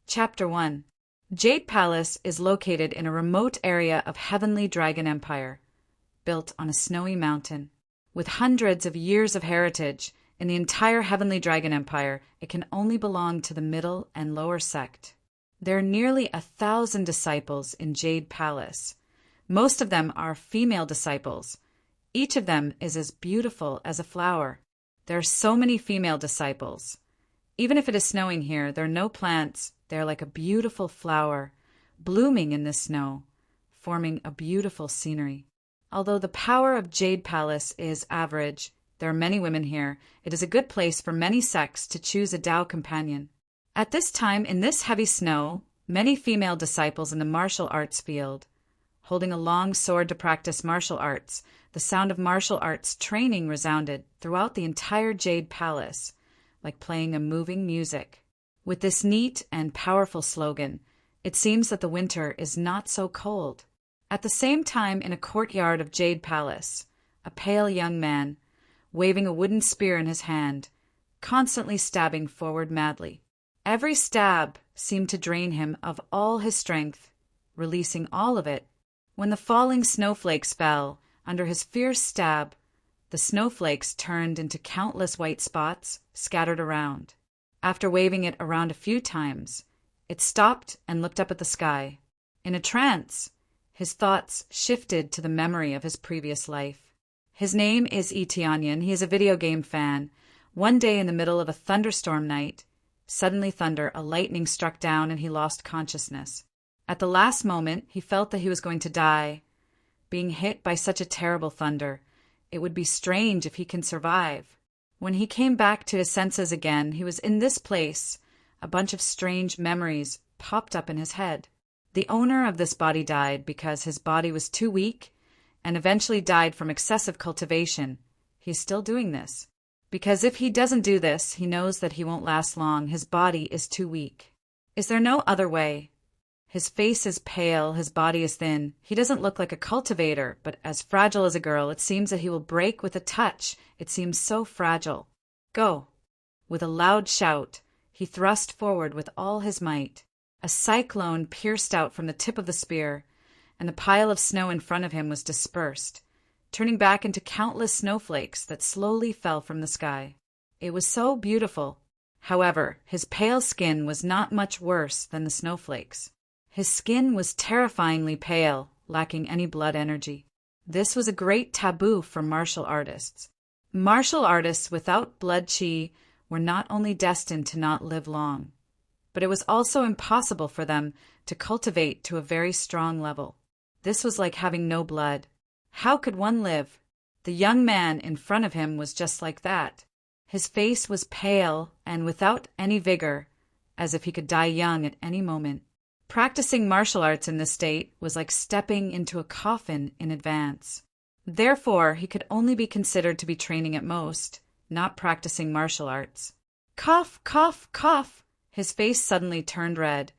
Chapter 1. Jade Palace is located in a remote area of Heavenly Dragon Empire, built on a snowy mountain. With hundreds of years of heritage, in the entire Heavenly Dragon Empire, it can only belong to the middle and lower sect. There are nearly 1,000 disciples in Jade Palace. Most of them are female disciples. Each of them is as beautiful as a flower. There are so many female disciples. Even if it is snowing here, there are no plants. They are like a beautiful flower, blooming in the snow, forming a beautiful scenery. Although the power of Jade Palace is average, there are many women here. It is a good place for many sects to choose a Tao companion. At this time, in this heavy snow, many female disciples in the martial arts field, holding a long sword to practice martial arts, the sound of martial arts training resounded throughout the entire Jade Palace, like playing a moving music. With this neat and powerful slogan, it seems that the winter is not so cold. At the same time, in a courtyard of Jade Palace, a pale young man, waving a wooden spear in his hand, constantly stabbing forward madly. Every stab seemed to drain him of all his strength, releasing all of it. When the falling snowflakes fell under his fierce stab, the snowflakes turned into countless white spots scattered around. After waving it around a few times, it stopped and looked up at the sky. In a trance, his thoughts shifted to the memory of his previous life. His name is Tianyan. He is a video game fan. One day in the middle of a thunderstorm night, suddenly a lightning struck down and he lost consciousness. At the last moment, he felt that he was going to die. Being hit by such a terrible thunder, it would be strange if he can survive. When he came back to his senses again, he was in this place. A bunch of strange memories popped up in his head. The owner of this body died because his body was too weak and eventually died from excessive cultivation. He's still doing this. Because if he doesn't do this, he knows that he won't last long. His body is too weak. Is there no other way? His face is pale, his body is thin. He doesn't look like a cultivator, but as fragile as a girl, it seems that he will break with a touch. It seems so fragile. Go! With a loud shout, he thrust forward with all his might. A cyclone pierced out from the tip of the spear, and the pile of snow in front of him was dispersed, turning back into countless snowflakes that slowly fell from the sky. It was so beautiful. However, his pale skin was not much worse than the snowflakes. His skin was terrifyingly pale, lacking any blood energy. This was a great taboo for martial artists. Martial artists without blood chi were not only destined to not live long, but it was also impossible for them to cultivate to a very strong level. This was like having no blood. How could one live? The young man in front of him was just like that. His face was pale and without any vigor, as if he could die young at any moment. Practicing martial arts in this state was like stepping into a coffin in advance. Therefore, he could only be considered to be training at most, not practicing martial arts. Cough, cough, cough! His face suddenly turned red,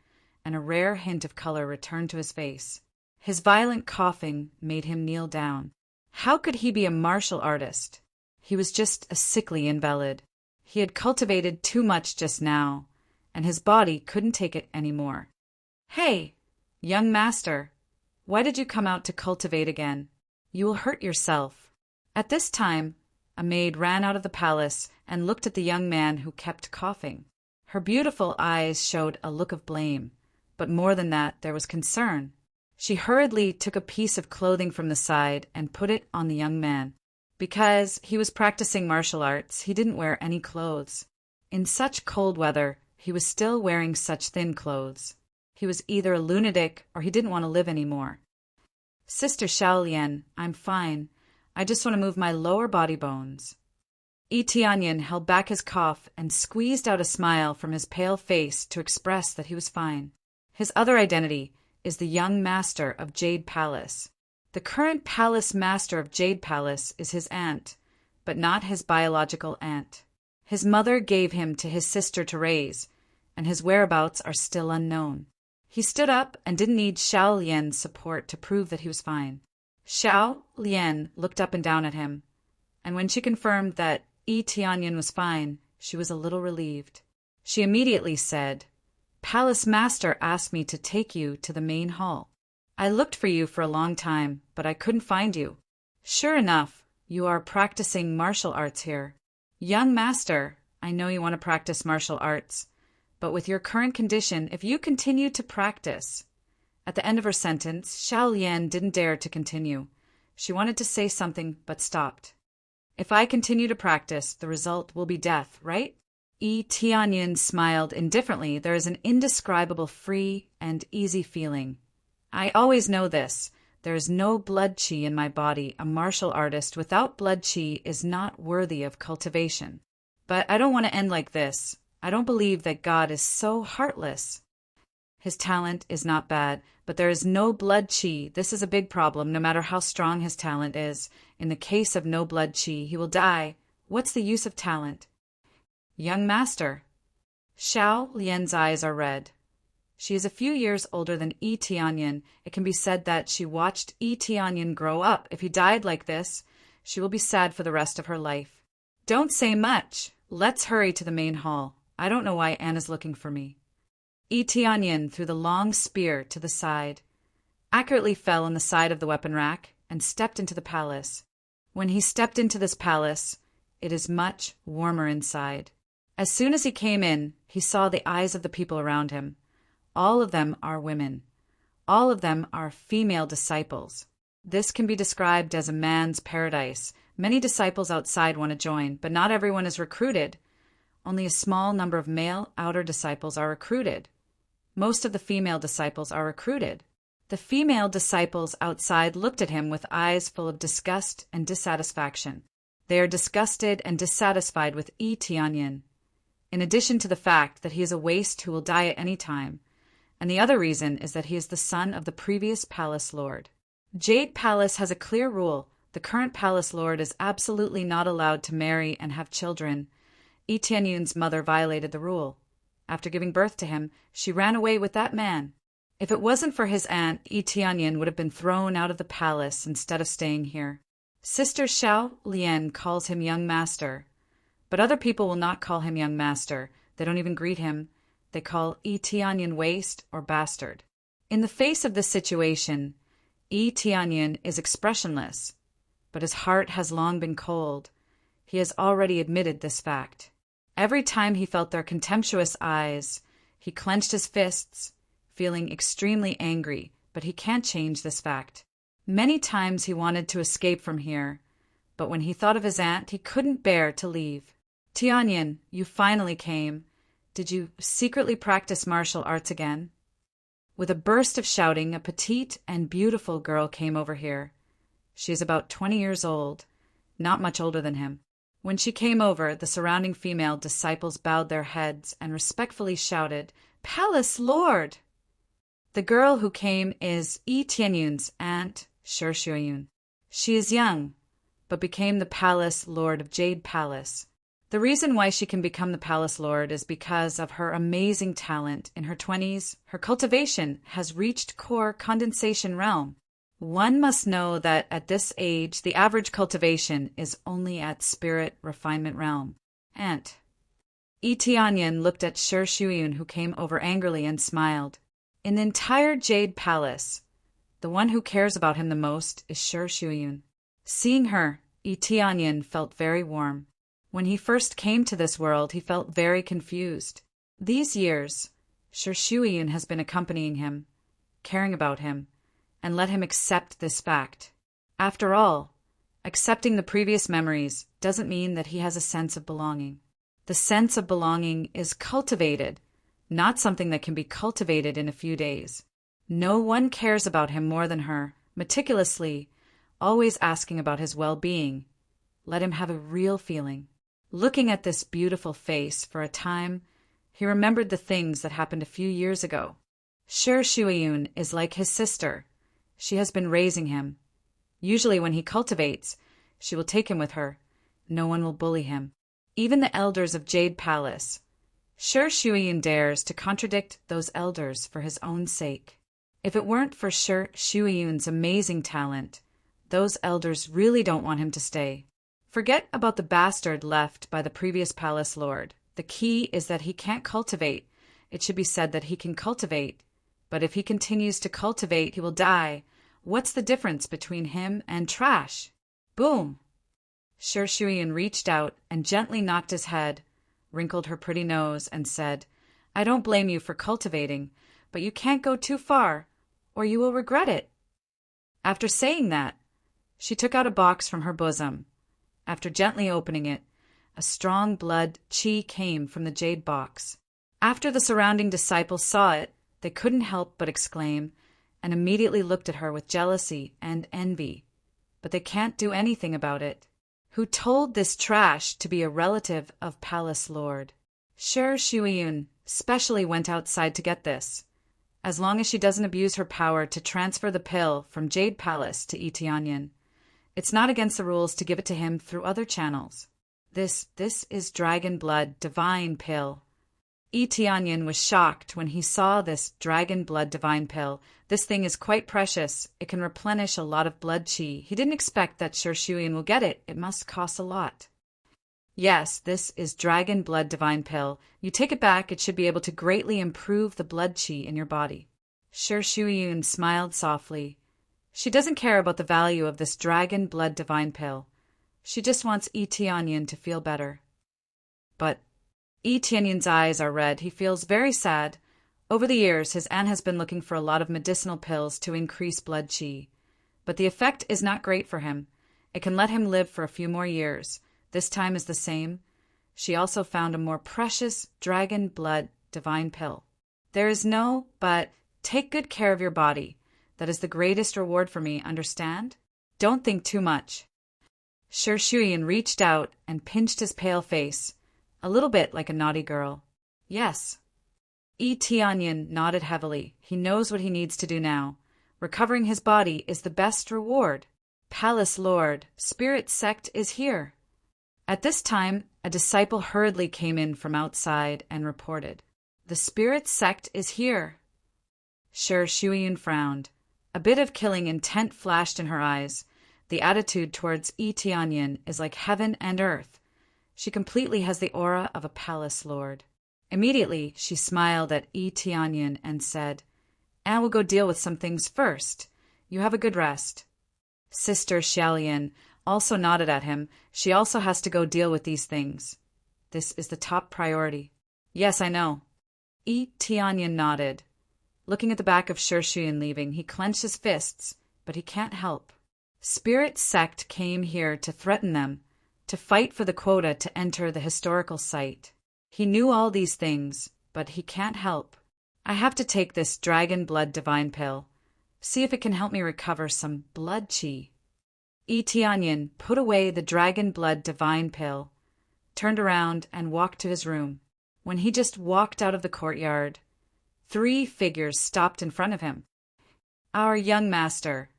and a rare hint of color returned to his face. His violent coughing made him kneel down. How could he be a martial artist? He was just a sickly invalid. He had cultivated too much just now, and his body couldn't take it any more. Hey, young master, why did you come out to cultivate again? You will hurt yourself. At this time, a maid ran out of the palace and looked at the young man who kept coughing. Her beautiful eyes showed a look of blame, but more than that, there was concern. She hurriedly took a piece of clothing from the side and put it on the young man. Because he was practicing martial arts, he didn't wear any clothes. In such cold weather, he was still wearing such thin clothes. He was either a lunatic or he didn't want to live anymore. Sister Xiaolian, I'm fine. I just want to move my lower body bones. Tianyan held back his cough and squeezed out a smile from his pale face to express that he was fine. His other identity is the young master of Jade Palace. The current palace master of Jade Palace is his aunt, but not his biological aunt. His mother gave him to his sister to raise, and his whereabouts are still unknown. He stood up and didn't need Xiao Lian's support to prove that he was fine. Xiao Lian looked up and down at him, and when she confirmed that Tianyan was fine, she was a little relieved. She immediately said, Palace Master asked me to take you to the main hall. I looked for you for a long time, but I couldn't find you. Sure enough, you are practicing martial arts here. Young Master, I know you want to practice martial arts, but with your current condition, if you continue to practice—" At the end of her sentence, Xiao Lian didn't dare to continue. She wanted to say something, but stopped. "If I continue to practice, the result will be death, right?" Yi Tianyin smiled indifferently. There is an indescribable free and easy feeling. "I always know this. There is no blood qi in my body. A martial artist without blood qi is not worthy of cultivation. But I don't want to end like this. I don't believe that God is so heartless. His talent is not bad, but there is no blood qi. This is a big problem, no matter how strong his talent is. In the case of no blood qi, he will die. What's the use of talent?" "Young Master." Xiao Lian's eyes are red. She is a few years older than Yi Tianyin. It can be said that she watched Yi Tianyin grow up. If he died like this, she will be sad for the rest of her life. "Don't say much. Let's hurry to the main hall. I don't know why Anna's looking for me." Yi Tianyin threw the long spear to the side, accurately fell on the side of the weapon rack, and stepped into the palace. When he stepped into this palace, it is much warmer inside. As soon as he came in, he saw the eyes of the people around him. All of them are women. All of them are female disciples. This can be described as a man's paradise. Many disciples outside want to join, but not everyone is recruited. Only a small number of male outer disciples are recruited. Most of the female disciples are recruited. The female disciples outside looked at him with eyes full of disgust and dissatisfaction. They are disgusted and dissatisfied with Yi Tianyin, in addition to the fact that he is a waste who will die at any time. And the other reason is that he is the son of the previous palace lord. Jade Palace has a clear rule. The current palace lord is absolutely not allowed to marry and have children. Yi Tianyin's mother violated the rule. After giving birth to him, she ran away with that man. If it wasn't for his aunt, Yi Tianyin would have been thrown out of the palace instead of staying here. Sister Xiao Lian calls him Young Master, but other people will not call him Young Master. They don't even greet him. They call Yi Tianyin waste or bastard. In the face of this situation, Yi Tianyin is expressionless, but his heart has long been cold. He has already admitted this fact. Every time he felt their contemptuous eyes, he clenched his fists, feeling extremely angry, but he can't change this fact. Many times he wanted to escape from here, but when he thought of his aunt, he couldn't bear to leave. "Tianyin, you finally came. Did you secretly practice martial arts again?" With a burst of shouting, a petite and beautiful girl came over here. She is about 20 years old, not much older than him. When she came over, the surrounding female disciples bowed their heads and respectfully shouted, "Palace Lord!" The girl who came is Yi Tianyin's aunt, Shi Shuiyun. She is young, but became the palace lord of Jade Palace. The reason why she can become the palace lord is because of her amazing talent. In her 20s, her cultivation has reached core condensation realm. One must know that at this age, the average cultivation is only at spirit refinement realm. Aunt. Yi Tianyin looked at Shi Shuiyun, who came over angrily, and smiled. In the entire Jade Palace, the one who cares about him the most is Shi Shuiyun. Seeing her, Yi Tianyin felt very warm. When he first came to this world, he felt very confused. These years, Shi Shuiyun has been accompanying him, caring about him, and let him accept this fact. After all, accepting the previous memories doesn't mean that he has a sense of belonging. The sense of belonging is cultivated, not something that can be cultivated in a few days. No one cares about him more than her, meticulously, always asking about his well-being. Let him have a real feeling. Looking at this beautiful face for a time, he remembered the things that happened a few years ago. Shi Shuiyun is like his sister. She has been raising him. Usually when he cultivates, she will take him with her. No one will bully him. Even the elders of Jade Palace. Shi Shuiyun dares to contradict those elders for his own sake. If it weren't for Shi Shuiyun's amazing talent, those elders really don't want him to stay. Forget about the bastard left by the previous palace lord. The key is that he can't cultivate. it should be said that he can cultivate. But if he continues to cultivate, he will die. What's the difference between him and trash? Boom! Sher Shuyan reached out and gently knocked his head, wrinkled her pretty nose, and said, I don't blame you for cultivating, but you can't go too far, or you will regret it. After saying that, she took out a box from her bosom. After gently opening it, a strong blood chi came from the jade box. After the surrounding disciples saw it, they couldn't help but exclaim, and immediately looked at her with jealousy and envy. But they can't do anything about it. Who told this trash to be a relative of Palace Lord? Sher Shuiyun specially went outside to get this. As long as she doesn't abuse her power to transfer the pill from Jade Palace to Itianyan, it's not against the rules to give it to him through other channels. This is dragon blood divine pill. Itianyan was shocked when he saw this dragon blood divine pill. This thing is quite precious. It can replenish a lot of blood chi. He didn't expect that Sher Shuyan will get it. It must cost a lot. Yes, this is dragon blood divine pill. You take it back, it should be able to greatly improve the blood chi in your body. Sher Shuyan smiled softly. She doesn't care about the value of this dragon blood divine pill. She just wants Itianyan to feel better. But Itianyan's eyes are red. He feels very sad. Over the years, his aunt has been looking for a lot of medicinal pills to increase blood chi. But the effect is not great for him. It can let him live for a few more years. This time is the same. She also found a more precious dragon blood divine pill. There is no, but take good care of your body. That is the greatest reward for me, understand? Don't think too much. Sher Shuyan reached out and pinched his pale face, a little bit like a naughty girl. Yes. Itianyan nodded heavily. He knows what he needs to do now. Recovering his body is the best reward. Palace Lord, Spirit Sect is here. At this time, a disciple hurriedly came in from outside and reported, The Spirit Sect is here. Sher Shuyan frowned. A bit of killing intent flashed in her eyes. The attitude towards Itianyan is like heaven and earth. She completely has the aura of a palace lord. Immediately, she smiled at Itianyan and said, I will go deal with some things first. You have a good rest. Sister Xiaolian also nodded at him. She also has to go deal with these things. This is the top priority. Yes, I know. Itianyan nodded. Looking at the back of Sher Shuyan leaving, he clenched his fists, but he can't help. Spirit Sect came here to threaten them, to fight for the quota to enter the historical site. He knew all these things, but he can't help. I have to take this dragon blood divine pill. See if it can help me recover some blood chi. Itianyan put away the dragon blood divine pill, turned around and walked to his room. When he just walked out of the courtyard, 3 figures stopped in front of him. Our young master,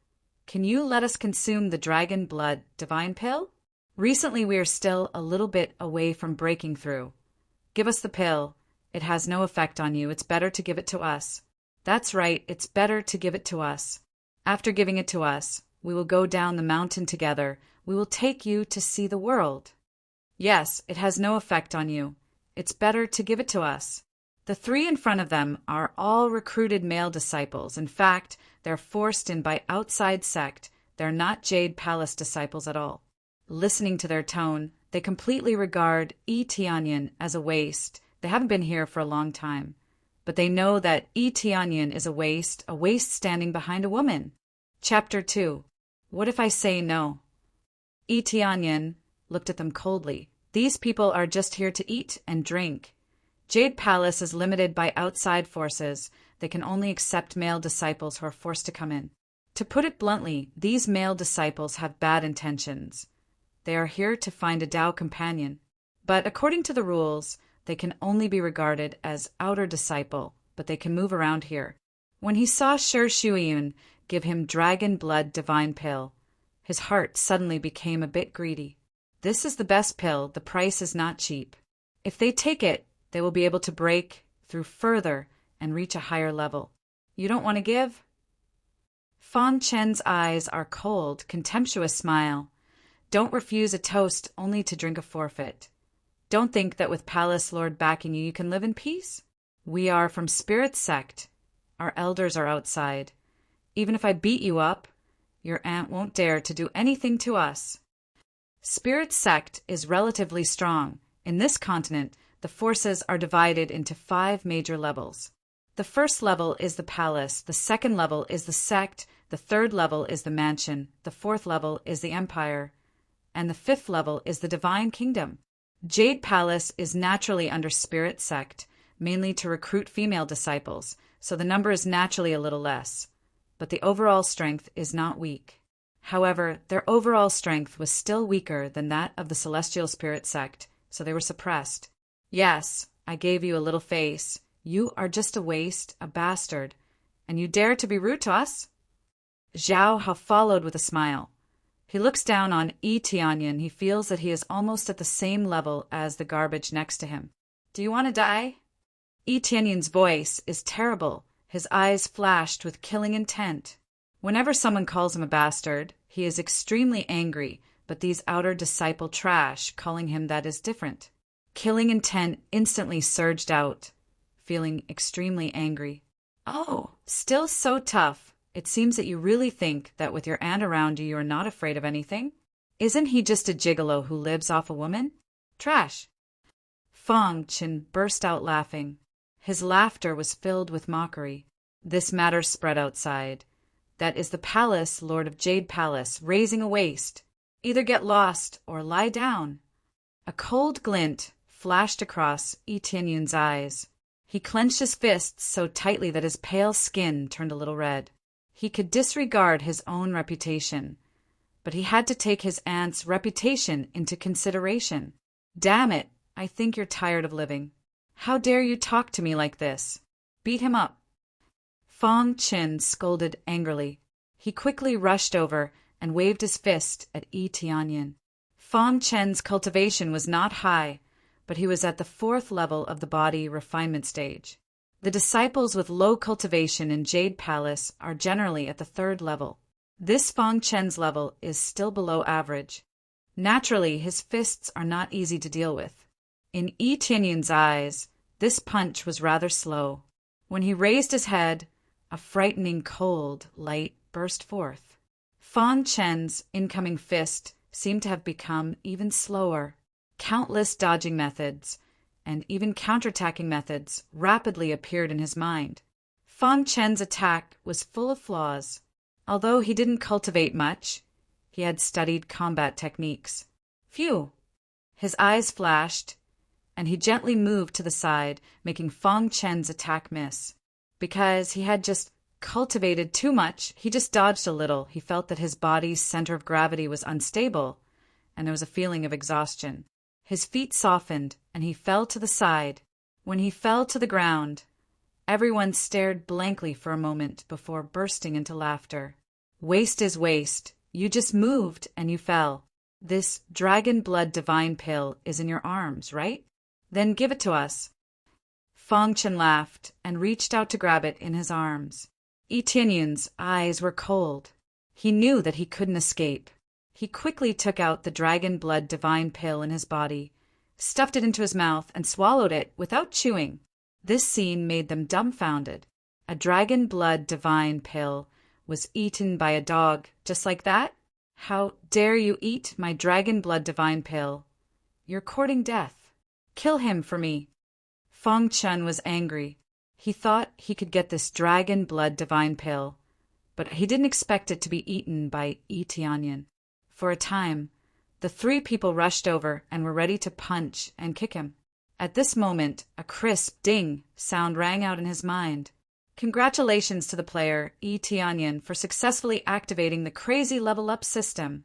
can you let us consume the dragon blood divine pill? Recently we are still a little bit away from breaking through. Give us the pill. It has no effect on you. It's better to give it to us. That's right, it's better to give it to us. After giving it to us, we will go down the mountain together. We will take you to see the world. Yes, it has no effect on you. It's better to give it to us. The 3 in front of them are all recruited male disciples. In fact, they're forced in by outside sect. They're not Jade Palace disciples at all. Listening to their tone, they completely regard Itianyan as a waste. They haven't been here for a long time. But they know that Itianyan is a waste standing behind a woman. Chapter 2. What if I say no? Itianyan looked at them coldly. These people are just here to eat and drink. Jade Palace is limited by outside forces. They can only accept male disciples who are forced to come in. To put it bluntly, these male disciples have bad intentions. They are here to find a Tao companion. But according to the rules, they can only be regarded as outer disciple, but they can move around here. When he saw Sher Shuiyun give him dragon blood divine pill, his heart suddenly became a bit greedy. This is the best pill. The price is not cheap. If they take it, they will be able to break through further and reach a higher level. You don't want to give? Fan Chen's eyes are cold, contemptuous smile. Don't refuse a toast only to drink a forfeit. Don't think that with Palace Lord backing you, you can live in peace. We are from Spirit Sect. Our elders are outside. Even if I beat you up, your aunt won't dare to do anything to us. Spirit Sect is relatively strong. In this continent, the forces are divided into 5 major levels. The first level is the palace, the second level is the sect, the third level is the mansion, the fourth level is the empire, and the fifth level is the divine kingdom. Jade Palace is naturally under Spirit Sect, mainly to recruit female disciples, so the number is naturally a little less, but the overall strength is not weak. However, their overall strength was still weaker than that of the Celestial Spirit Sect, so they were suppressed. Yes, I gave you a little face. You are just a waste, a bastard, and you dare to be rude to us? Zhao Hao followed with a smile. He looks down on Yi Tianyan. He feels that he is almost at the same level as the garbage next to him. Do you want to die? Yi Tianyan's voice is terrible. His eyes flashed with killing intent. Whenever someone calls him a bastard, he is extremely angry, but these outer disciple trash calling him that is different. Killing intent instantly surged out, feeling extremely angry. Oh, still so tough. It seems that you really think that with your aunt around you are not afraid of anything. Isn't he just a gigolo who lives off a woman? Trash. Fong Qin burst out laughing. His laughter was filled with mockery. This matter spread outside. That is the palace, Lord of Jade Palace, raising a waist. Either get lost or lie down. A cold glint flashed across Yi Tianyan's eyes. He clenched his fists so tightly that his pale skin turned a little red. He could disregard his own reputation, but he had to take his aunt's reputation into consideration. Damn it, I think you're tired of living. How dare you talk to me like this? Beat him up. Fong Qin scolded angrily. He quickly rushed over and waved his fist at Yi Tianyan. Fong Chen's cultivation was not high, but he was at the 4th level of the body refinement stage. The disciples with low cultivation in Jade Palace are generally at the 3rd level. This Fong Chen's level is still below average. Naturally, his fists are not easy to deal with. In Yi Tianyan's eyes, this punch was rather slow. When he raised his head, a frightening cold light burst forth. Fong Chen's incoming fist seemed to have become even slower. Countless dodging methods and even counterattacking methods rapidly appeared in his mind. Fong Chen's attack was full of flaws. Although he didn't cultivate much, he had studied combat techniques. Phew! His eyes flashed, and he gently moved to the side, making Fong Chen's attack miss. Because he had just cultivated too much, he just dodged a little. He felt that his body's center of gravity was unstable, and there was a feeling of exhaustion. His feet softened, and he fell to the side. When he fell to the ground, everyone stared blankly for a moment before bursting into laughter. Waste is waste. You just moved, and you fell. This dragon blood divine pill is in your arms, right? Then give it to us. Fong Qin laughed and reached out to grab it in his arms. Yi Tianyan's eyes were cold. He knew that he couldn't escape. He quickly took out the dragon blood divine pill in his body, stuffed it into his mouth, and swallowed it without chewing. This scene made them dumbfounded. A dragon blood divine pill was eaten by a dog just like that? How dare you eat my dragon blood divine pill? You're courting death. Kill him for me. Fong Qin was angry. He thought he could get this dragon blood divine pill, but he didn't expect it to be eaten by Yi Tianyan. For a time, the 3 people rushed over and were ready to punch and kick him. At this moment, a crisp ding sound rang out in his mind. Congratulations to the player, Yi Tianyan, for successfully activating the crazy level up system.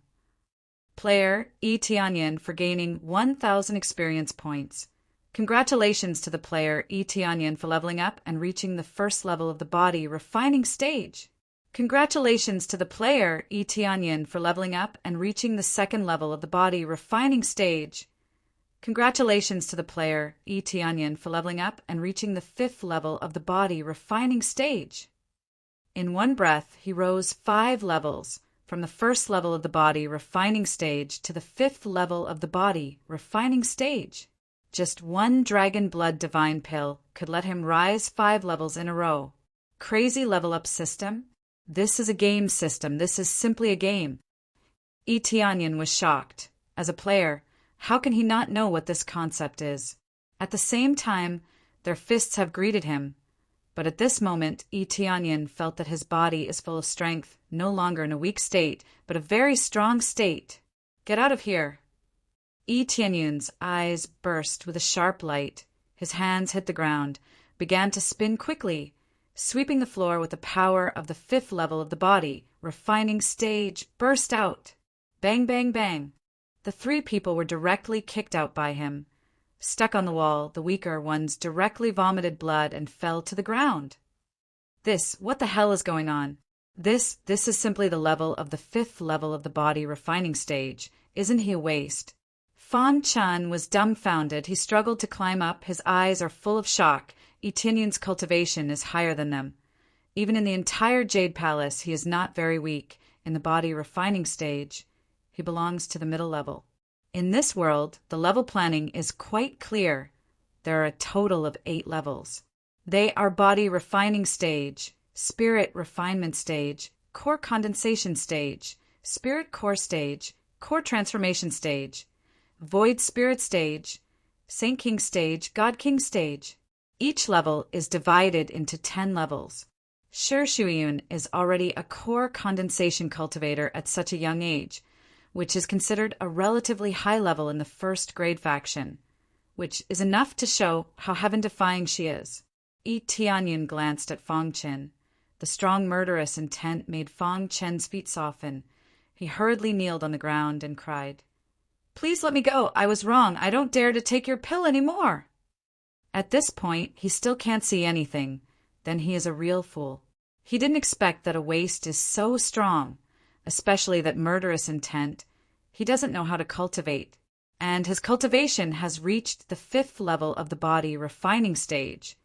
Player, Yi Tianyan, for gaining 1,000 experience points. Congratulations to the player, Yi Tianyan, for leveling up and reaching the 1st level of the body refining stage. Congratulations to the player, Yi Tianyan, for leveling up and reaching the 2nd level of the body refining stage. Congratulations to the player, Yi Tianyan, for leveling up and reaching the 5th level of the body refining stage. In one breath, he rose 5 levels, from the 1st level of the body refining stage to the 5th level of the body refining stage. Just one dragon blood divine pill could let him rise 5 levels in a row. Crazy level up system? This is a game system. This is simply a game. Etianyan was shocked. As a player, how can he not know what this concept is? At the same time, their fists have greeted him. But at this moment, Etianyan felt that his body is full of strength, no longer in a weak state, but a very strong state. Get out of here. Etianyan's eyes burst with a sharp light. His hands hit the ground, began to spin quickly, sweeping the floor with the power of the 5th level of the body. Refining stage burst out. Bang, bang, bang. The 3 people were directly kicked out by him. Stuck on the wall, the weaker ones directly vomited blood and fell to the ground. What the hell is going on? This is simply the level of the 5th level of the body refining stage. Isn't he a waste? Fang Chen was dumbfounded. He struggled to climb up. His eyes are full of shock. Etianyan's cultivation is higher than them. Even in the entire Jade Palace, he is not very weak. In the body refining stage, he belongs to the middle level. In this world, the level planning is quite clear. There are a total of 8 levels. They are body refining stage, spirit refinement stage, core condensation stage, spirit core stage, core transformation stage, void spirit stage, Saint King stage, God King stage. Each level is divided into 10 levels. Shi Shuiyun is already a core condensation cultivator at such a young age, which is considered a relatively high level in the 1st grade faction, which is enough to show how heaven-defying she is. Etianyan glanced at Fang Chen. The strong murderous intent made Fang Chen's feet soften. He hurriedly kneeled on the ground and cried, "Please let me go. I was wrong. I don't dare to take your pill anymore." At this point, he still can't see anything. Then he is a real fool. He didn't expect that a waste is so strong, especially that murderous intent. He doesn't know how to cultivate, and his cultivation has reached the 5th level of the body refining stage.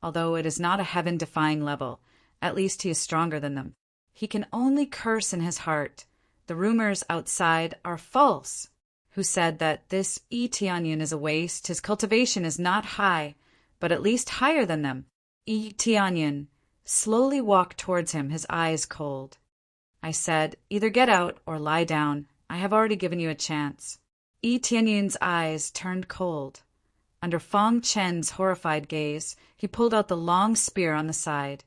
Although it is not a heaven-defying level, at least he is stronger than them. He can only curse in his heart. The rumors outside are false. Who said that this Etianyan is a waste? His cultivation is not high, but at least higher than them. Etianyan slowly walked towards him, his eyes cold. I said, "Either get out or lie down. I have already given you a chance." Etianyan's eyes turned cold. Under Fang Chen's horrified gaze, he pulled out the long spear on the side,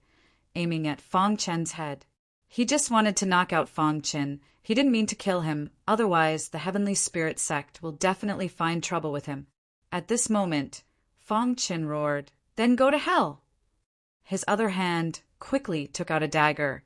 aiming at Fang Chen's head. He just wanted to knock out Fang Chen. He didn't mean to kill him, otherwise the Heavenly Spirit sect will definitely find trouble with him. At this moment, Fang Chen roared, "Then go to hell!" His other hand quickly took out a dagger,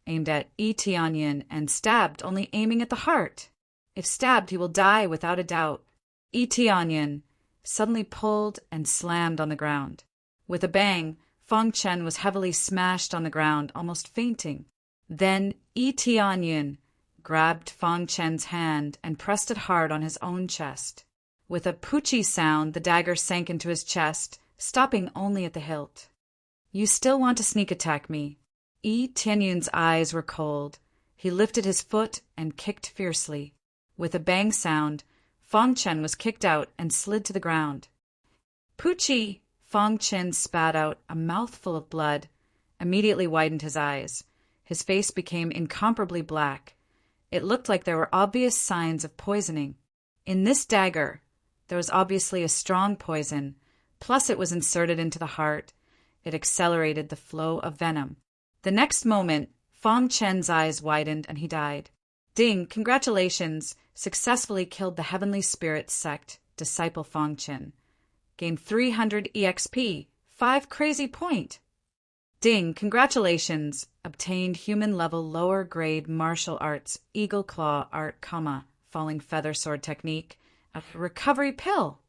aimed at Etianyan and stabbed, only aiming at the heart. If stabbed, he will die without a doubt. Etianyan suddenly pulled and slammed on the ground. With a bang, Fang Chen was heavily smashed on the ground, almost fainting. Then Etianyan grabbed Fang Chen's hand and pressed it hard on his own chest. With a poochie sound, the dagger sank into his chest, stopping only at the hilt. "You still want to sneak attack me?" Etianyan's eyes were cold. He lifted his foot and kicked fiercely. With a bang sound, Fang Chen was kicked out and slid to the ground. "Poochie!" Fang Chen spat out a mouthful of blood, immediately widened his eyes. His face became incomparably black. It looked like there were obvious signs of poisoning. In this dagger, there was obviously a strong poison, plus it was inserted into the heart. It accelerated the flow of venom. The next moment, Fang Chen's eyes widened and he died. Ding, congratulations, successfully killed the Heavenly Spirit sect, disciple Fang Chen. Gained 300 EXP, 5 crazy point. Ding, congratulations, obtained human level lower grade martial arts, eagle claw art, falling feather sword technique, a recovery pill.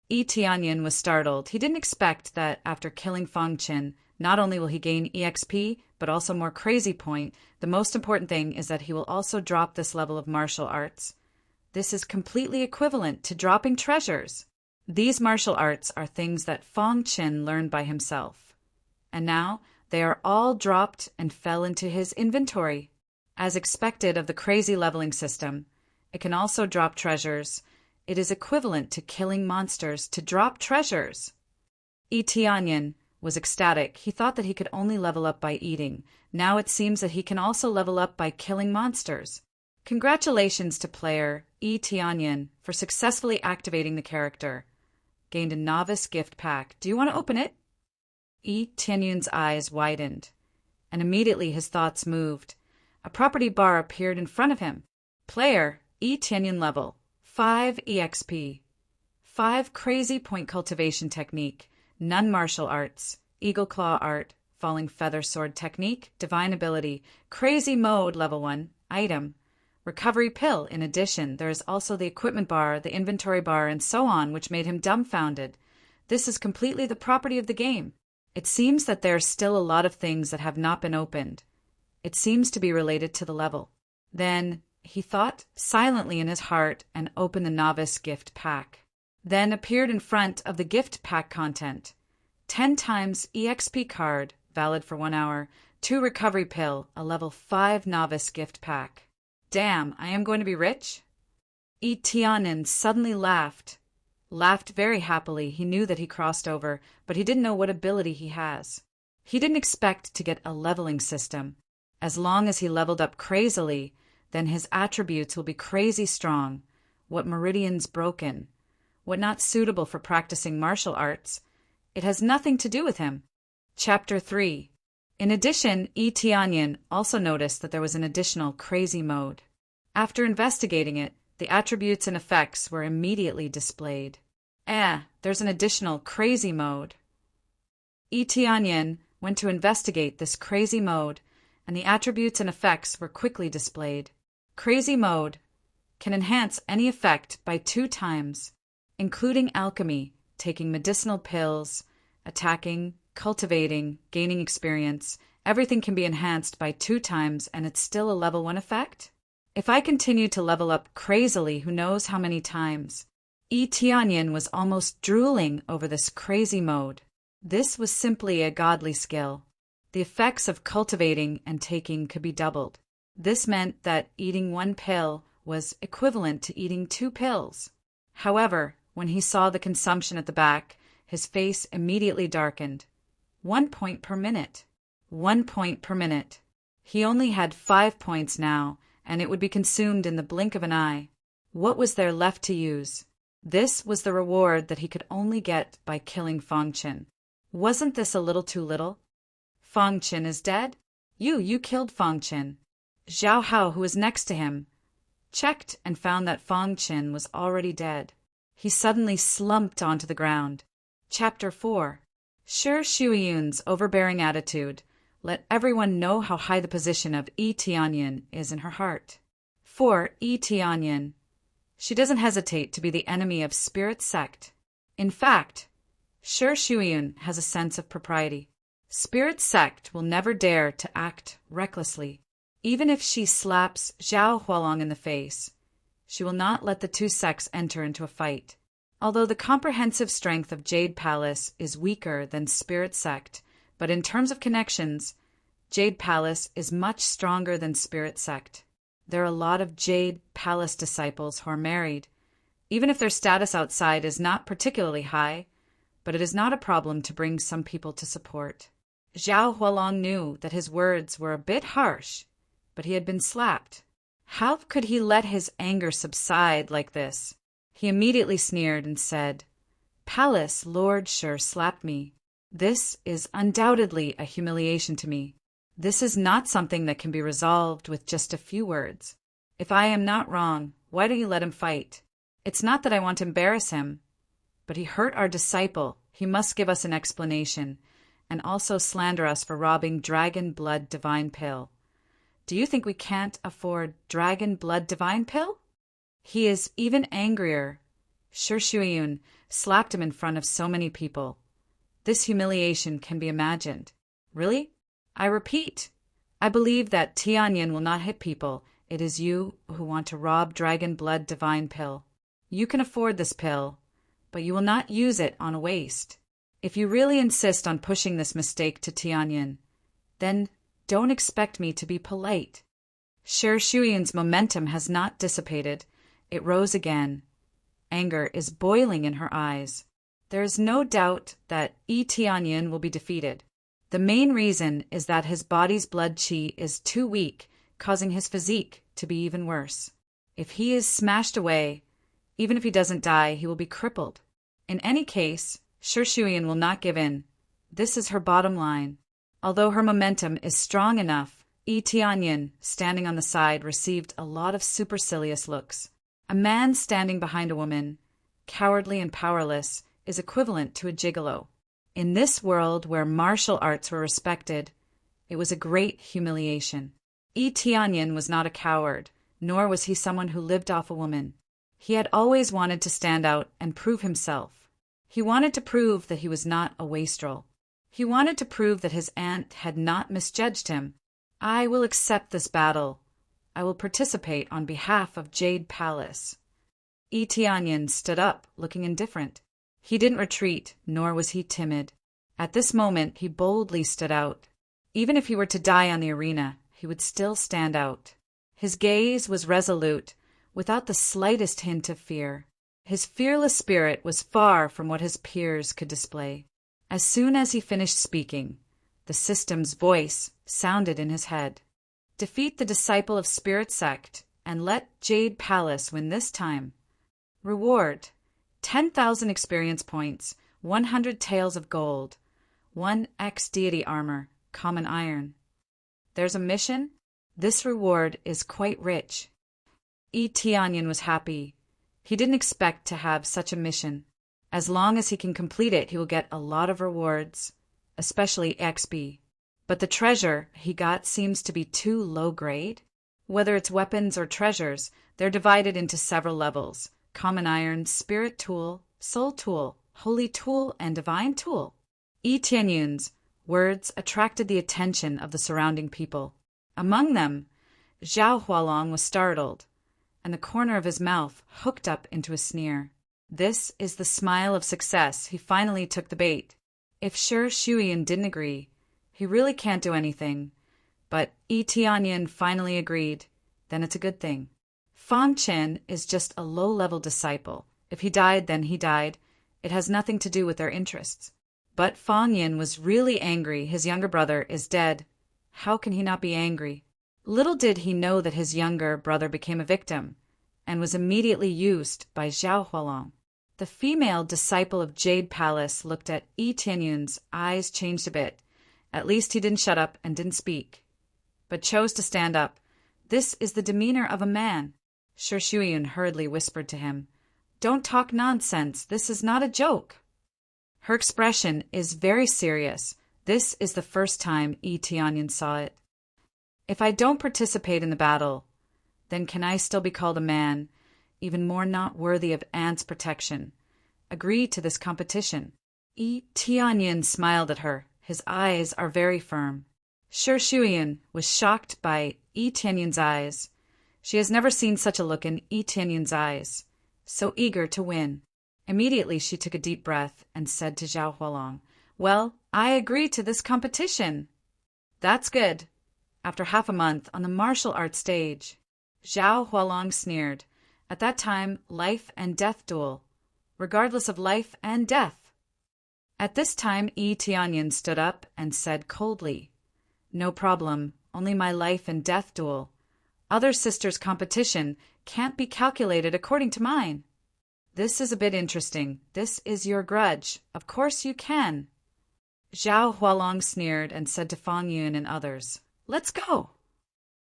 Etianyan was startled. He didn't expect that after killing Fang Chen, not only will he gain EXP, but also more crazy point. The most important thing is that he will also drop this level of martial arts. This is completely equivalent to dropping treasures. These martial arts are things that Fang Chen learned by himself. And now they are all dropped and fell into his inventory. As expected of the crazy leveling system, it can also drop treasures. It is equivalent to killing monsters to drop treasures. Tianyan was ecstatic. He thought that he could only level up by eating. Now it seems that he can also level up by killing monsters. Congratulations to player Tianyan for successfully activating the character. Gained a novice gift pack. Do you want to open it? Tianyan's eyes widened, and immediately his thoughts moved. A property bar appeared in front of him. Player Tianyan level 5 EXP. 5 crazy point cultivation technique. None martial arts, eagle claw art, falling feather sword technique, divine ability, crazy mode level 1, item, recovery pill. In addition, there is also the equipment bar, the inventory bar, and so on, which made him dumbfounded. This is completely the property of the game. It seems that there are still a lot of things that have not been opened. It seems to be related to the level. Then he thought silently in his heart and opened the novice gift pack. Then appeared in front of the gift pack content. 10 times EXP card, valid for 1 hour, 2 recovery pill, a level 5 novice gift pack. Damn, I am going to be rich? Tianyan suddenly laughed very happily. He knew that he crossed over, but he didn't know what ability he has. He didn't expect to get a leveling system. As long as he leveled up crazily, then his attributes will be crazy strong. What meridians broken? What not suitable for practicing martial arts? It has nothing to do with him. Chapter 3. In addition, Tianyan also noticed that there was an additional crazy mode. After investigating it, the attributes and effects were immediately displayed. There's an additional crazy mode. Tianyan went to investigate this crazy mode, and the attributes and effects were quickly displayed. Crazy mode can enhance any effect by 2 times, including alchemy, taking medicinal pills, attacking, cultivating, gaining experience. Everything can be enhanced by 2 times, and it's still a level 1 effect? If I continue to level up crazily, who knows how many times? Tianyan was almost drooling over this crazy mode. This was simply a godly skill. The effects of cultivating and taking could be doubled. This meant that eating 1 pill was equivalent to eating 2 pills. However, when he saw the consumption at the back, his face immediately darkened. 1 point per minute. 1 point per minute. He only had 5 points now, and it would be consumed in the blink of an eye. What was there left to use? This was the reward that he could only get by killing Fangchen. Wasn't this a little too little? Fangchen is dead? You killed Fangchen. Zhao Hao, who was next to him, checked and found that Fangchen was already dead. He suddenly slumped onto the ground. Chapter 4. Shi Shuiyun's overbearing attitude let everyone know how high the position of Tianyan is in her heart. For Tianyan, she doesn't hesitate to be the enemy of Spirit Sect. In fact, Shi Shuiyun has a sense of propriety. Spirit Sect will never dare to act recklessly. Even if she slaps Zhao Hualong in the face, she will not let the 2 sects enter into a fight. Although the comprehensive strength of Jade Palace is weaker than Spirit Sect, but in terms of connections, Jade Palace is much stronger than Spirit Sect. There are a lot of Jade Palace disciples who are married, even if their status outside is not particularly high, but it is not a problem to bring some people to support. Zhao Hualong knew that his words were a bit harsh, but he had been slapped. How could he let his anger subside like this? He immediately sneered and said, "Palace Lord Shi slapped me. This is undoubtedly a humiliation to me. This is not something that can be resolved with just a few words. If I am not wrong, why don't you let him fight? It's not that I want to embarrass him, but he hurt our disciple. He must give us an explanation, and also slander us for robbing Dragon Blood Divine Pill. Do you think we can't afford Dragon Blood Divine Pill?" He is even angrier. Shi Shuiyun slapped him in front of so many people. This humiliation can be imagined. Really? I repeat, I believe that Tianyan will not hit people. It is you who want to rob Dragon Blood Divine Pill. You can afford this pill, but you will not use it on a waste. If you really insist on pushing this mistake to Tianyan, then don't expect me to be polite. Shi Shuiyun's momentum has not dissipated. It rose again. Anger is boiling in her eyes. There is no doubt that Yi Tianyin will be defeated. The main reason is that his body's blood qi is too weak, causing his physique to be even worse. If he is smashed away, even if he doesn't die, he will be crippled. In any case, Shi Shuyan will not give in. This is her bottom line. Although her momentum is strong enough, Yi Tianyin, standing on the side, received a lot of supercilious looks. A man standing behind a woman, cowardly and powerless, is equivalent to a gigolo. In this world where martial arts were respected, it was a great humiliation. Yi Tianyin was not a coward, nor was he someone who lived off a woman. He had always wanted to stand out and prove himself. He wanted to prove that he was not a wastrel. He wanted to prove that his aunt had not misjudged him. I will accept this battle. I will participate on behalf of Jade Palace. Yi Tianyin stood up, looking indifferent. He didn't retreat, nor was he timid. At this moment, he boldly stood out. Even if he were to die on the arena, he would still stand out. His gaze was resolute, without the slightest hint of fear. His fearless spirit was far from what his peers could display. As soon as he finished speaking, the system's voice sounded in his head. Defeat the disciple of Spirit Sect, and let Jade Palace win this time. Reward: 10,000 experience points, 100 taels of gold, 1 X deity armor, common iron. There's a mission? This reward is quite rich. Yi Tianyin was happy. He didn't expect to have such a mission. As long as he can complete it, he will get a lot of rewards, especially XP. But the treasure he got seems to be too low grade. Whether it's weapons or treasures, they're divided into several levels: common iron, spirit tool, soul tool, holy tool, and divine tool. Yi Tianyun's words attracted the attention of the surrounding people. Among them, Zhao Hualong was startled, and the corner of his mouth hooked up into a sneer. This is the smile of success. He finally took the bait. If Shi Shuyan didn't agree, he really can't do anything. But Yi Tianyin finally agreed. Then it's a good thing. Fan Chen is just a low-level disciple. If he died, then he died. It has nothing to do with their interests. But Fan Yin was really angry. His younger brother is dead. How can he not be angry? Little did he know that his younger brother became a victim and was immediately used by Zhao Hualong. The female disciple of Jade Palace looked at Yi Tianyun's eyes changed a bit. At least he didn't shut up and didn't speak, but chose to stand up. This is the demeanor of a man. Shi Shuyan hurriedly whispered to him, "Don't talk nonsense. This is not a joke." Her expression is very serious. This is the first time Yi Tianyin saw it. If I don't participate in the battle, then can I still be called a man, even more not worthy of aunt's protection? Agree to this competition. Yi Tianyin smiled at her. His eyes are very firm. Shi Shuyan was shocked by Yi Tianyun's eyes. She has never seen such a look in Yi Tianyun's eyes, so eager to win. Immediately she took a deep breath and said to Zhao Hualong, "Well, I agree to this competition." "That's good." After half a month on the martial arts stage, Zhao Hualong sneered. At that time, life and death duel, regardless of life and death. At this time, Yi Tianyin stood up and said coldly, "No problem, only my life and death duel. Other sisters' competition can't be calculated according to mine." "This is a bit interesting. This is your grudge. Of course you can." Zhao Hualong sneered and said to Fan Yun and others, "Let's go."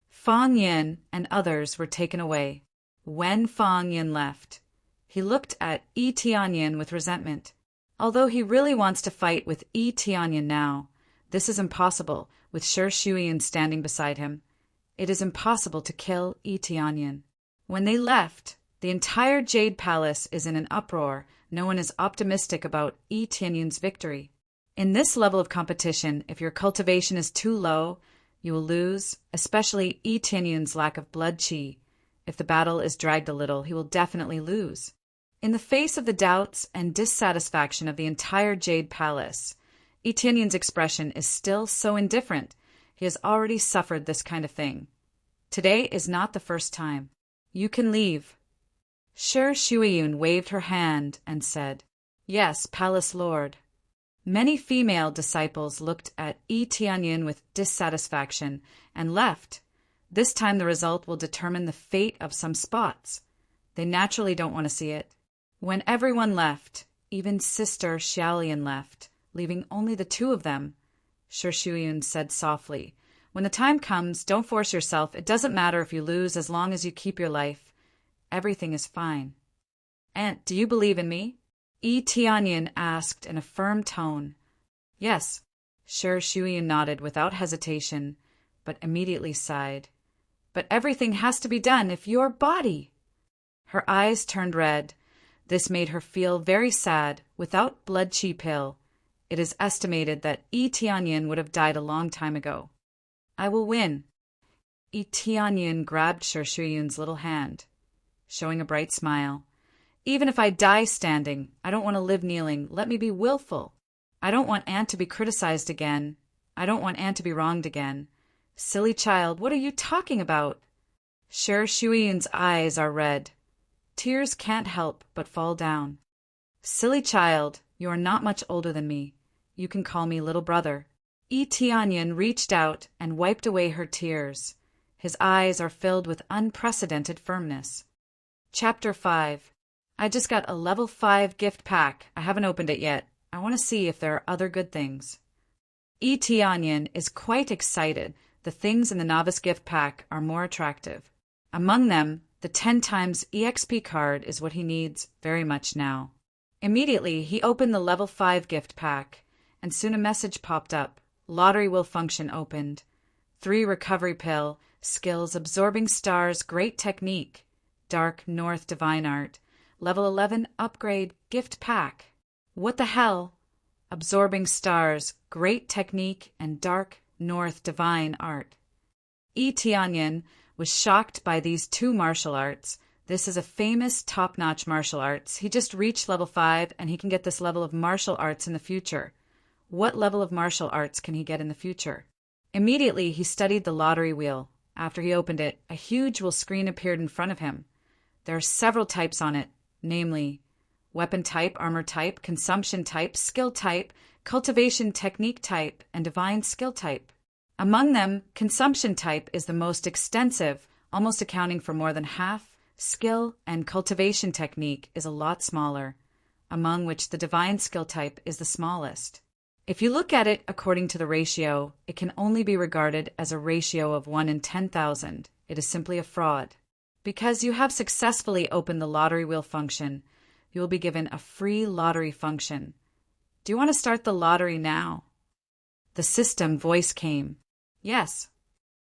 Fan Yin and others were taken away. When Fan Yin left, he looked at Yi Tianyin with resentment. Although he really wants to fight with Yi Tianyin now, this is impossible with Shi Shuyan standing beside him. It is impossible to kill Yi Tianyin. When they left, the entire Jade Palace is in an uproar. No one is optimistic about Yi Tianyun's victory. In this level of competition, if your cultivation is too low, you will lose, especially Yi Tianyun's lack of blood qi. If the battle is dragged a little, he will definitely lose. In the face of the doubts and dissatisfaction of the entire Jade Palace, Yi Tianyun's expression is still so indifferent. He has already suffered this kind of thing. Today is not the first time. You can leave. Sher Shuiyun waved her hand and said, "Yes, Palace Lord." Many female disciples looked at Yi Tianyin with dissatisfaction and left. This time the result will determine the fate of some spots. They naturally don't want to see it. When everyone left, even Sister Xiaolian left, leaving only the two of them, Sher Shuiyun said softly, "When the time comes, don't force yourself. It doesn't matter if you lose as long as you keep your life. Everything is fine." "Aunt, do you believe in me?" Yi Tianyin asked in a firm tone. "Yes." Sher Shuiyun nodded without hesitation, but immediately sighed. "But everything has to be done if your body—" Her eyes turned red. This made her feel very sad. Without blood chi pill, it is estimated that Yi Tianyin would have died a long time ago. "I will win." Yi Tianyin grabbed Sher Shuiyun's little hand, showing a bright smile. "Even if I die standing, I don't want to live kneeling. Let me be willful. I don't want Aunt to be criticized again. I don't want Aunt to be wronged again." "Silly child, what are you talking about?" Sher Shuiyun's eyes are red. Tears can't help but fall down. "Silly child, you are not much older than me. You can call me little brother." Yi Tianyin reached out and wiped away her tears. His eyes are filled with unprecedented firmness. Chapter 5. I just got a level 5 gift pack. I haven't opened it yet. I want to see if there are other good things. Yi Tianyin is quite excited. The things in the novice gift pack are more attractive. Among them, the 10 times EXP card is what he needs very much now. Immediately, he opened the level 5 gift pack, and soon a message popped up. Lottery wheel function opened. 3 recovery pill, skills absorbing stars, great technique, dark north divine art, level 11 upgrade gift pack. What the hell? Absorbing stars, great technique, and dark north divine art. Yi Tianyin was shocked by these 2 martial arts. This is a famous top-notch martial arts. He just reached level 5 and he can get this level of martial arts in the future. What level of martial arts can he get in the future? Immediately, he studied the lottery wheel. After he opened it, a huge wheel screen appeared in front of him. There are several types on it, namely weapon type, armor type, consumption type, skill type, cultivation technique type, and divine skill type. Among them, consumption type is the most extensive, almost accounting for more than half. Skill and cultivation technique is a lot smaller, among which the divine skill type is the smallest. If you look at it according to the ratio, it can only be regarded as a ratio of 1 in 10,000. It is simply a fraud. Because you have successfully opened the lottery wheel function, you will be given a free lottery function. Do you want to start the lottery now? The system voice came. Yes.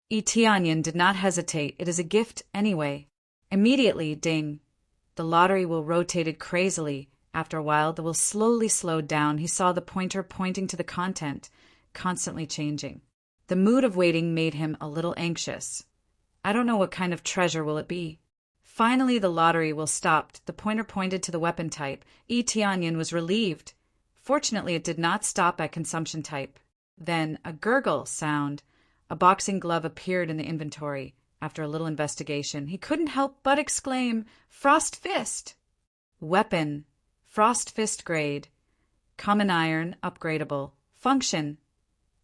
Yi Tianyin did not hesitate. It is a gift anyway. Immediately, ding. The lottery wheel rotated crazily. After a while, the wheel slowly slowed down. He saw the pointer pointing to the content, constantly changing. The mood of waiting made him a little anxious. I don't know what kind of treasure will it be. Finally, the lottery wheel stopped. The pointer pointed to the weapon type. Yi Tianyin was relieved. Fortunately, it did not stop at consumption type. Then, a gurgle sound. A boxing glove appeared in the inventory. After a little investigation, he couldn't help but exclaim, "Frost Fist!" Weapon, Frost Fist grade. Common iron, upgradable. Function,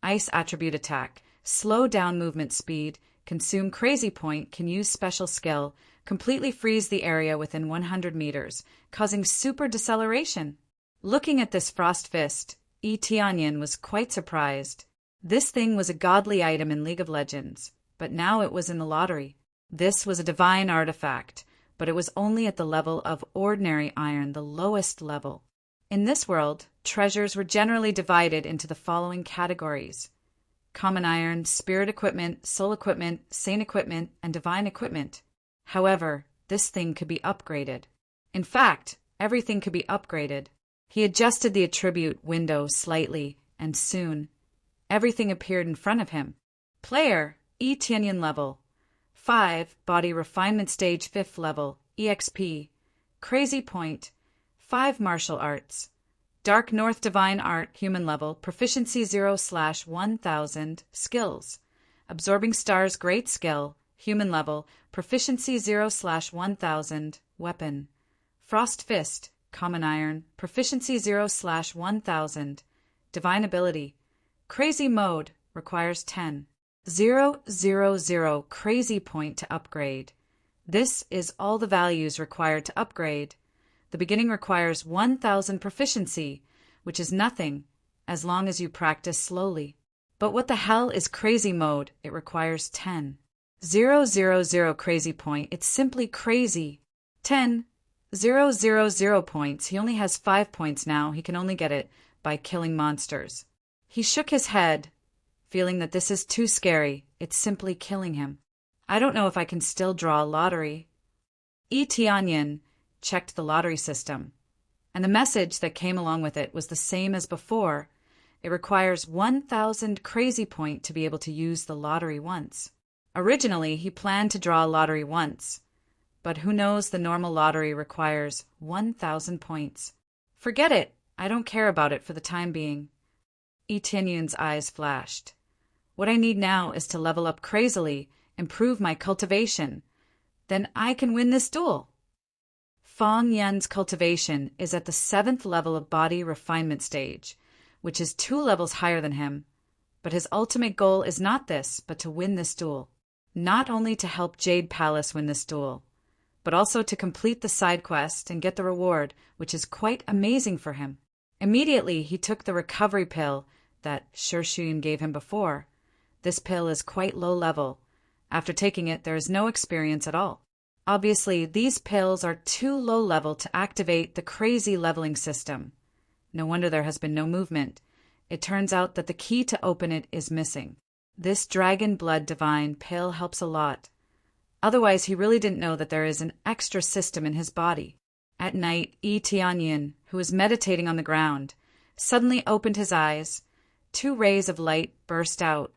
Ice attribute attack. Slow down movement speed. Consume crazy point, can use special skill. Completely freeze the area within 100 meters, causing super deceleration. Looking at this Frost Fist, Yi Tianyin was quite surprised. This thing was a godly item in League of Legends, but now it was in the lottery. This was a divine artifact, but it was only at the level of ordinary iron, the lowest level. In this world, treasures were generally divided into the following categories: common iron, spirit equipment, soul equipment, saint equipment, and divine equipment. However, this thing could be upgraded. In fact, everything could be upgraded. He adjusted the attribute window slightly, and soon, everything appeared in front of him. Player, Yi Tianyin level. 5, body refinement stage 5th level, EXP. Crazy point, 5 martial arts. Dark North Divine Art, human level, proficiency 0/1000, skills. Absorbing Stars, great skill, human level, proficiency 0/1000, weapon. Frost Fist, Common Iron, Proficiency 0/1000, Divine Ability, Crazy Mode, requires 10. 000 Crazy Point to upgrade. This is all the values required to upgrade. The beginning requires 1000 proficiency, which is nothing, as long as you practice slowly. But what the hell is Crazy Mode? It requires 10. 000 Crazy Point, it's simply crazy. 10. 000 points, he only has 5 points now, he can only get it by killing monsters. He shook his head, feeling that this is too scary, it's simply killing him. I don't know if I can still draw a lottery. Tianyin checked the lottery system, and the message that came along with it was the same as before. It requires 1000 crazy point to be able to use the lottery once. Originally, he planned to draw a lottery once, but who knows, the normal lottery requires 1000 points. Forget it, I don't care about it for the time being. Tianyun's eyes flashed. What I need now is to level up crazily, improve my cultivation. Then I can win this duel. Fang Yan's cultivation is at the 7th level of body refinement stage, which is 2 levels higher than him. But his ultimate goal is not this, but to win this duel. Not only to help Jade Palace win this duel, but also to complete the side quest and get the reward, which is quite amazing for him. Immediately, he took the recovery pill that Shishun gave him before. This pill is quite low level. After taking it, there is no experience at all. Obviously, these pills are too low level to activate the crazy leveling system. No wonder there has been no movement. It turns out that the key to open it is missing. This Dragon Blood Divine pill helps a lot. Otherwise, he really didn't know that there is an extra system in his body. At night, Tianyin, who was meditating on the ground, suddenly opened his eyes. 2 rays of light burst out,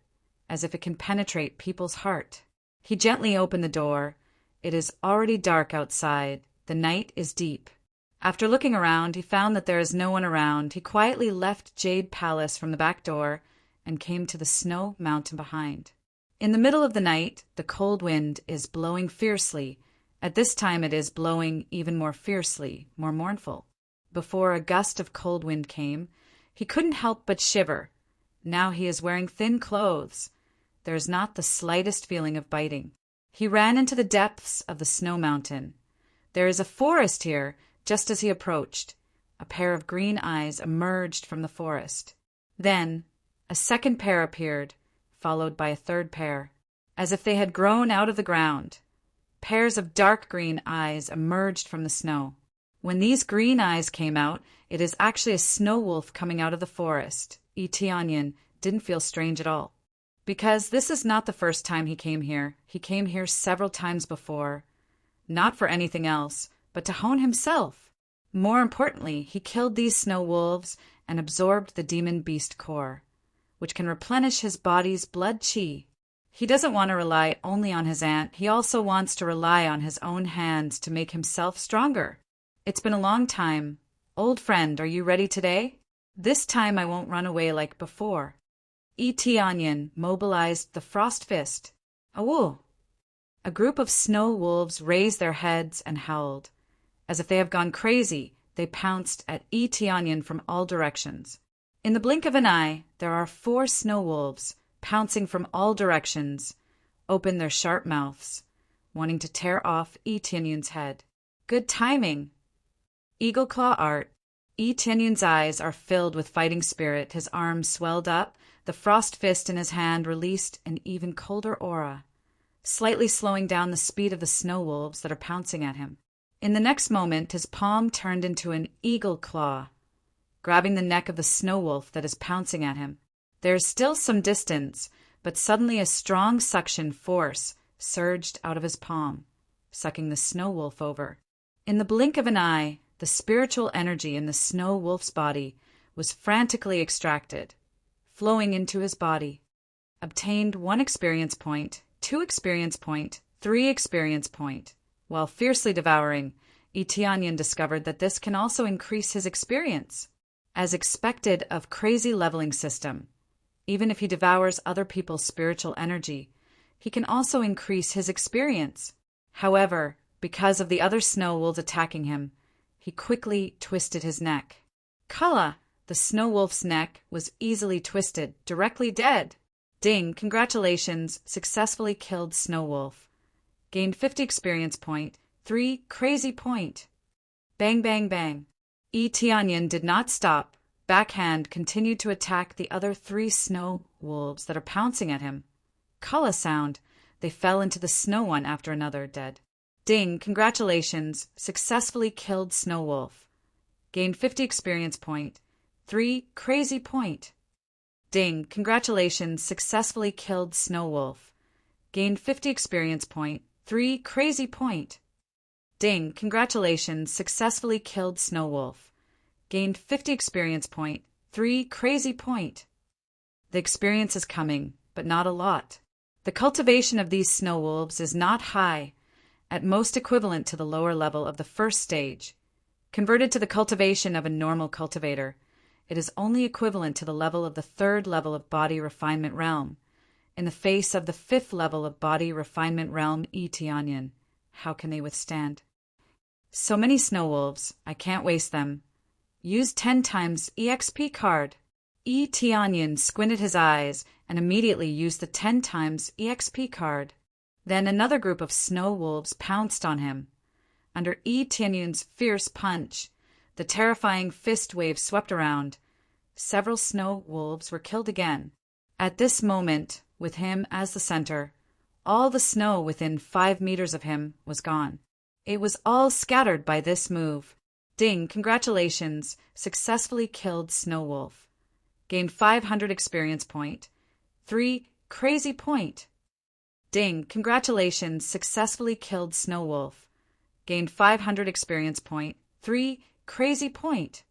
as if it can penetrate people's heart. He gently opened the door. It is already dark outside. The night is deep. After looking around, he found that there is no one around. He quietly left Jade Palace from the back door and came to the snow mountain behind. In the middle of the night, the cold wind is blowing fiercely. At this time it is blowing even more fiercely, more mournful. Before a gust of cold wind came, he couldn't help but shiver. Now he is wearing thin clothes. There is not the slightest feeling of biting. He ran into the depths of the snow mountain. There is a forest here. Just as he approached, a pair of green eyes emerged from the forest. Then, a second pair appeared, followed by a third pair, as if they had grown out of the ground. Pairs of dark green eyes emerged from the snow. When these green eyes came out, it is actually a snow wolf coming out of the forest. Tianyin didn't feel strange at all, because this is not the first time he came here. He came here several times before, not for anything else, but to hone himself. More importantly, he killed these snow wolves and absorbed the demon beast core, which can replenish his body's blood chi. He doesn't want to rely only on his aunt, he also wants to rely on his own hands to make himself stronger. It's been a long time. Old friend, are you ready today? This time I won't run away like before. Tianyin mobilized the Frost Fist. Awoo! A group of snow wolves raised their heads and howled. As if they have gone crazy, they pounced at Tianyin from all directions. In the blink of an eye, there are 4 snow wolves, pouncing from all directions, open their sharp mouths, wanting to tear off Tianyun's head. Good timing! Eagle Claw Art. Tianyun's eyes are filled with fighting spirit, his arms swelled up, the Frost Fist in his hand released an even colder aura, slightly slowing down the speed of the snow wolves that are pouncing at him. In the next moment, his palm turned into an eagle claw, grabbing the neck of the snow wolf that is pouncing at him. There is still some distance, but suddenly a strong suction force surged out of his palm, sucking the snow wolf over. In the blink of an eye, the spiritual energy in the snow wolf's body was frantically extracted, flowing into his body. Obtained 1 experience point, 2 experience point, 3 experience point. While fiercely devouring, Tianyin discovered that this can also increase his experience. As expected of crazy leveling system, even if he devours other people's spiritual energy, he can also increase his experience. However, because of the other snow wolves attacking him, He quickly twisted his neck. Kala, the snow wolf's neck was easily twisted, directly dead. Ding, congratulations, successfully killed Snow Wolf. Gained 50 experience point, 3 crazy point. Bang, bang, bang. Tianyan did not stop. Backhand continued to attack the other 3 snow wolves that are pouncing at him. Kala sound. They fell into the snow one after another, dead. Ding, congratulations, successfully killed Snow Wolf. Gained 50 experience point, 3 crazy point. Ding, congratulations, successfully killed Snow Wolf. Gained 50 experience point, 3 crazy point. Ding, congratulations, successfully killed Snow Wolf. Gained 50 experience point, 3 crazy point. The experience is coming, but not a lot. The cultivation of these snow wolves is not high, at most equivalent to the lower level of the first stage. Converted to the cultivation of a normal cultivator, it is only equivalent to the level of the 3rd level of body refinement realm. In the face of the 5th level of body refinement realm, Tianyan, how can they withstand? So many snow wolves, I can't waste them. Use 10 times EXP card. Tianyan squinted his eyes and immediately used the 10 times EXP card. Then another group of snow wolves pounced on him. Under Tianyan's fierce punch, the terrifying fist wave swept around. Several snow wolves were killed again. At this moment, with him as the center, all the snow within 5 meters of him was gone. It was all scattered by this move. Ding, congratulations, successfully killed Snow Wolf. Gained 500 experience point, 3 crazy point. Ding, congratulations, successfully killed Snow Wolf. Gained 500 experience point, 3 crazy point.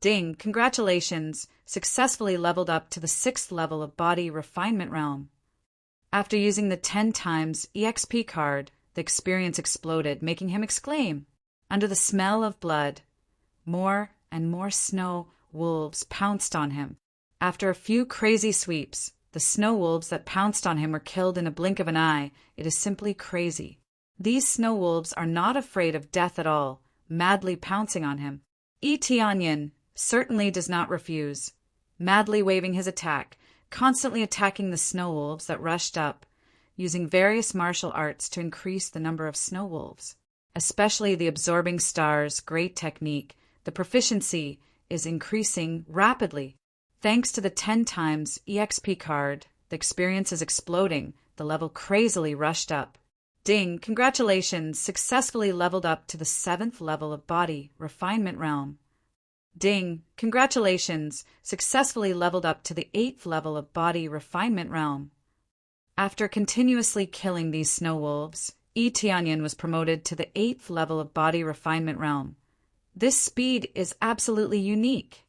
Ding, congratulations, successfully leveled up to the 6th level of body refinement realm. After using the 10 times EXP card, the experience exploded, making him exclaim. Under the smell of blood, more and more snow wolves pounced on him. After a few crazy sweeps, the snow wolves that pounced on him were killed in a blink of an eye. It is simply crazy. These snow wolves are not afraid of death at all, madly pouncing on him. Tianyan certainly does not refuse, madly waving his attack, constantly attacking the snow wolves that rushed up, using various martial arts to increase the number of snow wolves. Especially the absorbing star's great technique, the proficiency is increasing rapidly. Thanks to the 10 times EXP card, the experience is exploding, the level crazily rushed up. Ding, congratulations, successfully leveled up to the 7th level of body refinement realm. Ding, congratulations, successfully leveled up to the 8th level of body refinement realm. After continuously killing these snow wolves, Tianyan was promoted to the 8th level of body refinement realm. This speed is absolutely unique.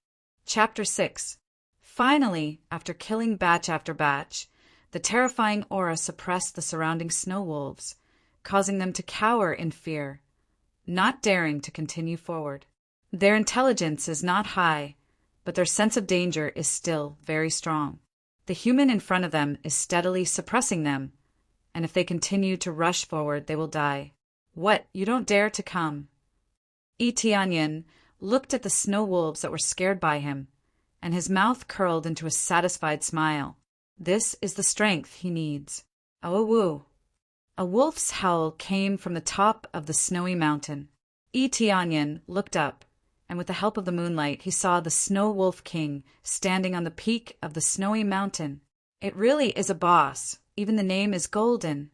Chapter 6. Finally, after killing batch after batch, the terrifying aura suppressed the surrounding snow wolves, causing them to cower in fear, not daring to continue forward. Their intelligence is not high, but their sense of danger is still very strong. The human in front of them is steadily suppressing them, and if they continue to rush forward, they will die. What, you don't dare to come? Tianyan looked at the snow wolves that were scared by him, and his mouth curled into a satisfied smile. This is the strength he needs. Oh-woo. A wolf's howl came from the top of the snowy mountain. Tianyan looked up, and with the help of the moonlight, he saw the Snow Wolf King standing on the peak of the snowy mountain. It really is a boss. Even the name is golden.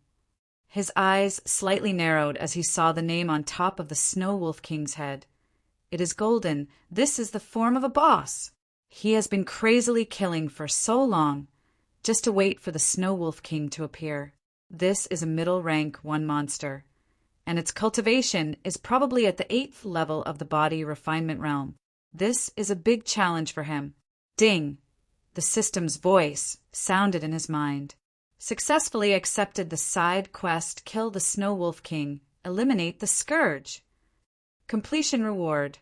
His eyes slightly narrowed as he saw the name on top of the Snow Wolf King's head. It is golden. This is the form of a boss. He has been crazily killing for so long, just to wait for the Snow Wolf King to appear. This is a middle rank 1 monster, and its cultivation is probably at the 8th level of the body refinement realm. This is a big challenge for him. Ding! The system's voice sounded in his mind. Successfully accepted the side quest Kill the Snow Wolf King, eliminate the Scourge. Completion reward,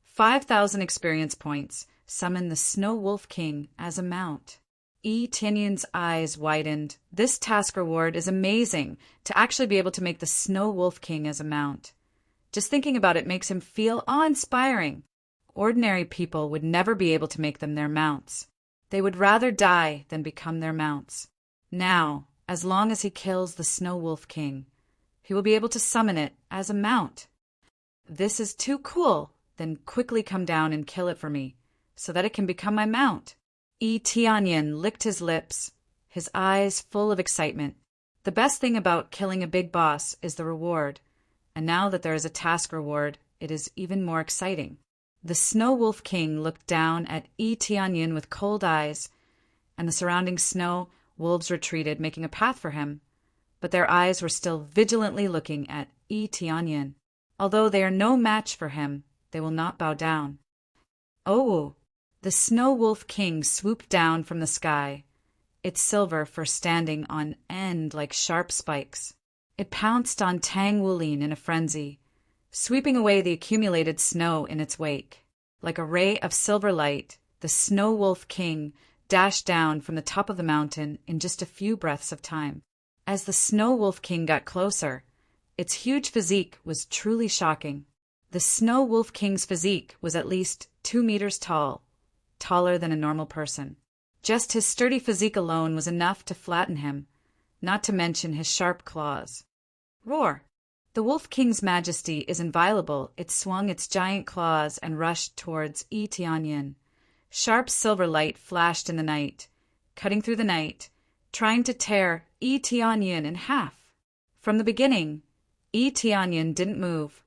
5,000 experience points, summon the Snow Wolf King as a mount. Tianyan's eyes widened. This task reward is amazing, to actually be able to make the Snow Wolf King as a mount. Just thinking about it makes him feel awe-inspiring. Ordinary people would never be able to make them their mounts. They would rather die than become their mounts. Now, as long as he kills the Snow Wolf King, he will be able to summon it as a mount. This is too cool, then quickly come down and kill it for me, so that it can become my mount. Tianyin licked his lips, his eyes full of excitement. The best thing about killing a big boss is the reward, and now that there is a task reward, it is even more exciting. The Snow Wolf King looked down at Tianyin with cold eyes, and the surrounding snow wolves retreated, making a path for him. But their eyes were still vigilantly looking at Tianyin. Although they are no match for him, they will not bow down. Oh! The Snow Wolf King swooped down from the sky, its silver fur standing on end like sharp spikes. It pounced on Tang Wulin in a frenzy, sweeping away the accumulated snow in its wake. Like a ray of silver light, the Snow Wolf King dashed down from the top of the mountain in just a few breaths of time. As the Snow Wolf King got closer, its huge physique was truly shocking. The Snow Wolf King's physique was at least 2 meters tall, taller than a normal person. Just his sturdy physique alone was enough to flatten him, not to mention his sharp claws. Roar! The Wolf King's majesty is inviolable. It swung its giant claws and rushed towards Tianyin. Sharp silver light flashed in the night, cutting through the night, trying to tear Tianyin in half. From the beginning, Tianyin didn't move,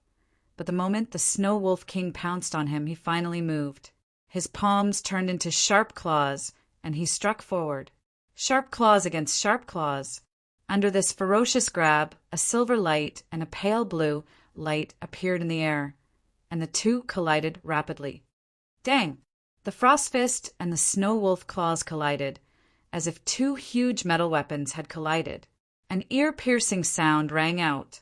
but the moment the Snow Wolf King pounced on him, he finally moved. His palms turned into sharp claws, and he struck forward. Sharp claws against sharp claws. Under this ferocious grab, a silver light and a pale blue light appeared in the air, and the two collided rapidly. Dang! The Frost Fist and the Snow Wolf claws collided, as if two huge metal weapons had collided. An ear-piercing sound rang out,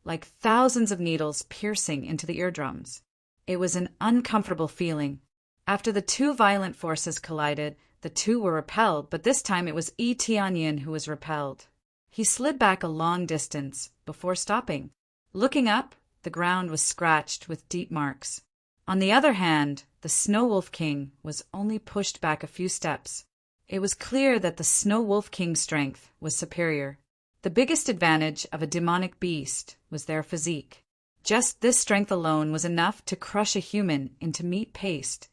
like thousands of needles piercing into the eardrums. It was an uncomfortable feeling. After the two violent forces collided, the two were repelled, but this time it was Tianyin who was repelled. He slid back a long distance before stopping. Looking up, the ground was scratched with deep marks. On the other hand, the Snow Wolf King was only pushed back a few steps. It was clear that the Snow Wolf King's strength was superior. The biggest advantage of a demonic beast was their physique. Just this strength alone was enough to crush a human into meat paste.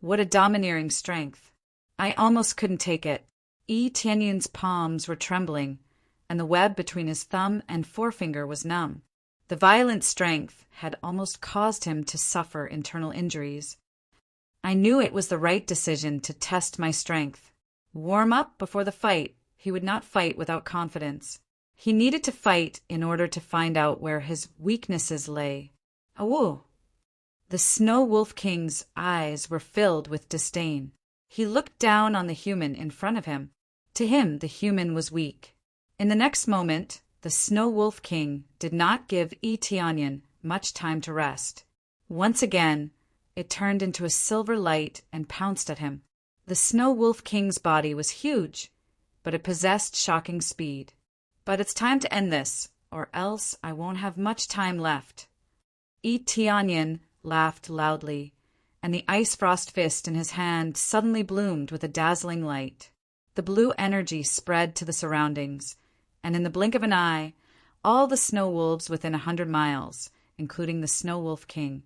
What a domineering strength! I almost couldn't take it. Tianyin's palms were trembling, and the web between his thumb and forefinger was numb. The violent strength had almost caused him to suffer internal injuries. I knew it was the right decision to test my strength. Warm up before the fight. He would not fight without confidence. He needed to fight in order to find out where his weaknesses lay. Awoo! The Snow Wolf King's eyes were filled with disdain. He looked down on the human in front of him. To him, the human was weak. In the next moment, the Snow Wolf King did not give Tianyin much time to rest. Once again, it turned into a silver light and pounced at him. The Snow Wolf King's body was huge, but it possessed shocking speed. But it's time to end this, or else I won't have much time left. Tianyin laughed loudly, and the ice frost fist in his hand suddenly bloomed with a dazzling light. The blue energy spread to the surroundings, and in the blink of an eye, all the snow wolves within 100 miles, including the Snow Wolf King,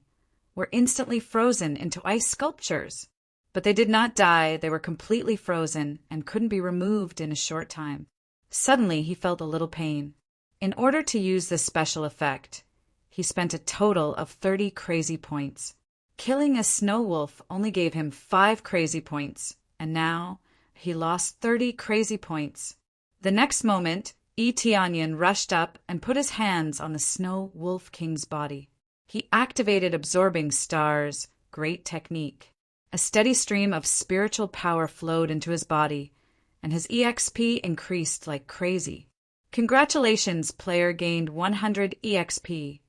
were instantly frozen into ice sculptures. But they did not die. They were completely frozen and couldn't be removed in a short time. Suddenly, he felt a little pain. In order to use this special effect, he spent a total of 30 crazy points. Killing a snow wolf only gave him 5 crazy points, and now he lost 30 crazy points. The next moment, Tianyin rushed up and put his hands on the Snow Wolf King's body. He activated Absorbing Star's great technique. A steady stream of spiritual power flowed into his body, and his EXP increased like crazy. Congratulations, player gained 100 EXP,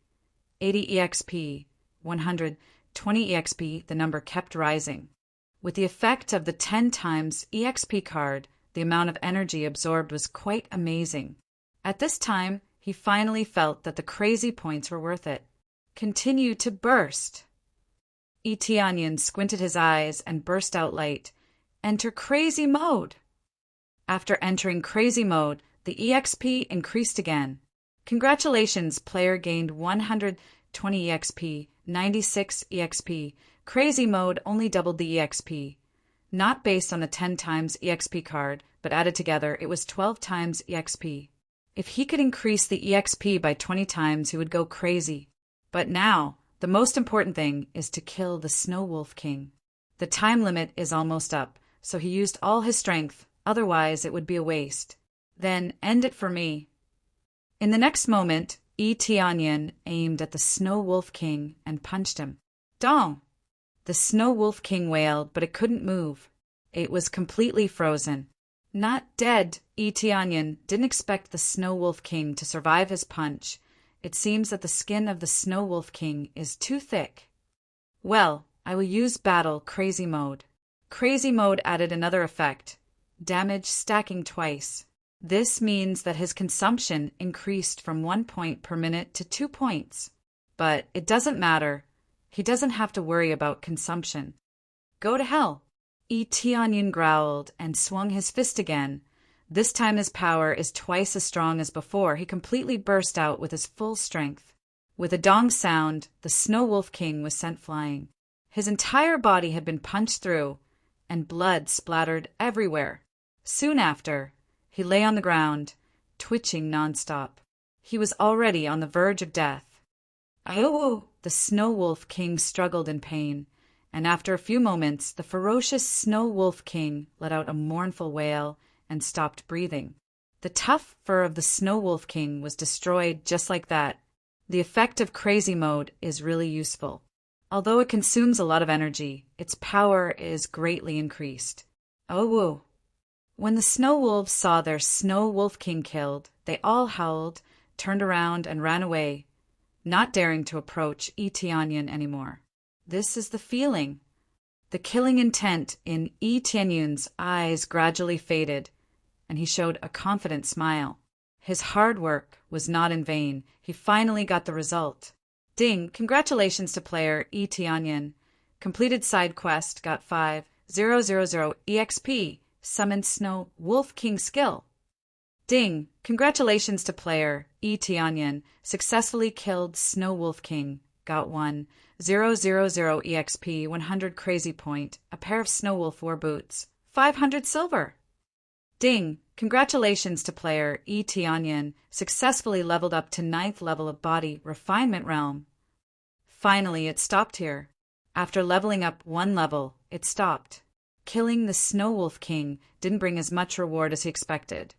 80 EXP, 120 EXP, the number kept rising. With the effect of the 10 times EXP card, the amount of energy absorbed was quite amazing. At this time, he finally felt that the crazy points were worth it. continue to burst. Eteonian squinted his eyes and burst out light. Enter crazy mode. After entering crazy mode, the EXP increased again. Congratulations, player gained 120 EXP, 96 EXP. Crazy mode only doubled the EXP. Not based on the 10 times EXP card, but added together, it was 12 times EXP. If he could increase the EXP by 20 times, he would go crazy. But now, the most important thing is to kill the Snow Wolf King. The time limit is almost up, so he used all his strength, otherwise it would be a waste. Then end it for me. In the next moment, Eteonian aimed at the Snow Wolf King and punched him. Dong! The Snow Wolf King wailed, but it couldn't move. It was completely frozen. Not dead, Eteonian didn't expect the Snow Wolf King to survive his punch. It seems that the skin of the Snow Wolf King is too thick. Well, I will use battle crazy mode. Crazy mode added another effect. Damage stacking twice. This means that his consumption increased from 1 point per minute to 2 points. But it doesn't matter. He doesn't have to worry about consumption. Go to hell. Eteonian growled and swung his fist again. This time his power is twice as strong as before. He completely burst out with his full strength. With a dong sound, the Snow Wolf King was sent flying. His entire body had been punched through, and blood splattered everywhere. Soon after, he lay on the ground, twitching nonstop. He was already on the verge of death. Oh! The Snow Wolf King struggled in pain, and after a few moments, the ferocious Snow Wolf King let out a mournful wail and stopped breathing. The tough fur of the Snow Wolf King was destroyed just like that. The effect of crazy mode is really useful. Although it consumes a lot of energy, its power is greatly increased. Oh woo! When the Snow Wolves saw their Snow Wolf King killed, they all howled, turned around, and ran away, not daring to approach Eteonian anymore. This is the feeling. The killing intent in Eteonian's eyes gradually faded, and he showed a confident smile. His hard work was not in vain. He finally got the result. Ding! Congratulations to player Eteonian. Completed side quest, got 5,000 EXP. Summoned Snow Wolf King skill. Ding! Congratulations to player Eteonian. Successfully killed Snow Wolf King. Got 1,000 EXP, 100 crazy point, a pair of Snow Wolf war boots, 500 silver. Ding! Congratulations to player Eteonian. Successfully leveled up to 9th level of body refinement realm. Finally, it stopped here. After leveling up 1 level, it stopped. Killing the Snow Wolf King didn't bring as much reward as he expected.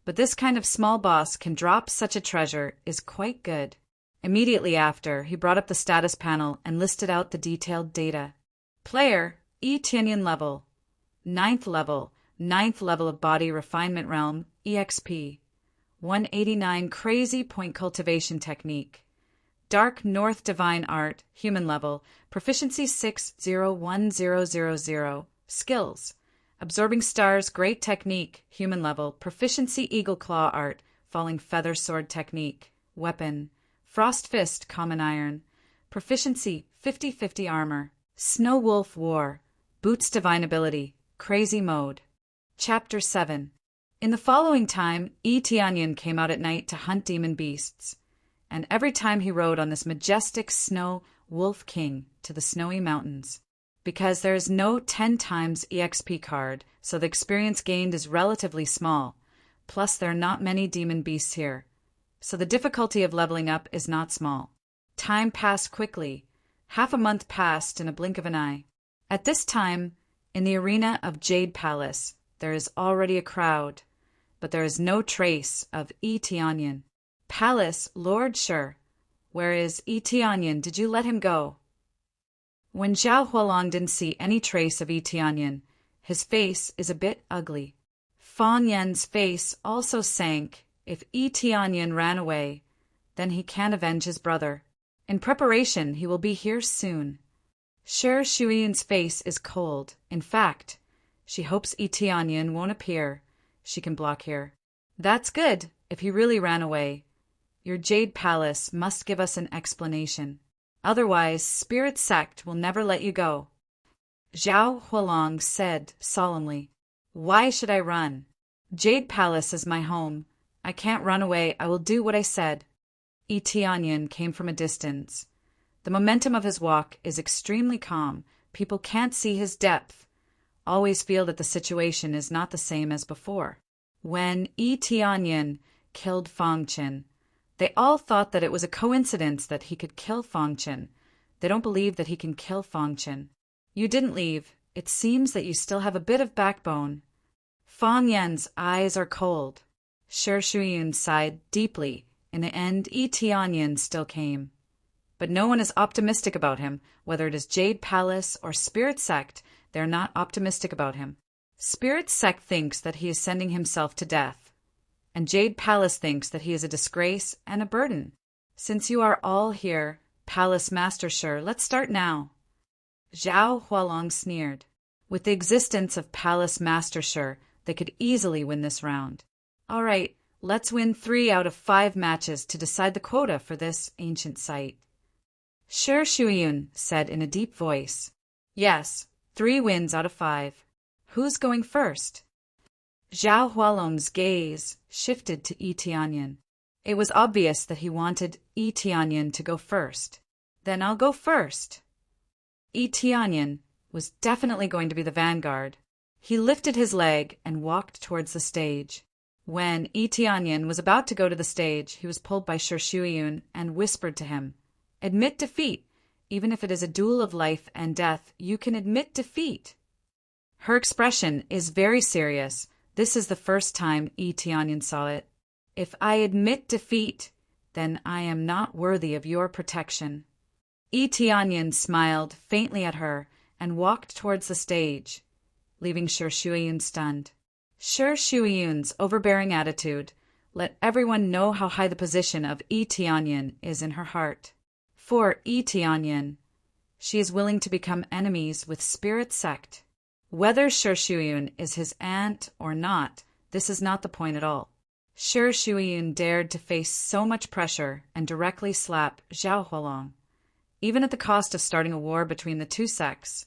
But this kind of small boss can drop such a treasure is quite good. Immediately after, he brought up the status panel and listed out the detailed data. Player, Eteonian level. 9th level, 9th level of body refinement realm, EXP. 189 crazy point cultivation technique. Dark North divine art, human level, proficiency 601000. Skills. Absorbing stars, great technique, human level, proficiency eagle claw art, falling feather sword technique, weapon, frost fist, common iron, proficiency 50/50 armor, snow wolf war, boots divine ability, crazy mode. Chapter 7. In the following time, Eteonian came out at night to hunt demon beasts, and every time he rode on this majestic snow wolf king to the snowy mountains. Because there is no 10 times EXP card, so the experience gained is relatively small. Plus, there are not many demon beasts here, so the difficulty of leveling up is not small. Time passed quickly. Half a month passed in a blink of an eye. At this time, in the arena of Jade Palace, there is already a crowd, but there is no trace of Eteonian. Palace, Lord Sure, where is Eteonian? Did you let him go? When Zhao Hualong didn't see any trace of Eteonian, his face is a bit ugly. Fan Yan's face also sank. If Eteonian ran away, then he can avenge his brother. In preparation, he will be here soon. Sher Shuiyan's face is cold. In fact, she hopes Eteonian won't appear. She can block here. That's good, if he really ran away. Your Jade Palace must give us an explanation. Otherwise, Spirit Sect will never let you go. Zhao Hualong said solemnly. Why should I run? Jade Palace is my home. I can't run away. I will do what I said. Yi Tianyan came from a distance. The momentum of his walk is extremely calm. People can't see his depth. Always feel that the situation is not the same as before. When Yi Tianyan killed Fang Qin, they all thought that it was a coincidence that he could kill Fang Qin. They don't believe that he can kill Fang Qin. You didn't leave. It seems that you still have a bit of backbone. Fang Yan's eyes are cold. Shi Shuyun sighed deeply. In the end, Yi Tianyan still came. But no one is optimistic about him. Whether it is Jade Palace or Spirit Sect, they're not optimistic about him. Spirit Sect thinks that he is sending himself to death, and Jade Palace thinks that he is a disgrace and a burden. Since you are all here, Palace Master Shi, let's start now. Zhao Hualong sneered. With the existence of Palace Master Shi, they could easily win this round. All right, let's win 3 out of 5 matches to decide the quota for this ancient site. Shi Shuyun said in a deep voice. Yes, 3 wins out of 5. Who's going first? Zhao Hualong's gaze shifted to Yi Tianyan. It was obvious that he wanted Yi Tianyan to go first. Then I'll go first. Yi Tianyan was definitely going to be the vanguard. He lifted his leg and walked towards the stage. When Yi Tianyan was about to go to the stage, he was pulled by Shi Shuyun and whispered to him, Admit defeat. Even if it is a duel of life and death, you can admit defeat. Her expression is very serious. This is the first time Yi Tianyan saw it. If I admit defeat, then I am not worthy of your protection. Yi Tianyan smiled faintly at her and walked towards the stage, leaving Shi Shuyun stunned. Shi Shuyun's overbearing attitude let everyone know how high the position of Yi Tianyan is in her heart. For Yi Tianyan, she is willing to become enemies with Spirit Sect. Whether Shi Shuyun is his aunt or not, this is not the point at all. Shi Shuyun dared to face so much pressure and directly slap Zhao Hualong. Even at the cost of starting a war between the 2 sects,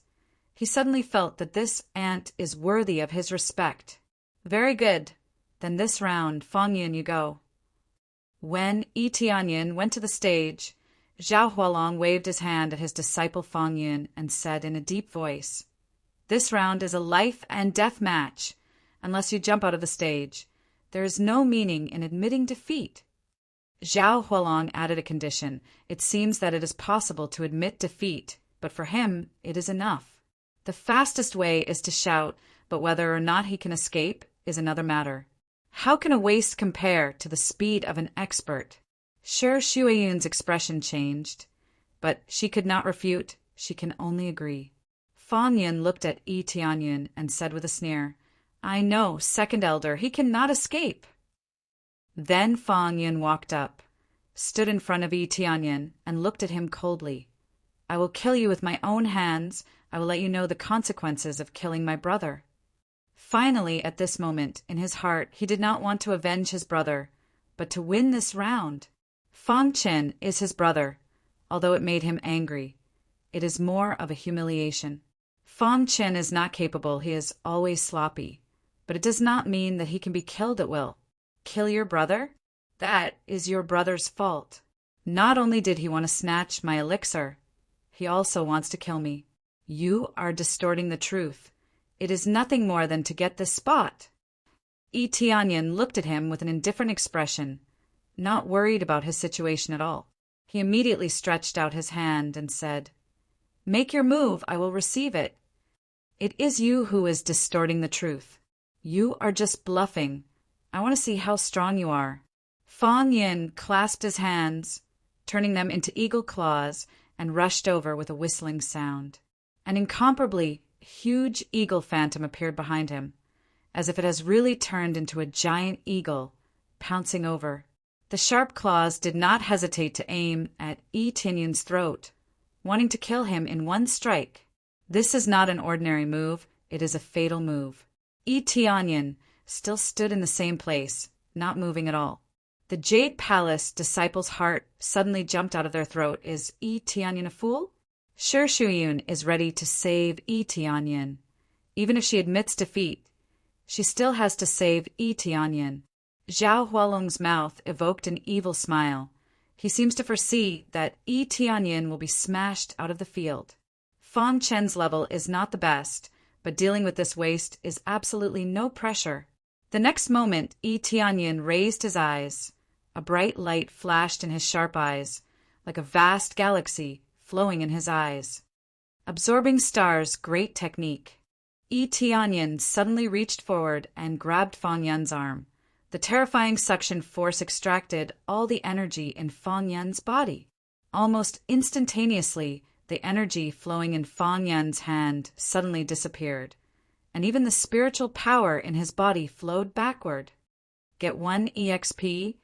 he suddenly felt that this aunt is worthy of his respect. Very good. Then this round, Fang Yan, you go. When Yi Tianyan went to the stage, Zhao Hualong waved his hand at his disciple Fang Yan and said in a deep voice, This round is a life and death match. Unless you jump out of the stage, there is no meaning in admitting defeat. Zhao Hualong added a condition. It seems that it is possible to admit defeat, but for him, it is enough. The fastest way is to shout, but whether or not he can escape is another matter. How can a waste compare to the speed of an expert? Shi Shuyun's expression changed, but she could not refute. She can only agree. Fang Yan looked at Yi Tianyan and said with a sneer, I know, second elder, he cannot escape. Then Fang Yan walked up, stood in front of Yi Tianyan, and looked at him coldly. I will kill you with my own hands. I will let you know the consequences of killing my brother. Finally, at this moment, in his heart, he did not want to avenge his brother, but to win this round. Fang Qin is his brother. Although it made him angry, it is more of a humiliation. Fang Qin is not capable. He is always sloppy. But it does not mean that he can be killed at will. Kill your brother? That is your brother's fault. Not only did he want to snatch my elixir, he also wants to kill me. You are distorting the truth. It is nothing more than to get this spot. Yi Tianyan looked at him with an indifferent expression, not worried about his situation at all. He immediately stretched out his hand and said, Make your move, I will receive it. It is you who is distorting the truth. You are just bluffing. I want to see how strong you are. Fang Yan clasped his hands, turning them into eagle claws, and rushed over with a whistling sound. An incomparably huge eagle phantom appeared behind him, as if it has really turned into a giant eagle, pouncing over. The sharp claws did not hesitate to aim at Yi Tianyan's throat, wanting to kill him in one strike. This is not an ordinary move, it is a fatal move. Yi Tianyan still stood in the same place, not moving at all. The Jade Palace disciples' heart suddenly jumped out of their throat. Is Yi Tianyan a fool? Sure, Shuyun is ready to save Yi Tianyan. Even if she admits defeat, she still has to save Yi Tianyan. Zhao Hualong's mouth evoked an evil smile. He seems to foresee that Yi Tianyan will be smashed out of the field. Fang Chen's level is not the best, but dealing with this waste is absolutely no pressure. The next moment, Yi Tianyan raised his eyes. A bright light flashed in his sharp eyes, like a vast galaxy flowing in his eyes. Absorbing stars, great technique. Yi Tianyan suddenly reached forward and grabbed Fang Yan's arm. The terrifying suction force extracted all the energy in Fang Yan's body. Almost instantaneously, the energy flowing in Fang Yan's hand suddenly disappeared, and even the spiritual power in his body flowed backward. Get 1 EXP,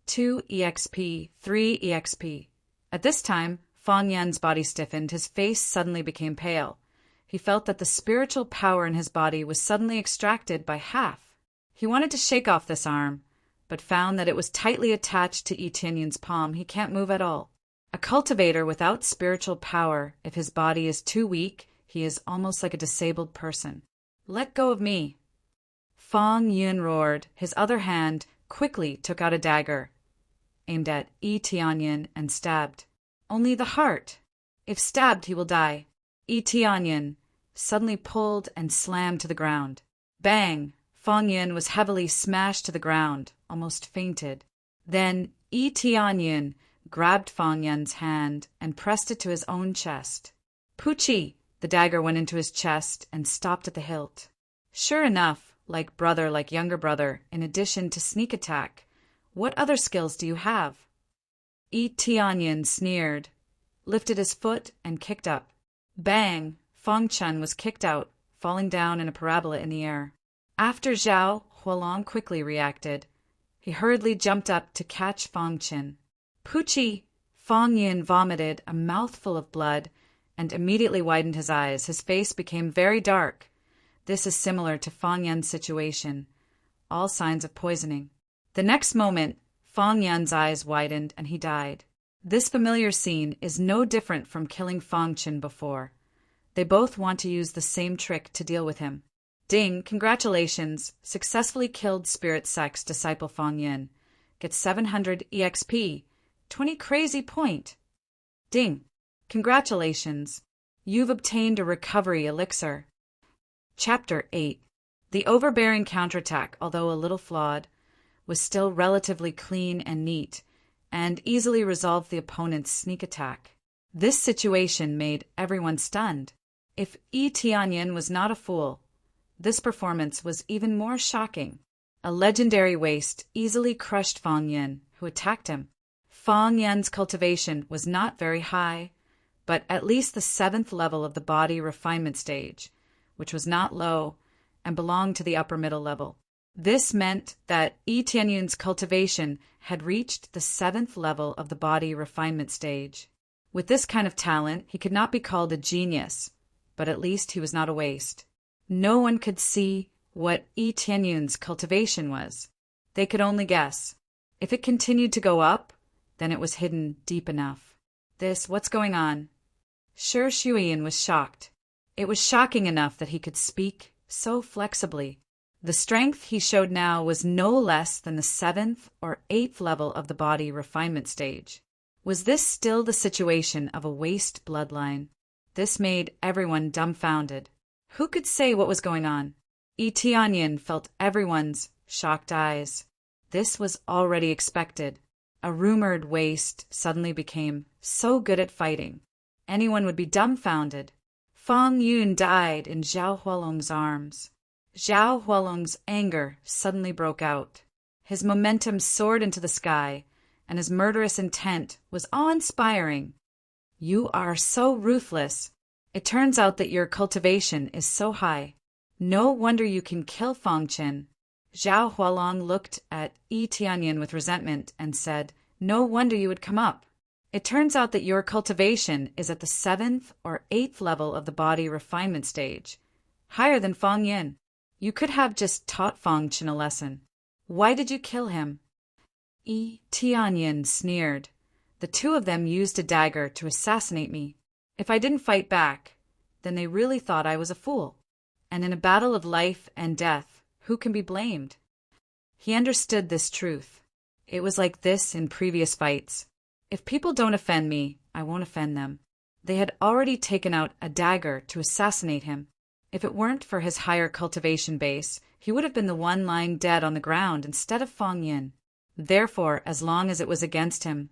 2 EXP, 3 EXP. At this time, Fang Yan's body stiffened, his face suddenly became pale. He felt that the spiritual power in his body was suddenly extracted by half. He wanted to shake off this arm, but found that it was tightly attached to Yi Tianyan's palm. He can't move at all. A cultivator without spiritual power, if his body is too weak, he is almost like a disabled person. Let go of me. Fang Yun roared. His other hand quickly took out a dagger, aimed at Yi Tianyan and stabbed. Only the heart. If stabbed, he will die. Yi Tianyan suddenly pulled and slammed to the ground. Bang! Fang Yun was heavily smashed to the ground, almost fainted. Then Yi Tianyan grabbed Fang Yun's hand and pressed it to his own chest. Puchi! The dagger went into his chest and stopped at the hilt. Sure enough, like brother, like younger brother, in addition to sneak attack, what other skills do you have? Yi Tianyan sneered, lifted his foot, and kicked up. Bang! Fang Chen was kicked out, falling down in a parabola in the air. After Zhao Hualong quickly reacted, he hurriedly jumped up to catch Fang Chen. Puchi! Fang Yin vomited a mouthful of blood and immediately widened his eyes. His face became very dark. This is similar to Fang Yan's situation. All signs of poisoning. The next moment, Fang Yan's eyes widened and he died. This familiar scene is no different from killing Fang Chen before. They both want to use the same trick to deal with him. Ding, congratulations, successfully killed Spirit Sex disciple Fang Yin. Get 700 EXP, 20 crazy point. Ding, congratulations, you've obtained a recovery elixir. Chapter 8. The overbearing counterattack, although a little flawed, was still relatively clean and neat, and easily resolved the opponent's sneak attack. This situation made everyone stunned. If Yi Tianyan was not a fool, this performance was even more shocking. A legendary waste easily crushed Fang Yin, who attacked him. Fang Yan's cultivation was not very high, but at least the 7th level of the body refinement stage, which was not low and belonged to the upper middle level. This meant that Yi Tianyan's cultivation had reached the 7th level of the body refinement stage. With this kind of talent, he could not be called a genius, but at least he was not a waste. No one could see what Yi Tianyan's cultivation was. They could only guess. If it continued to go up, then it was hidden deep enough. What's going on? Sure, Shuiyin was shocked. It was shocking enough that he could speak so flexibly. The strength he showed now was no less than the 7th or 8th level of the body refinement stage. Was this still the situation of a waste bloodline? This made everyone dumbfounded. Who could say what was going on? Yi Tianyan felt everyone's shocked eyes. This was already expected. A rumored waste suddenly became so good at fighting. Anyone would be dumbfounded. Fang Yun died in Zhao Hualong's arms. Zhao Hualong's anger suddenly broke out. His momentum soared into the sky, and his murderous intent was awe-inspiring. You are so ruthless. It turns out that your cultivation is so high. No wonder you can kill Fang Chen. Zhao Hualong looked at Yi Tianyan with resentment and said, no wonder you would come up. It turns out that your cultivation is at the 7th or 8th level of the body refinement stage, higher than Fang Yin. You could have just taught Fang Chen a lesson. Why did you kill him? Tianyin sneered. The two of them used a dagger to assassinate me. If I didn't fight back, then they really thought I was a fool. And in a battle of life and death, who can be blamed? He understood this truth. It was like this in previous fights. If people don't offend me, I won't offend them. They had already taken out a dagger to assassinate him. If it weren't for his higher cultivation base, he would have been the one lying dead on the ground instead of Fang Yin. Therefore, as long as it was against him,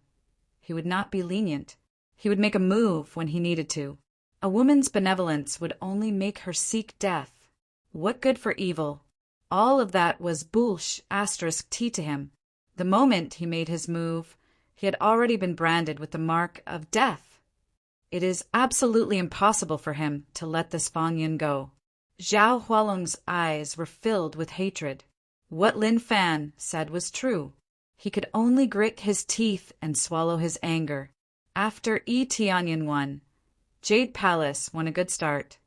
he would not be lenient. He would make a move when he needed to. A woman's benevolence would only make her seek death. What good for evil? All of that was *T to him. The moment he made his move, he had already been branded with the mark of death. It is absolutely impossible for him to let this Fang Yin go. Zhao Hualong's eyes were filled with hatred. What Lin Fan said was true. He could only grit his teeth and swallow his anger. After Tianyin won, Jade Palace won a good start.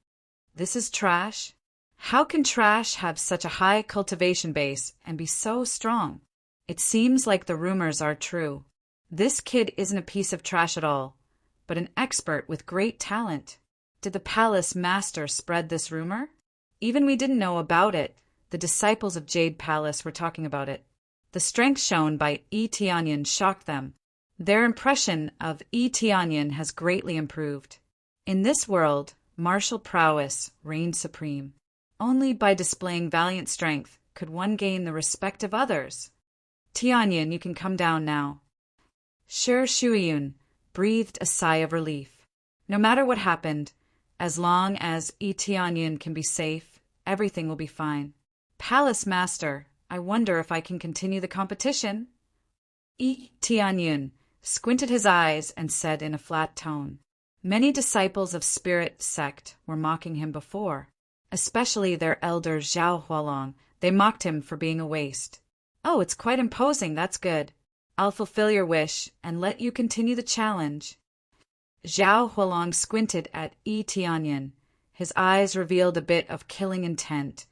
This is trash. How can trash have such a high cultivation base and be so strong? It seems like the rumors are true. This kid isn't a piece of trash at all, but an expert with great talent. Did the palace master spread this rumor? Even we didn't know about it. The disciples of Jade Palace were talking about it. The strength shown by Tianyin shocked them. Their impression of Tianyin has greatly improved. In this world, martial prowess reigned supreme. Only by displaying valiant strength could one gain the respect of others. Tianyin, you can come down now. Shuiyun breathed a sigh of relief. No matter what happened, as long as Tianyin can be safe, everything will be fine. Palace Master, I wonder if I can continue the competition. Tianyin squinted his eyes and said in a flat tone. Many disciples of Spirit Sect were mocking him before, especially their elder Zhao Hualong. They mocked him for being a waste. Oh, it's quite imposing, that's good. I'll fulfill your wish and let you continue the challenge. Zhao Hualong squinted at Tianyin. His eyes revealed a bit of killing intent.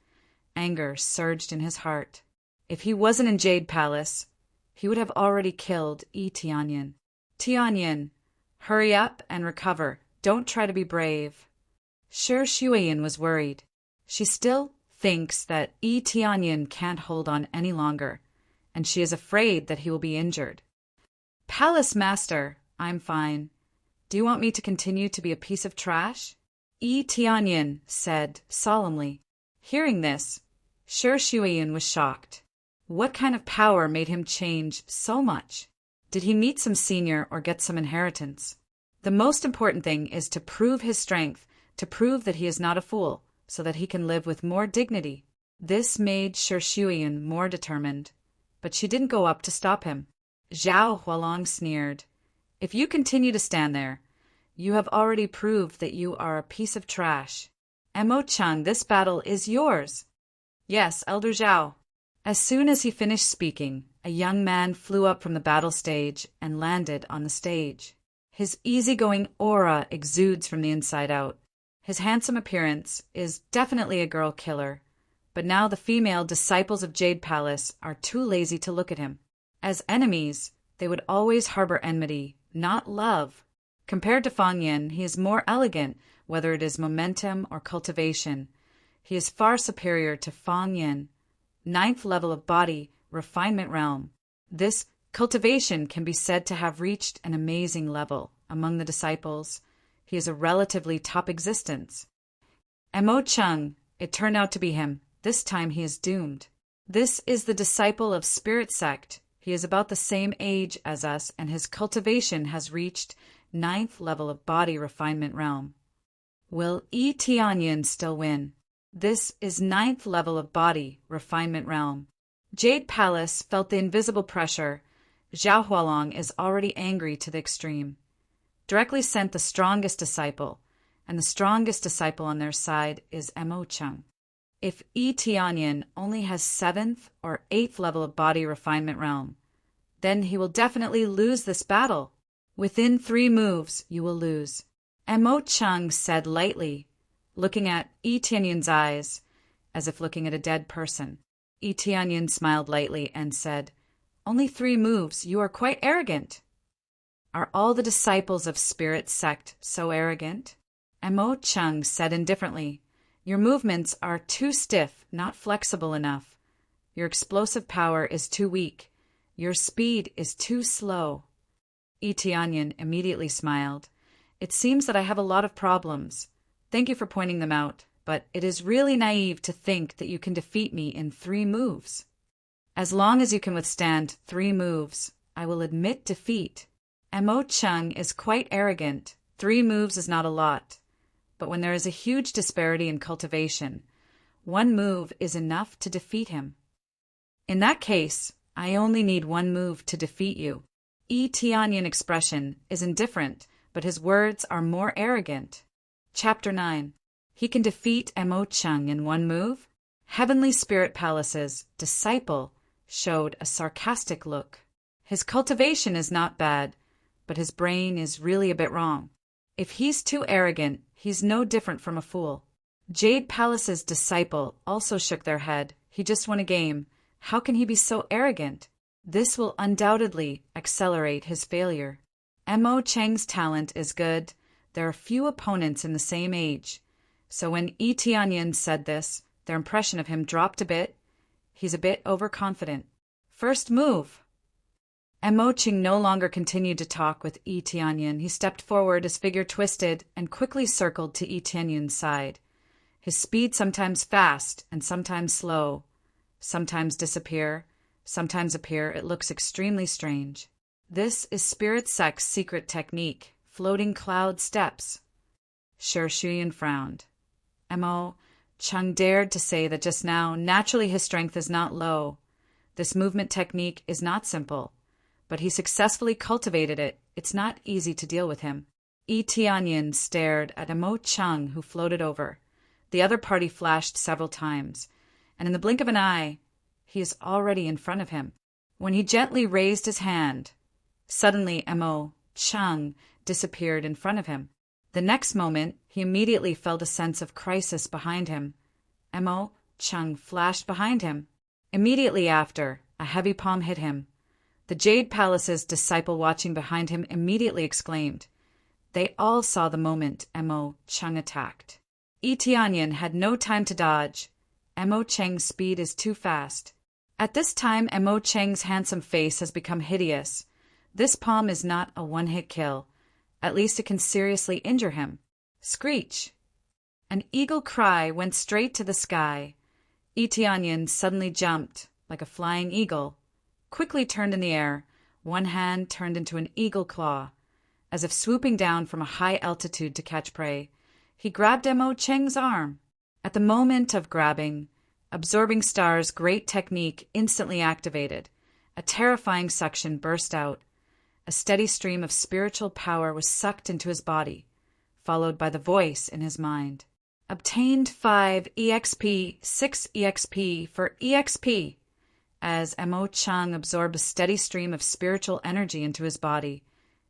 Anger surged in his heart. If he wasn't in Jade Palace, he would have already killed Tianyin. Tianyin, hurry up and recover. Don't try to be brave. Shuiyun was worried. She still thinks that Tianyin can't hold on any longer, and she is afraid that he will be injured. Palace Master, I'm fine. Do you want me to continue to be a piece of trash? Tianyin said solemnly. Hearing this, Shuiyun was shocked. What kind of power made him change so much? Did he meet some senior or get some inheritance? The most important thing is to prove his strength, to prove that he is not a fool, so that he can live with more dignity. This made Shuiyun more determined, but she didn't go up to stop him. Zhao Hualong sneered. If you continue to stand there, you have already proved that you are a piece of trash. Mo Chang, this battle is yours. Yes, Elder Zhao. As soon as he finished speaking, a young man flew up from the battle stage and landed on the stage. His easygoing aura exudes from the inside out. His handsome appearance is definitely a girl killer, but now the female disciples of Jade Palace are too lazy to look at him. As enemies, they would always harbor enmity, not love. Compared to Fang Yin, he is more elegant, whether it is momentum or cultivation. He is far superior to Fang Yin. 9th level of body, refinement realm. This cultivation can be said to have reached an amazing level. Among the disciples, he is a relatively top existence. Mo Chung, it turned out to be him. This time he is doomed. This is the disciple of Spirit Sect. He is about the same age as us, and his cultivation has reached 9th level of body refinement realm. Will Tianyin still win? This is 9th level of body refinement realm. Jade Palace felt the invisible pressure. Zhao Hualong is already angry to the extreme. Directly sent the strongest disciple, and the strongest disciple on their side is Mo Chung. If Tianyin only has 7th or 8th level of body refinement realm, then he will definitely lose this battle. Within 3 moves, you will lose. Mo Chung said lightly, looking at Tianyin's eyes, as if looking at a dead person. Tianyin smiled lightly and said, Only 3 moves. You are quite arrogant." "Are all the disciples of Spirit sect so arrogant?" Mo Chung said indifferently. "Your movements are too stiff, not flexible enough. Your explosive power is too weak. Your speed is too slow." Tianyin immediately smiled. "It seems that I have a lot of problems. Thank you for pointing them out, but it is really naive to think that you can defeat me in 3 moves. As long as you can withstand 3 moves, I will admit defeat. Mo Chung is quite arrogant. 3 moves is not a lot. But when there is a huge disparity in cultivation, 1 move is enough to defeat him. In that case, I only need 1 move to defeat you." Tianyin expression is indifferent, but his words are more arrogant. Chapter 9. He can defeat Mo Chung in 1 move? Heavenly Spirit Palace's disciple showed a sarcastic look. His cultivation is not bad, but his brain is really a bit wrong. If he's too arrogant, he's no different from a fool. Jade Palace's disciple also shook their head. He just won a game. How can he be so arrogant? This will undoubtedly accelerate his failure. Mo Cheng's talent is good. There are few opponents in the same age. So when Tianyin said this, their impression of him dropped a bit. He's a bit overconfident. First move. Mo Cheng no longer continued to talk with Tianyin. He stepped forward, his figure twisted, and quickly circled to Tianyin's side. His speed sometimes fast and sometimes slow, sometimes disappear, sometimes appear. It looks extremely strange. This is Spirit Sect's secret technique, floating cloud steps. Shi Shuyan frowned. Mo Chung dared to say that just now, naturally his strength is not low. This movement technique is not simple, but he successfully cultivated it. It's not easy to deal with him. Tianyin stared at Mo Chung, who floated over. The other party flashed several times, and in the blink of an eye, he is already in front of him. When he gently raised his hand, suddenly Mo Chung disappeared in front of him. The next moment, he immediately felt a sense of crisis behind him. Mo Chung flashed behind him. Immediately after, a heavy palm hit him. The Jade Palace's disciple watching behind him immediately exclaimed. They all saw the moment Mo Chung attacked. Tianyin had no time to dodge. Mo Cheng's speed is too fast. At this time, Mo Cheng's handsome face has become hideous. This palm is not a one-hit kill. At least it can seriously injure him. Screech! An eagle cry went straight to the sky. Tianyin suddenly jumped, like a flying eagle, quickly turned in the air. One hand turned into an eagle claw. As if swooping down from a high altitude to catch prey, he grabbed Mo Cheng's arm. At the moment of grabbing, Absorbing Star's great technique instantly activated. A terrifying suction burst out. A steady stream of spiritual power was sucked into his body, followed by the voice in his mind. Obtained 5 EXP, 6 EXP for EXP. As Mo Chung absorbed a steady stream of spiritual energy into his body,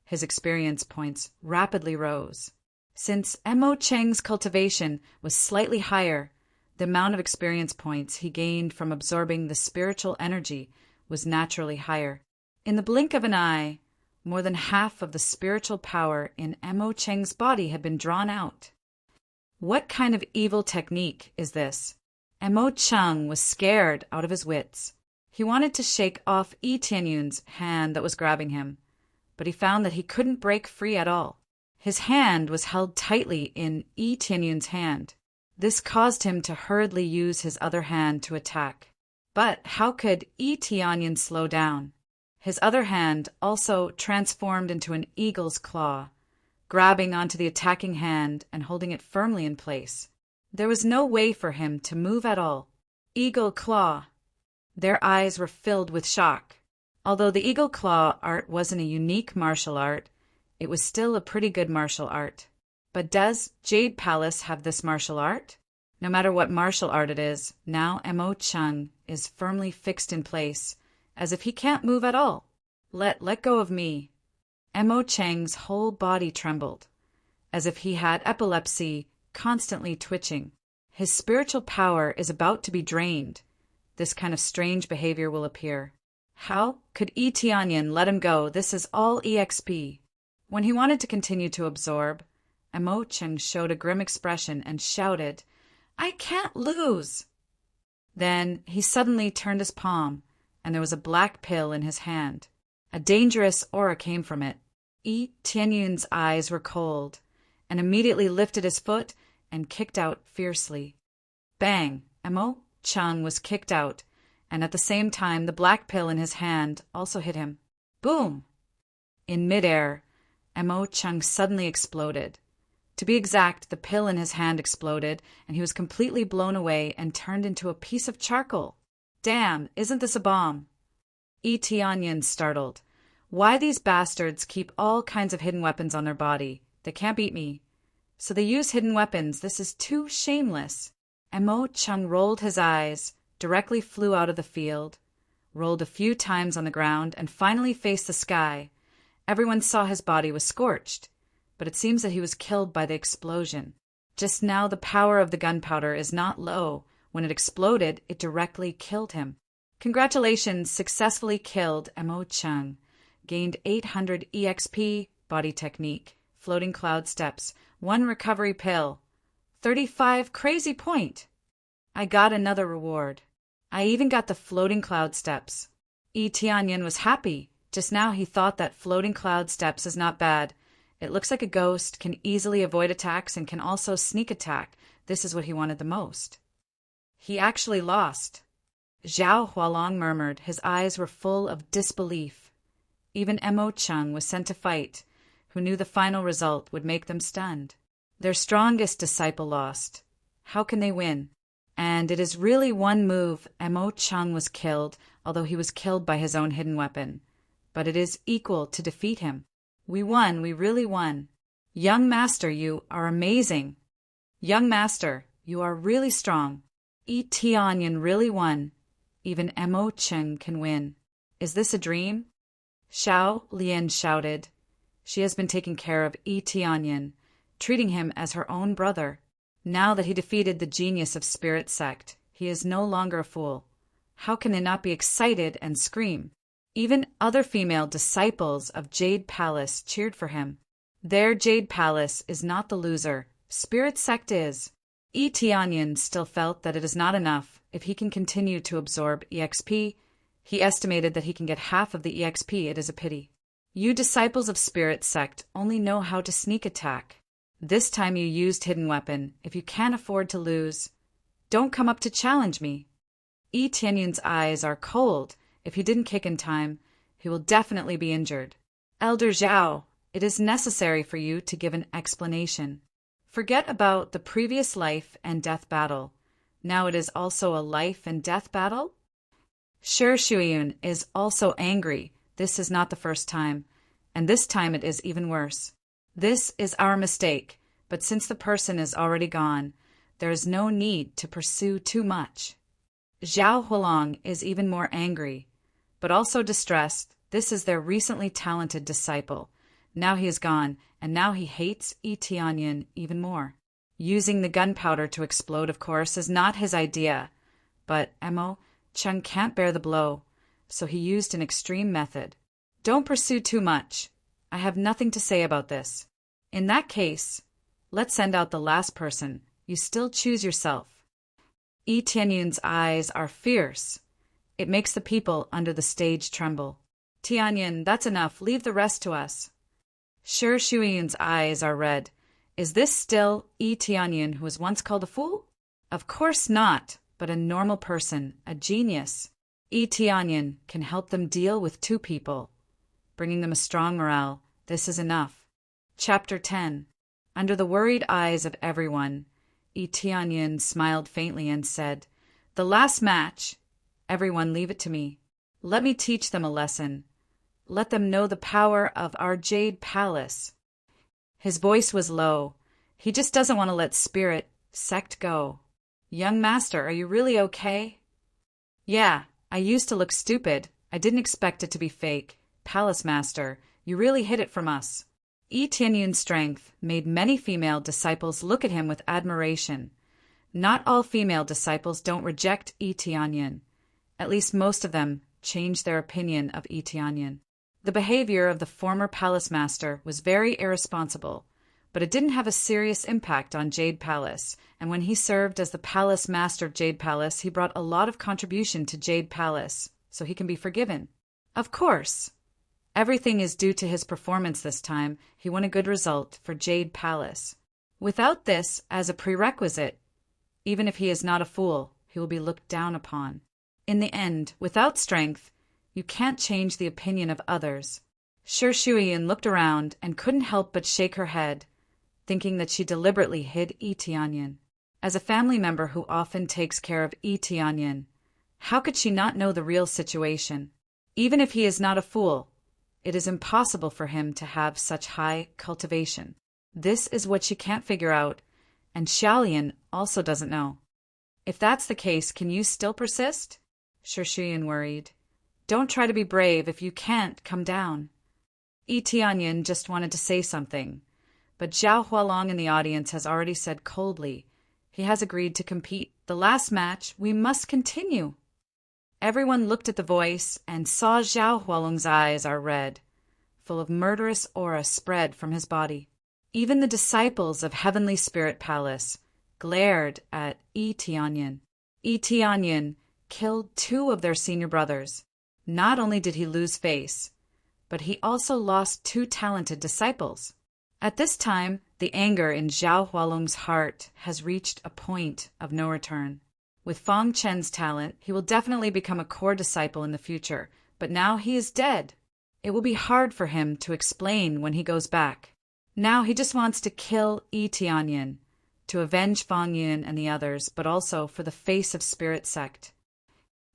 his experience points rapidly rose. Since Mo Cheng's cultivation was slightly higher, the amount of experience points he gained from absorbing the spiritual energy was naturally higher. In the blink of an eye, more than half of the spiritual power in Mo Cheng's body had been drawn out. What kind of evil technique is this? Mo Chung was scared out of his wits. He wanted to shake off Tianyin's hand that was grabbing him, but he found that he couldn't break free at all. His hand was held tightly in Tianyin's hand. This caused him to hurriedly use his other hand to attack. But how could Tianyin slow down? His other hand also transformed into an eagle's claw, grabbing onto the attacking hand and holding it firmly in place. There was no way for him to move at all. Eagle claw. Their eyes were filled with shock. Although the eagle claw art wasn't a unique martial art, it was still a pretty good martial art. But does Jade Palace have this martial art? No matter what martial art it is, now Mo Chung is firmly fixed in place, as if he can't move at all. Let go of me. Mo Cheng's whole body trembled, as if he had epilepsy, constantly twitching. His spiritual power is about to be drained. This kind of strange behavior will appear. How could Yi Tianyan let him go? This is all EXP. When he wanted to continue to absorb, Emo Cheng showed a grim expression and shouted, "I can't lose!" Then he suddenly turned his palm, and there was a black pill in his hand. A dangerous aura came from it. Yi Tianyun's eyes were cold, and immediately lifted his foot and kicked out fiercely. Bang! Emo Cheng was kicked out, and at the same time the black pill in his hand also hit him. Boom! In midair, Emo Cheng suddenly exploded. To be exact, the pill in his hand exploded, and he was completely blown away and turned into a piece of charcoal. Damn, isn't this a bomb? Yi Tianyan startled. Why these bastards keep all kinds of hidden weapons on their body? They can't beat me. So they use hidden weapons. This is too shameless. Emo Cheng rolled his eyes, directly flew out of the field, rolled a few times on the ground, and finally faced the sky. Everyone saw his body was scorched, but it seems that he was killed by the explosion. Just now the power of the gunpowder is not low. When it exploded, it directly killed him. Congratulations, successfully killed Emo Cheng. Gained 800 EXP, body technique, floating cloud steps, 1 recovery pill, 35 crazy point. I got another reward. I even got the floating cloud steps. Yi Tianyan was happy. Just now he thought that floating cloud steps is not bad. It looks like a ghost, can easily avoid attacks, and can also sneak attack. This is what he wanted the most. He actually lost. Zhao Hualong murmured. His eyes were full of disbelief. Even Emo Cheng was sent to fight, who knew the final result would make them stunned. Their strongest disciple lost. How can they win? And it is really one move. Emo Cheng was killed, although he was killed by his own hidden weapon. But it is equal to defeat him. We won, we really won. Young Master, you are amazing. Young Master, you are really strong. Yi Tianyan really won. Even Emo Cheng can win. Is this a dream? Xiao Lian shouted. She has been taking care of Yi Tianyan, treating him as her own brother. Now that he defeated the genius of Spirit Sect, he is no longer a fool. How can they not be excited and scream? Even other female disciples of Jade Palace cheered for him. Their Jade Palace is not the loser. Spirit Sect is. Yi Tianyan still felt that it is not enough. If he can continue to absorb EXP, he estimated that he can get half of the EXP. It is a pity. You disciples of Spirit Sect only know how to sneak attack. This time you used hidden weapon. If you can't afford to lose, don't come up to challenge me. Yi Tianyan's eyes are cold. If he didn't kick in time, he will definitely be injured. Elder Zhao, it is necessary for you to give an explanation. Forget about the previous life and death battle. Now it is also a life and death battle? Shi Shuiyun is also angry. This is not the first time, and this time it is even worse. This is our mistake, but since the person is already gone, there is no need to pursue too much. Zhao Hualong is even more angry, but also distressed. This is their recently talented disciple. Now he is gone, and now he hates Yi Tianyan even more. Using the gunpowder to explode, of course, is not his idea, but Emo Cheng can't bear the blow, so he used an extreme method. Don't pursue too much. I have nothing to say about this. In that case, let's send out the last person. You still choose yourself. Yi Tianyan's eyes are fierce. It makes the people under the stage tremble. Tianyan, that's enough. Leave the rest to us. Shi Shuiyun's eyes are red. Is this still Yi Tianyan, who was once called a fool? Of course not, but a normal person, a genius. Yi Tianyan can help them deal with 2 people, bringing them a strong morale. This is enough. Chapter 10. Under the worried eyes of everyone, Yi Tianyan smiled faintly and said, "The last match. Everyone leave it to me. Let me teach them a lesson. Let them know the power of our Jade Palace." His voice was low. He just doesn't want to let Spirit Sect go. Young Master, are you really okay? Yeah, I used to look stupid. I didn't expect it to be fake. Palace Master, you really hid it from us. Yi Tianyun's strength made many female disciples look at him with admiration. Not all female disciples don't reject Yi Tianyan. At least most of them change their opinion of Yi Tianyan. The behavior of the former palace master was very irresponsible, but it didn't have a serious impact on Jade Palace, and when he served as the palace master of Jade Palace, he brought a lot of contribution to Jade Palace, so he can be forgiven. Of course, everything is due to his performance this time. He won a good result for Jade Palace. Without this as a prerequisite, even if he is not a fool, he will be looked down upon. In the end, without strength, you can't change the opinion of others. Shi Shuiyan looked around and couldn't help but shake her head, thinking that she deliberately hid Yi Tianyan. As a family member who often takes care of Yi Tianyan, how could she not know the real situation? Even if he is not a fool, it is impossible for him to have such high cultivation. This is what she can't figure out, and Xiaolian also doesn't know. If that's the case, can you still persist? Shi Shuiyan worried. Don't try to be brave if you can't come down. Yi Tianyan just wanted to say something, but Zhao Hualong in the audience has already said coldly, he has agreed to compete. The last match, we must continue. Everyone looked at the voice and saw Zhao Hualong's eyes are red, full of murderous aura spread from his body. Even the disciples of Heavenly Spirit Palace glared at Yi Tianyan. Yi Tianyan killed 2 of their senior brothers. Not only did he lose face, but he also lost 2 talented disciples. At this time, the anger in Zhao Hualong's heart has reached a point of no return. With Fang Chen's talent, he will definitely become a core disciple in the future, but now he is dead. It will be hard for him to explain when he goes back. Now he just wants to kill Yi Tianyan, to avenge Fang Yin and the others, but also for the face of Spirit Sect.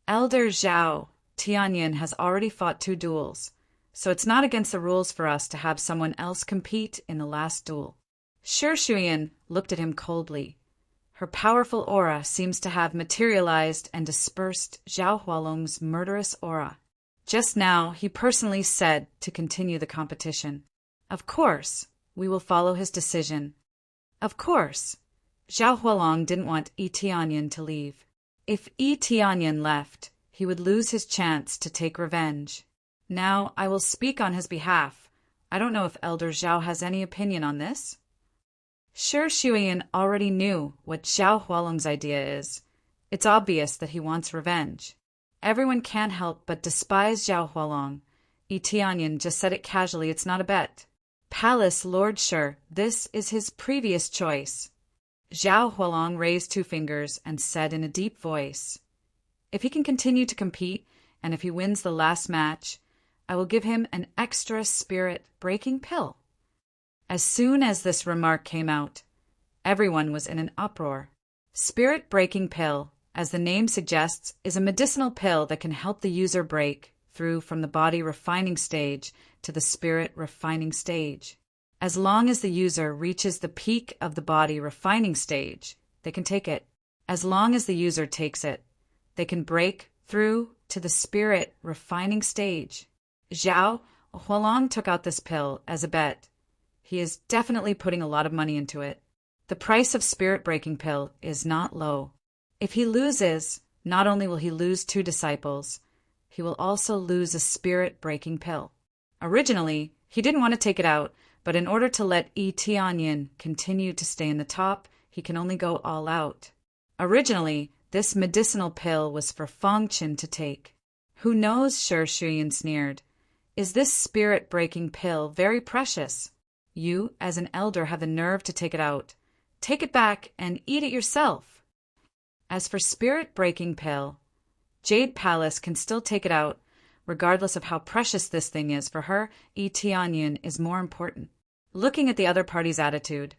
Elder Zhao, Tianyan has already fought 2 duels, so it's not against the rules for us to have someone else compete in the last duel. Shi Shuiyan looked at him coldly. Her powerful aura seems to have materialized and dispersed Zhao Hualong's murderous aura. Just now, he personally said to continue the competition. Of course, we will follow his decision. Of course, Zhao Hualong didn't want Yi Tianyan to leave. If Yi Tianyan left, he would lose his chance to take revenge. Now, I will speak on his behalf. I don't know if Elder Zhao has any opinion on this. Shi Shuiyan already knew what Zhao Hualong's idea is. It's obvious that he wants revenge. Everyone can't help but despise Zhao Hualong. Yi Tianyan just said it casually, it's not a bet. Palace Lord Shi, this is his previous choice. Zhao Hualong raised 2 fingers and said in a deep voice, if he can continue to compete, and if he wins the last match, I will give him an extra spirit-breaking pill. As soon as this remark came out, everyone was in an uproar. Spirit-breaking pill, as the name suggests, is a medicinal pill that can help the user break through from the body refining stage to the spirit refining stage. As long as the user reaches the peak of the body refining stage, they can take it. As long as the user takes it, they can break through to the spirit refining stage. Zhao Hualong took out this pill as a bet. He is definitely putting a lot of money into it. The price of spirit-breaking pill is not low. If he loses, not only will he lose 2 disciples, he will also lose a spirit-breaking pill. Originally, he didn't want to take it out, but in order to let Yi Tianyan continue to stay in the top, he can only go all out. Originally, this medicinal pill was for Fang Qin to take. Who knows, Shi Shuiyan sneered. Is this spirit-breaking pill very precious? You, as an elder, have the nerve to take it out. Take it back and eat it yourself. As for spirit-breaking pill, Jade Palace can still take it out, regardless of how precious this thing is. For her, Yi Tianyan is more important. Looking at the other party's attitude,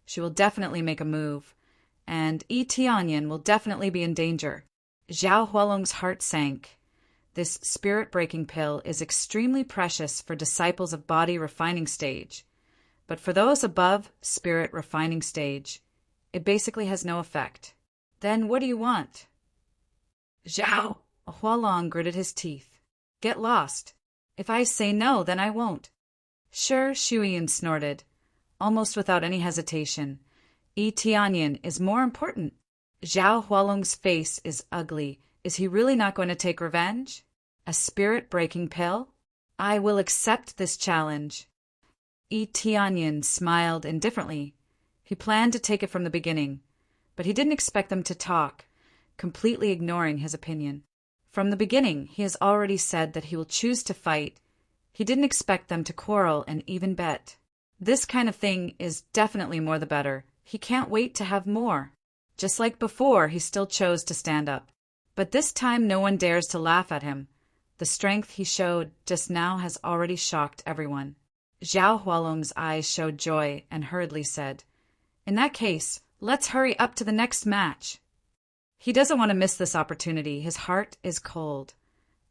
she will definitely make a move, and Yi Tianyan will definitely be in danger. Zhao Hualong's heart sank. This spirit-breaking pill is extremely precious for disciples of body refining stage, but for those above spirit refining stage, it basically has no effect. Then what do you want? Zhao Hualong gritted his teeth. Get lost. If I say no, then I won't. Shi Shuiyan snorted, almost without any hesitation. Yi Tianyan is more important. Zhao Hualong's face is ugly. Is he really not going to take revenge? A spirit-breaking pill? I will accept this challenge. Yi Tianyin smiled indifferently. He planned to take it from the beginning, but he didn't expect them to talk, completely ignoring his opinion. From the beginning, he has already said that he will choose to fight. He didn't expect them to quarrel and even bet. This kind of thing is definitely more the better. He can't wait to have more. Just like before, he still chose to stand up. But this time no one dares to laugh at him. The strength he showed just now has already shocked everyone. Zhao Hualong's eyes showed joy and hurriedly said, "In that case, let's hurry up to the next match." He doesn't want to miss this opportunity. His heart is cold.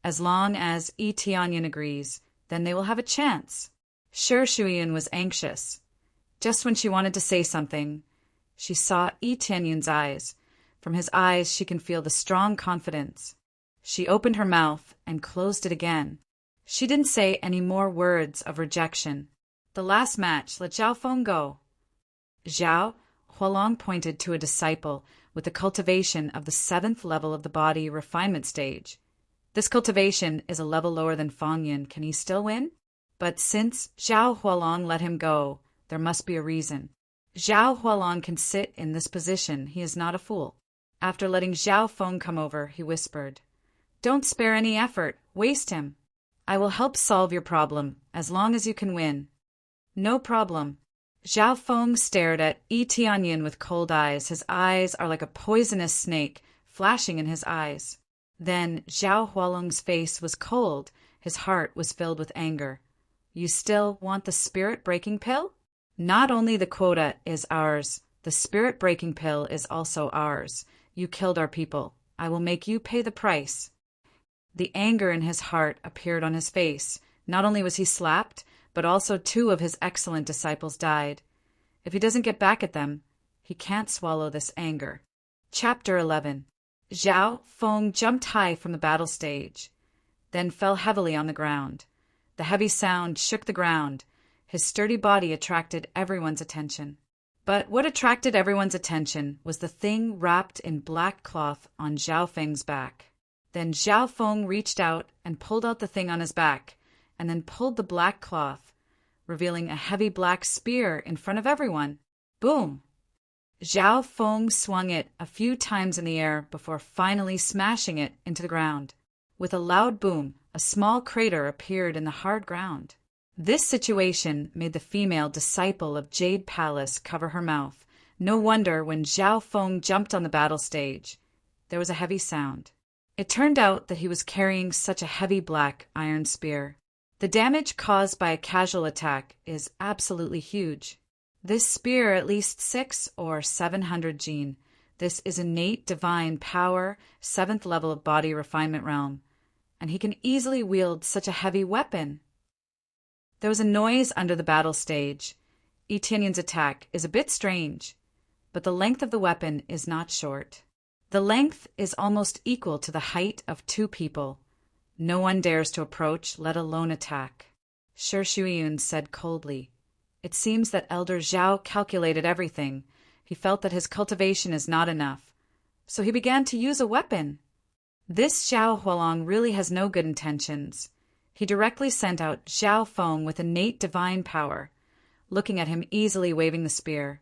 As long as Yi Tianyin agrees, then they will have a chance. Shi Shuyan was anxious. Just when she wanted to say something, she saw Yi Tianyin's eyes. From his eyes she can feel the strong confidence. She opened her mouth and closed it again. She didn't say any more words of rejection. "The last match, let Zhao Feng go." Zhao Hualong pointed to a disciple with the cultivation of the 7th level of the body refinement stage. This cultivation is a level lower than Fangyan. Can he still win? But since Zhao Hualong let him go, there must be a reason. Zhao Hualong can sit in this position. He is not a fool. After letting Zhao Feng come over, he whispered, "Don't spare any effort. Waste him. I will help solve your problem, as long as you can win." "No problem." Zhao Feng stared at Yi Tianyin with cold eyes. His eyes are like a poisonous snake, flashing in his eyes. Then Zhao Hualong's face was cold. His heart was filled with anger. "You still want the spirit-breaking pill?" "Not only the quota is ours, the spirit-breaking pill is also ours. You killed our people. I will make you pay the price." The anger in his heart appeared on his face. Not only was he slapped, but also 2 of his excellent disciples died. If he doesn't get back at them, he can't swallow this anger. Chapter 11. Zhao Feng jumped high from the battle stage, then fell heavily on the ground. The heavy sound shook the ground. His sturdy body attracted everyone's attention. But what attracted everyone's attention was the thing wrapped in black cloth on Zhao Feng's back. Then Zhao Feng reached out and pulled out the thing on his back, and then pulled the black cloth, revealing a heavy black spear in front of everyone. Boom! Zhao Feng swung it a few times in the air before finally smashing it into the ground. With a loud boom, a small crater appeared in the hard ground. This situation made the female disciple of Jade Palace cover her mouth. No wonder when Zhao Feng jumped on the battle stage, there was a heavy sound. It turned out that he was carrying such a heavy black iron spear. The damage caused by a casual attack is absolutely huge. This spear at least 600 or 700 gene. This is innate divine power, 7th level of body refinement realm. And he can easily wield such a heavy weapon. There was a noise under the battle stage. Yi Tianyin's attack is a bit strange, but the length of the weapon is not short. The length is almost equal to the height of 2 people. No one dares to approach, let alone attack. Shi Shuyan said coldly, "It seems that Elder Zhao calculated everything. He felt that his cultivation is not enough, so he began to use a weapon. This Zhao Hualong really has no good intentions." He directly sent out Zhao Feng with innate divine power, looking at him easily waving the spear.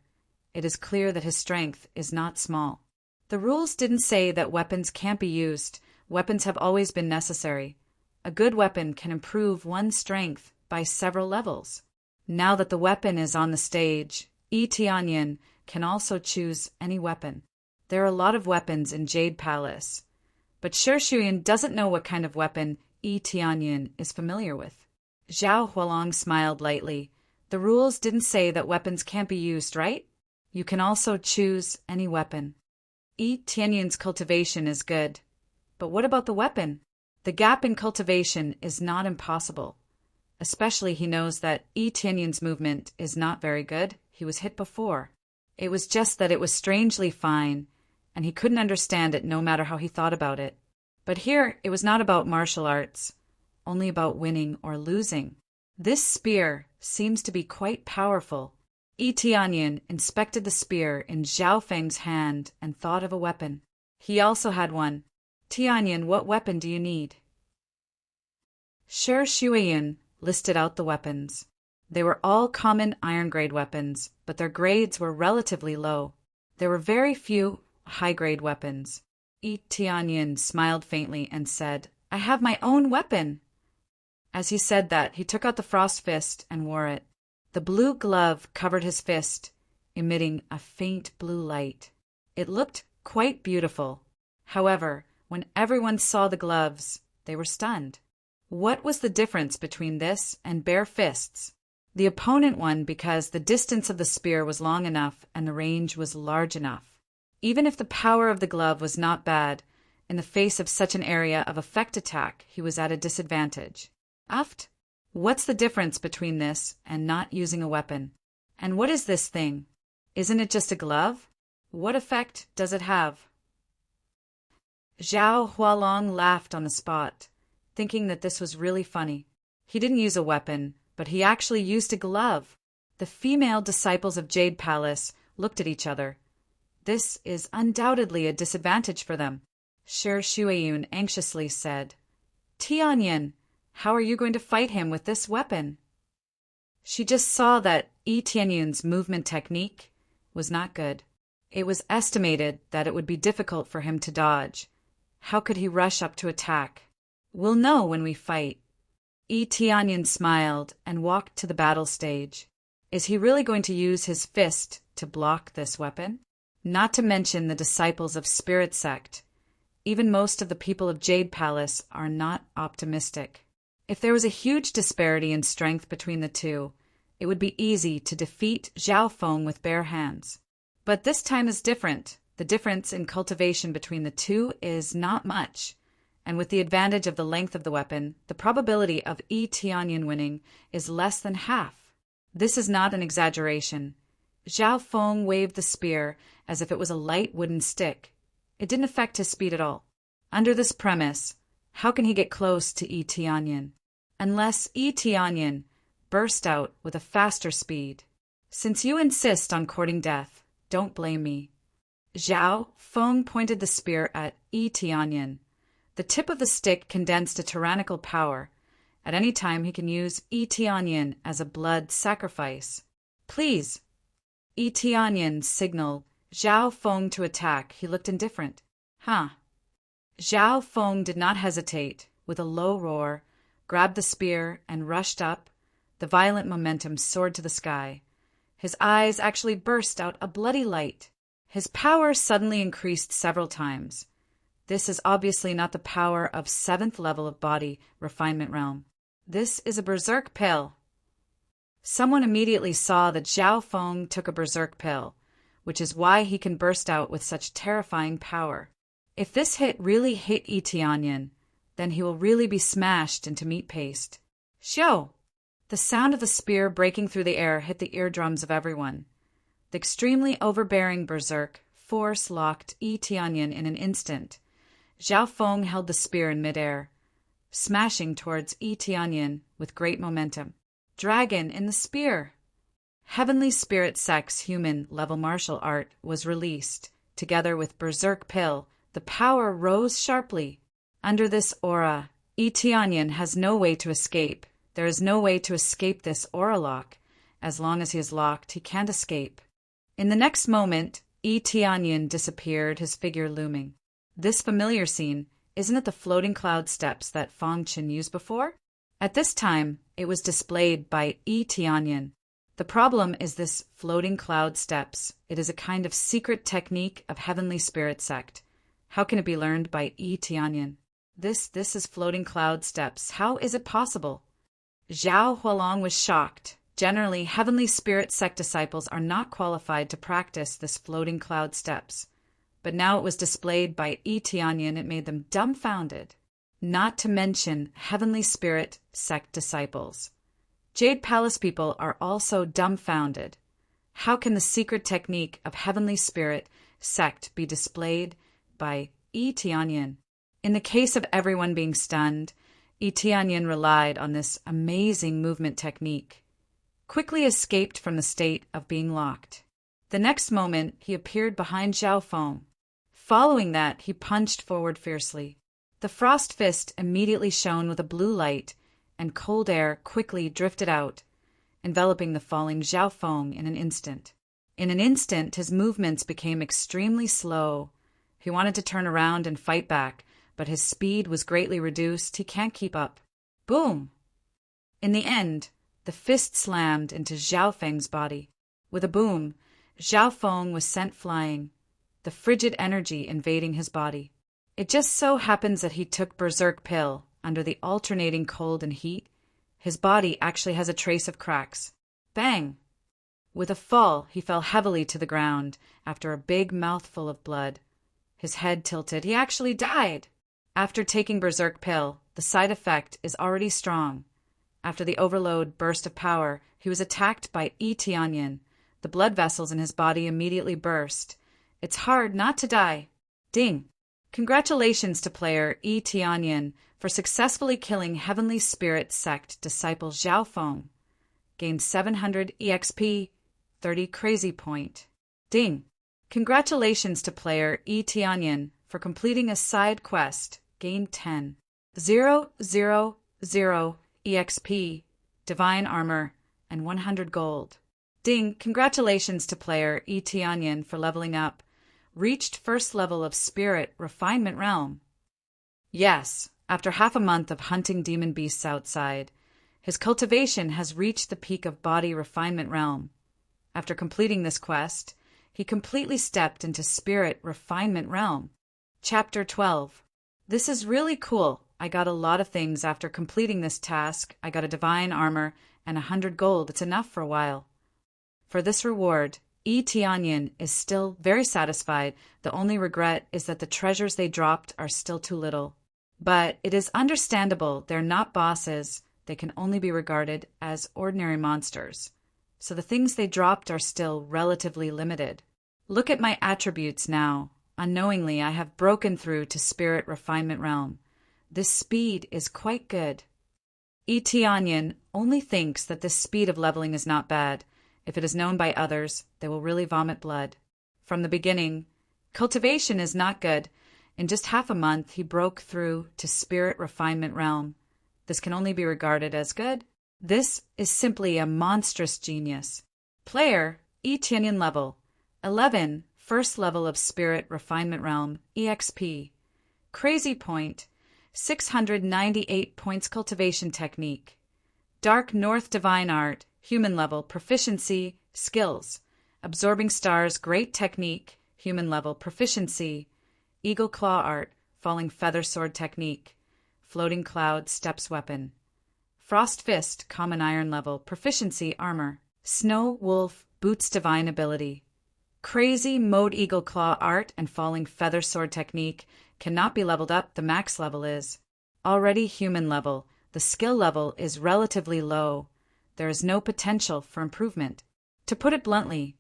It is clear that his strength is not small. The rules didn't say that weapons can't be used. Weapons have always been necessary. A good weapon can improve one's strength by several levels. Now that the weapon is on the stage, Yi Tianyin can also choose any weapon. There are a lot of weapons in Jade Palace, but Shi Shuyan doesn't know what kind of weapon Yi Tianyin is familiar with. Zhao Hualong smiled lightly. The rules didn't say that weapons can't be used, right? You can also choose any weapon. Yi Tianyin's cultivation is good. But what about the weapon? The gap in cultivation is not impossible. Especially he knows that Yi Tianyin's movement is not very good. He was hit before. It was just that it was strangely fine, and he couldn't understand it no matter how he thought about it. But here it was not about martial arts, only about winning or losing. This spear seems to be quite powerful. Yi Tianyin inspected the spear in Zhao Feng's hand and thought of a weapon. He also had one. "Tianyin, what weapon do you need?" Sher Shuiyun listed out the weapons. They were all common iron-grade weapons, but their grades were relatively low. There were very few high-grade weapons. Yi Tianyin smiled faintly and said, "I have my own weapon." As he said that, he took out the frost fist and wore it. The blue glove covered his fist, emitting a faint blue light. It looked quite beautiful. However, when everyone saw the gloves, they were stunned. What was the difference between this and bare fists? The opponent won because the distance of the spear was long enough and the range was large enough. Even if the power of the glove was not bad, in the face of such an area of effect attack, he was at a disadvantage. Aft, what's the difference between this and not using a weapon? And what is this thing? Isn't it just a glove? What effect does it have? Zhao Hualong laughed on the spot, thinking that this was really funny. He didn't use a weapon, but he actually used a glove. The female disciples of Jade Palace looked at each other. This is undoubtedly a disadvantage for them. Sher Shuiyun anxiously said, "Tianyin, how are you going to fight him with this weapon?" She just saw that Yi Tianyun's movement technique was not good. It was estimated that it would be difficult for him to dodge. How could he rush up to attack? "We'll know when we fight." Yi Tianyin smiled and walked to the battle stage. Is he really going to use his fist to block this weapon? Not to mention the disciples of Spirit Sect. Even most of the people of Jade Palace are not optimistic. If there was a huge disparity in strength between the two, it would be easy to defeat Zhao Feng with bare hands. But this time is different. The difference in cultivation between the two is not much. And with the advantage of the length of the weapon, the probability of Yi Tianyin winning is less than half. This is not an exaggeration. Zhao Feng waved the spear as if it was a light wooden stick. It didn't affect his speed at all. Under this premise, how can he get close to Yi Tianyin? Unless Yi Tianyin burst out with a faster speed. Since you insist on courting death, don't blame me. Zhao Feng pointed the spear at Yi Tianyin. The tip of the stick condensed a tyrannical power. At any time he can use Yi Tianyin as a blood sacrifice. "Please." Yi Tianyin signaled Zhao Feng to attack. He looked indifferent. Zhao Feng did not hesitate. With a low roar, grabbed the spear and rushed up. The violent momentum soared to the sky. His eyes actually burst out a bloody light. His power suddenly increased several times. This is obviously not the power of 7th level of body refinement realm. This is a berserk pill. Someone immediately saw that Zhao Feng took a berserk pill, which is why he can burst out with such terrifying power. If this hit really hit Yi Tianyin, then he will really be smashed into meat paste. Xiao! The sound of the spear breaking through the air hit the eardrums of everyone. The extremely overbearing berserk force locked Yi Tianyin in an instant. Zhao Feng held the spear in midair, smashing towards Yi Tianyin with great momentum. Dragon in the spear! Heavenly Spirit Sect's human-level martial art was released. Together with Berserk Pill, the power rose sharply. Under this aura, Yi Tianyin has no way to escape. There is no way to escape this aura lock. As long as he is locked, he can't escape. In the next moment, Yi Tianyin disappeared, his figure looming. This familiar scene, isn't it the floating cloud steps that Feng Qin used before? At this time, it was displayed by Yi Tianyin. The problem is this floating cloud steps. It is a kind of secret technique of Heavenly Spirit Sect. How can it be learned by Yi Tianyin? This is floating cloud steps. How is it possible? Zhao Hualong was shocked. Generally, Heavenly Spirit Sect disciples are not qualified to practice this floating cloud steps. But now it was displayed by Yi Tianyin, it made them dumbfounded. Not to mention Heavenly Spirit Sect disciples. Jade Palace people are also dumbfounded. How can the secret technique of Heavenly Spirit Sect be displayed by Yi Tianyin? In the case of everyone being stunned, Yi Tianyin relied on this amazing movement technique. Quickly escaped from the state of being locked. The next moment, he appeared behind Zhao Feng. Following that, he punched forward fiercely. The frost fist immediately shone with a blue light, and cold air quickly drifted out, enveloping the falling Zhao Feng in an instant. In an instant, his movements became extremely slow. He wanted to turn around and fight back, but his speed was greatly reduced. He can't keep up. Boom! In the end, the fist slammed into Zhao Feng's body. With a boom, Zhao Feng was sent flying, the frigid energy invading his body. It just so happens that he took berserk pill. Under the alternating cold and heat, his body actually has a trace of cracks. Bang! With a fall, he fell heavily to the ground after a big mouthful of blood. His head tilted. He actually died. After taking berserk pill, the side effect is already strong. After the overload burst of power, he was attacked by Yi Tianyan. The blood vessels in his body immediately burst. It's hard not to die. Ding! Congratulations to player Yi Tianyan for successfully killing Heavenly Spirit Sect disciple Zhao Feng. Gained 700 EXP, 30 crazy point. Ding! Congratulations to player Yi Tianyan for completing a side quest. Gained 10. 000 EXP, Divine Armor, and 100 gold. Ding! Congratulations to player Yi Tianyan for leveling up. Reached first level of Spirit Refinement Realm. Yes, after half a month of hunting demon beasts outside, his cultivation has reached the peak of Body Refinement Realm. After completing this quest, he completely stepped into Spirit Refinement Realm. Chapter 12. This is really cool. I got a lot of things after completing this task. I got a divine armor and 100 gold. It's enough for a while. For this reward, Yi Tianyan is still very satisfied. The only regret is that the treasures they dropped are still too little. But it is understandable. They're not bosses. They can only be regarded as ordinary monsters. So the things they dropped are still relatively limited. Look at my attributes now. Unknowingly, I have broken through to Spirit Refinement Realm. This speed is quite good. Yi Tianyan only thinks that this speed of leveling is not bad. If it is known by others, they will really vomit blood. From the beginning, cultivation is not good. In just half a month, he broke through to Spirit Refinement Realm. This can only be regarded as good. This is simply a monstrous genius. Player, Yi Tianyan level 11, first level of Spirit Refinement Realm, EXP. Crazy point, 698 points cultivation technique. Dark North Divine Art, human level, proficiency, skills. Absorbing Stars, great technique, human level, proficiency. Eagle Claw Art, falling feather sword technique. Floating Cloud, steps weapon. Frost Fist, common iron level, proficiency, armor. Snow Wolf, boots divine ability. Crazy Mode Eagle Claw Art and falling feather sword technique cannot be leveled up. The max level is already human level. The skill level is relatively low. There is no potential for improvement. To put it bluntly,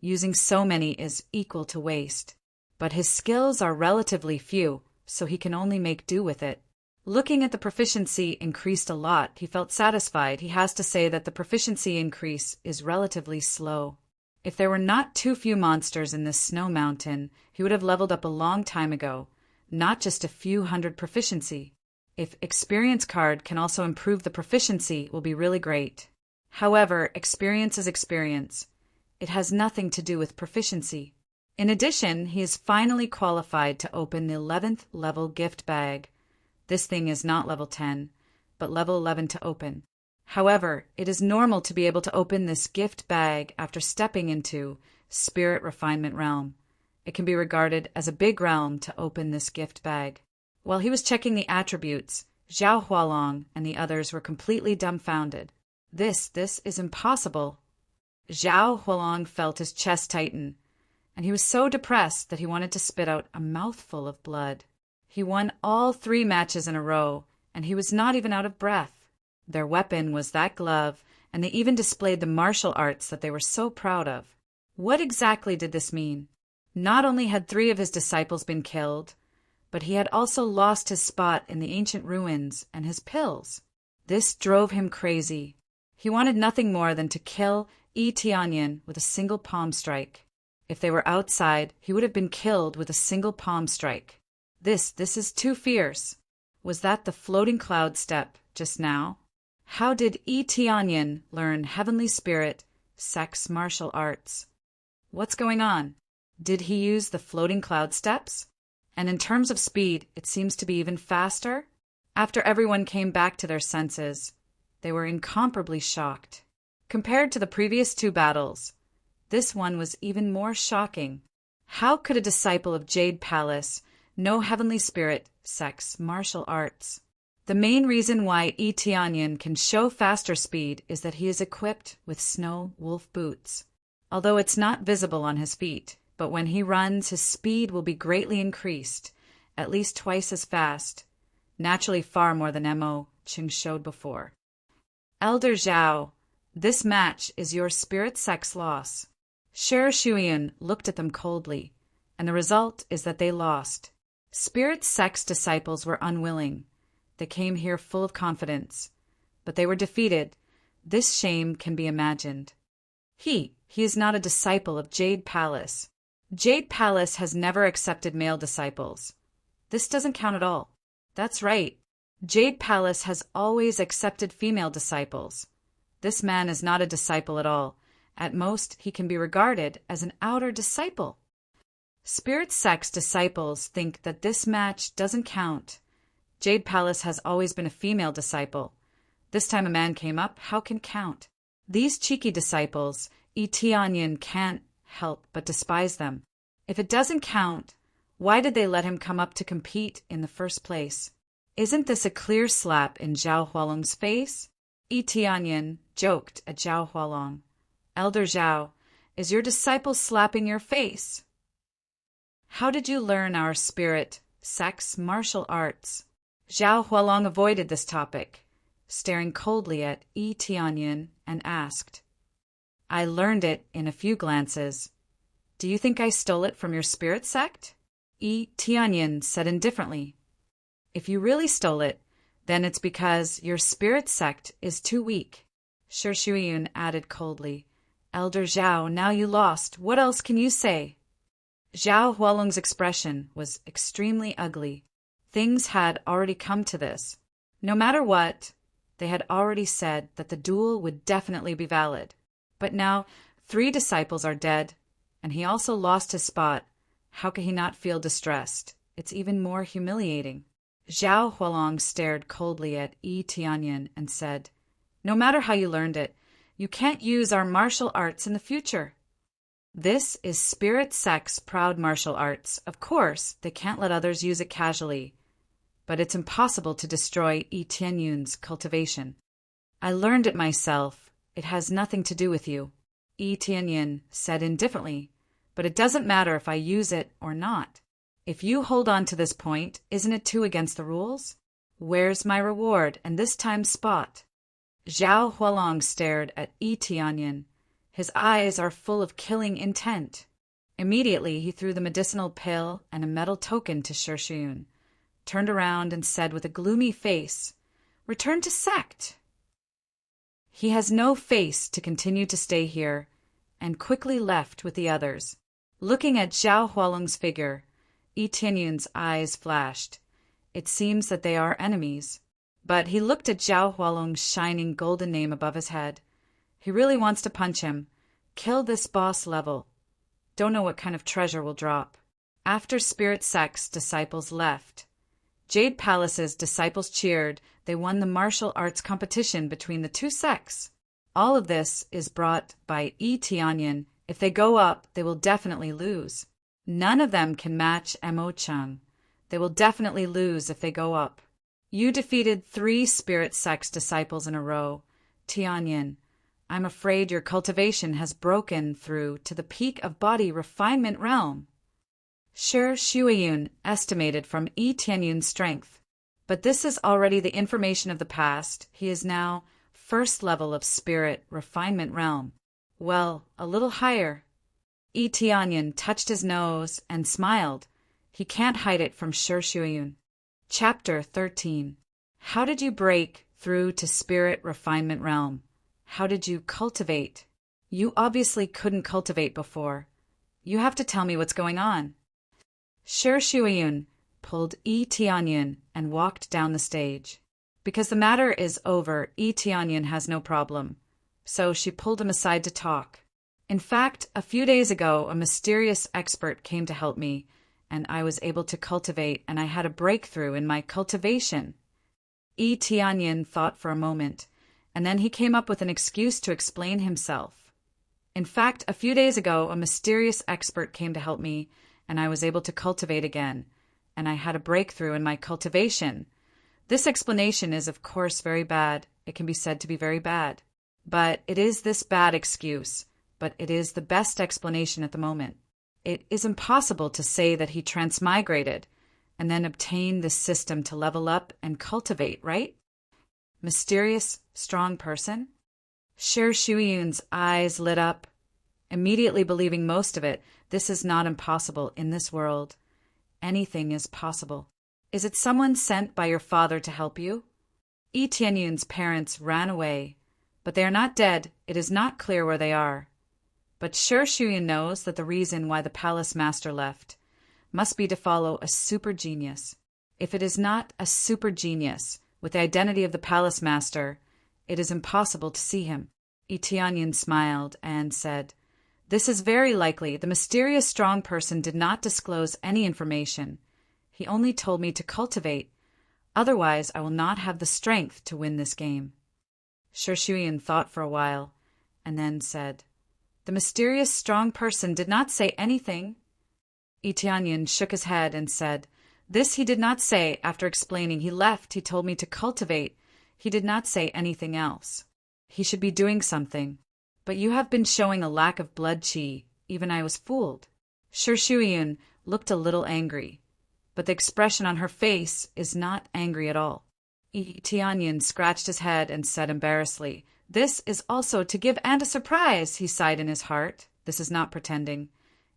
using so many is equal to waste. But his skills are relatively few, so he can only make do with it. Looking at the proficiency increased a lot, he felt satisfied. He has to say that the proficiency increase is relatively slow. If there were not too few monsters in this snow mountain, he would have leveled up a long time ago, not just a few hundred proficiency. If experience card can also improve the proficiency, it will be really great. However, experience is experience. It has nothing to do with proficiency. In addition, he is finally qualified to open the 11th level gift bag. This thing is not level 10, but level 11 to open. However, it is normal to be able to open this gift bag after stepping into Spirit Refinement Realm. It can be regarded as a big realm to open this gift bag. While he was checking the attributes, Zhao Hualong and the others were completely dumbfounded. This is impossible. Zhao Hualong felt his chest tighten, and he was so depressed that he wanted to spit out a mouthful of blood. He won all 3 matches in a row, and he was not even out of breath. Their weapon was that glove, and they even displayed the martial arts that they were so proud of. What exactly did this mean? Not only had 3 of his disciples been killed, but he had also lost his spot in the ancient ruins and his pills. This drove him crazy. He wanted nothing more than to kill Yi Tianyan with a single palm strike. If they were outside, he would have been killed with a single palm strike. This is too fierce. Was that the floating cloud step just now? How did Yi Tianyin learn heavenly spirit, sex, martial arts? What's going on? Did he use the floating cloud steps? And in terms of speed, it seems to be even faster. After everyone came back to their senses, they were incomparably shocked. Compared to the previous two battles, this one was even more shocking. How could a disciple of Jade Palace know heavenly spirit, sex, martial arts? The main reason why Yi Tianyin can show faster speed is that he is equipped with snow wolf boots. Although it's not visible on his feet, but when he runs, his speed will be greatly increased, at least twice as fast, naturally far more than Mo Qing showed before. Elder Zhao, this match is your spirit sex loss. Sher Shuyan looked at them coldly, and the result is that they lost. Spirit sex disciples were unwilling. They came here full of confidence, but they were defeated. This shame can be imagined. He is not a disciple of Jade Palace. Jade Palace has never accepted male disciples. This doesn't count at all. That's right. Jade Palace has always accepted female disciples. This man is not a disciple at all. At most, he can be regarded as an outer disciple. Spirit sex disciples think that this match doesn't count. Jade Palace has always been a female disciple. This time a man came up, how can count? These cheeky disciples, Yi Tianyin can't help but despise them. If it doesn't count, why did they let him come up to compete in the first place? Isn't this a clear slap in Zhao Hualong's face? Yi Tianyin joked at Zhao Hualong. Elder Zhao, is your disciple slapping your face? How did you learn our spirit, sex, martial arts? Zhao Hualong avoided this topic, staring coldly at Yi Tianyin, and asked, I learned it in a few glances. Do you think I stole it from your spirit sect? Yi Tianyin said indifferently, If you really stole it, then it's because your spirit sect is too weak. Shi Shuiyun added coldly, Elder Zhao, now you lost. What else can you say? Zhao Hualong's expression was extremely ugly. Things had already come to this. No matter what, they had already said that the duel would definitely be valid. But now 3 disciples are dead, and he also lost his spot. How could he not feel distressed? It's even more humiliating. Zhao Hualong stared coldly at Yi Tianyin and said, No matter how you learned it, you can't use our martial arts in the future. This is spirit sex proud martial arts. Of course, they can't let others use it casually. But it's impossible to destroy Yi Tianyun's cultivation. I learned it myself. It has nothing to do with you. Yi Tianyin said indifferently, but it doesn't matter if I use it or not. If you hold on to this point, isn't it too against the rules? Where's my reward and this time's spot? Zhao Hualong stared at Yi Tianyin. His eyes are full of killing intent. Immediately he threw the medicinal pill and a metal token to Shi Shuiyun, turned around and said with a gloomy face, Return to sect. He has no face to continue to stay here, and quickly left with the others. Looking at Zhao Hualong's figure, Yi Tianyun's eyes flashed. It seems that they are enemies. But he looked at Zhao Hualong's shining golden name above his head. He really wants to punch him. Kill this boss level. Don't know what kind of treasure will drop. After Spirit Sect's disciples left, Jade Palace's disciples cheered. They won the martial arts competition between the 2 sects. All of this is brought by Yi Tianyin. If they go up, they will definitely lose. None of them can match Mo Cheng. They will definitely lose if they go up. You defeated 3 spirit sects disciples in a row. Tianyin, I'm afraid your cultivation has broken through to the peak of body refinement realm. Shi Shuiyun estimated from Yi Tianyun's strength. But this is already the information of the past. He is now first level of spirit refinement realm. Well, a little higher. Yi Tianyin touched his nose and smiled. He can't hide it from Shi Shuiyun. Chapter 13. How did you break through to spirit refinement realm? How did you cultivate? You obviously couldn't cultivate before. You have to tell me what's going on. Shi Shuiyun pulled Yi Tianyin and walked down the stage. Because the matter is over, Tianyin has no problem. So she pulled him aside to talk. In fact, a few days ago, a mysterious expert came to help me, and I was able to cultivate, and I had a breakthrough in my cultivation. Tianyin thought for a moment, and then he came up with an excuse to explain himself. In fact, a few days ago, a mysterious expert came to help me, and I was able to cultivate again, and I had a breakthrough in my cultivation. This explanation is, of course, very bad. It can be said to be very bad. But it is this bad excuse, but it is the best explanation at the moment. It is impossible to say that he transmigrated and then obtained this system to level up and cultivate, right? Mysterious, strong person? Shi Shuiyun's eyes lit up, immediately believing most of it. This is not impossible in this world. Anything is possible. Is it someone sent by your father to help you? Tianyun's parents ran away, but they are not dead. It is not clear where they are. But Shi Shuiyun knows that the reason why the palace master left must be to follow a super genius. If it is not a super genius with the identity of the palace master, it is impossible to see him. Tianyin smiled and said, "This is very likely. The mysterious strong person did not disclose any information. He only told me to cultivate. Otherwise, I will not have the strength to win this game." Shi Shuiyun thought for a while, and then said, "The mysterious strong person did not say anything." Tianyin shook his head and said, "This he did not say. After explaining, he left. He told me to cultivate. He did not say anything else. He should be doing something. But you have been showing a lack of blood qi. Even I was fooled." Shi Shuiyun looked a little angry, but the expression on her face is not angry at all. Tianyin scratched his head and said embarrassedly, "This is also to give and a surprise," he sighed in his heart. "This is not pretending.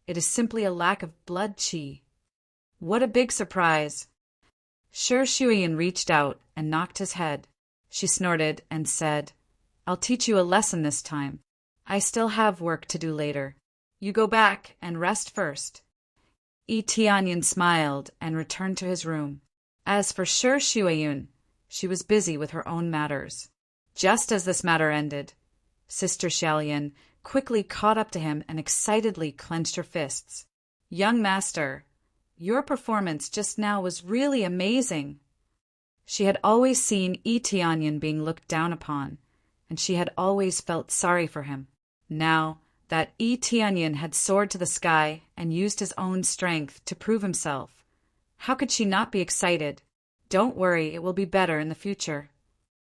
It is simply a lack of blood qi." "What a big surprise!" Shi Shuiyun reached out and knocked his head. She snorted and said, "I'll teach you a lesson this time. I still have work to do later. You go back and rest first." Tianyin smiled and returned to his room. As for Shi Shuiyun, she was busy with her own matters. Just as this matter ended, Sister Xiaolian quickly caught up to him and excitedly clenched her fists. "Young master, your performance just now was really amazing." She had always seen Tianyin being looked down upon, and she had always felt sorry for him. Now that Tianyin had soared to the sky and used his own strength to prove himself, how could she not be excited? "Don't worry, it will be better in the future."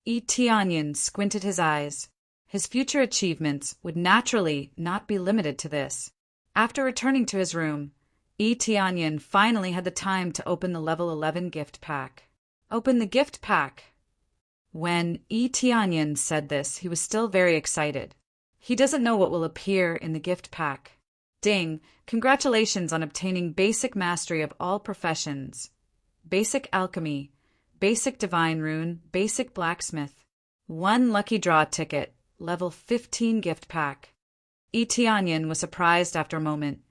Tianyin squinted his eyes. His future achievements would naturally not be limited to this. After returning to his room, Tianyin finally had the time to open the level 11 gift pack. "Open the gift pack." When Tianyin said this, he was still very excited. He doesn't know what will appear in the gift pack. Ding! Congratulations on obtaining basic mastery of all professions. Basic alchemy, basic divine rune, basic blacksmith. 1 lucky draw ticket, level 15 gift pack. Tianyin was surprised after a moment.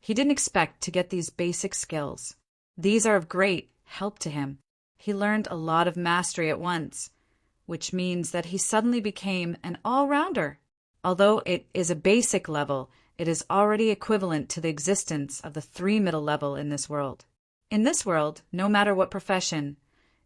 He didn't expect to get these basic skills. These are of great help to him. He learned a lot of mastery at once, which means that he suddenly became an all-rounder. Although it is a basic level, it is already equivalent to the existence of the 3 middle level in this world. In this world, no matter what profession,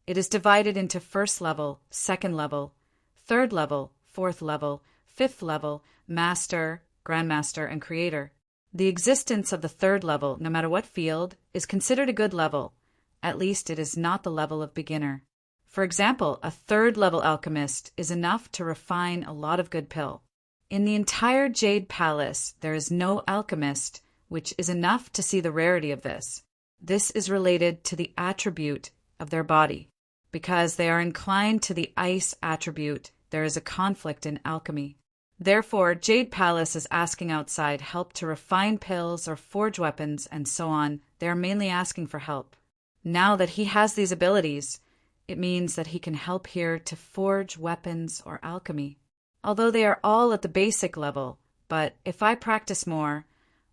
it is divided into first level, second level, third level, fourth level, fifth level, master, grandmaster, and creator. The existence of the third level, no matter what field, is considered a good level. At least it is not the level of beginner. For example, a third level alchemist is enough to refine a lot of good pill. In the entire Jade Palace, there is no alchemist, which is enough to see the rarity of this. This is related to the attribute of their body. Because they are inclined to the ice attribute, there is a conflict in alchemy. Therefore, Jade Palace is asking outside help to refine pills or forge weapons and so on. They are mainly asking for help. Now that he has these abilities, it means that he can help here to forge weapons or alchemy. Although they are all at the basic level, but if I practice more,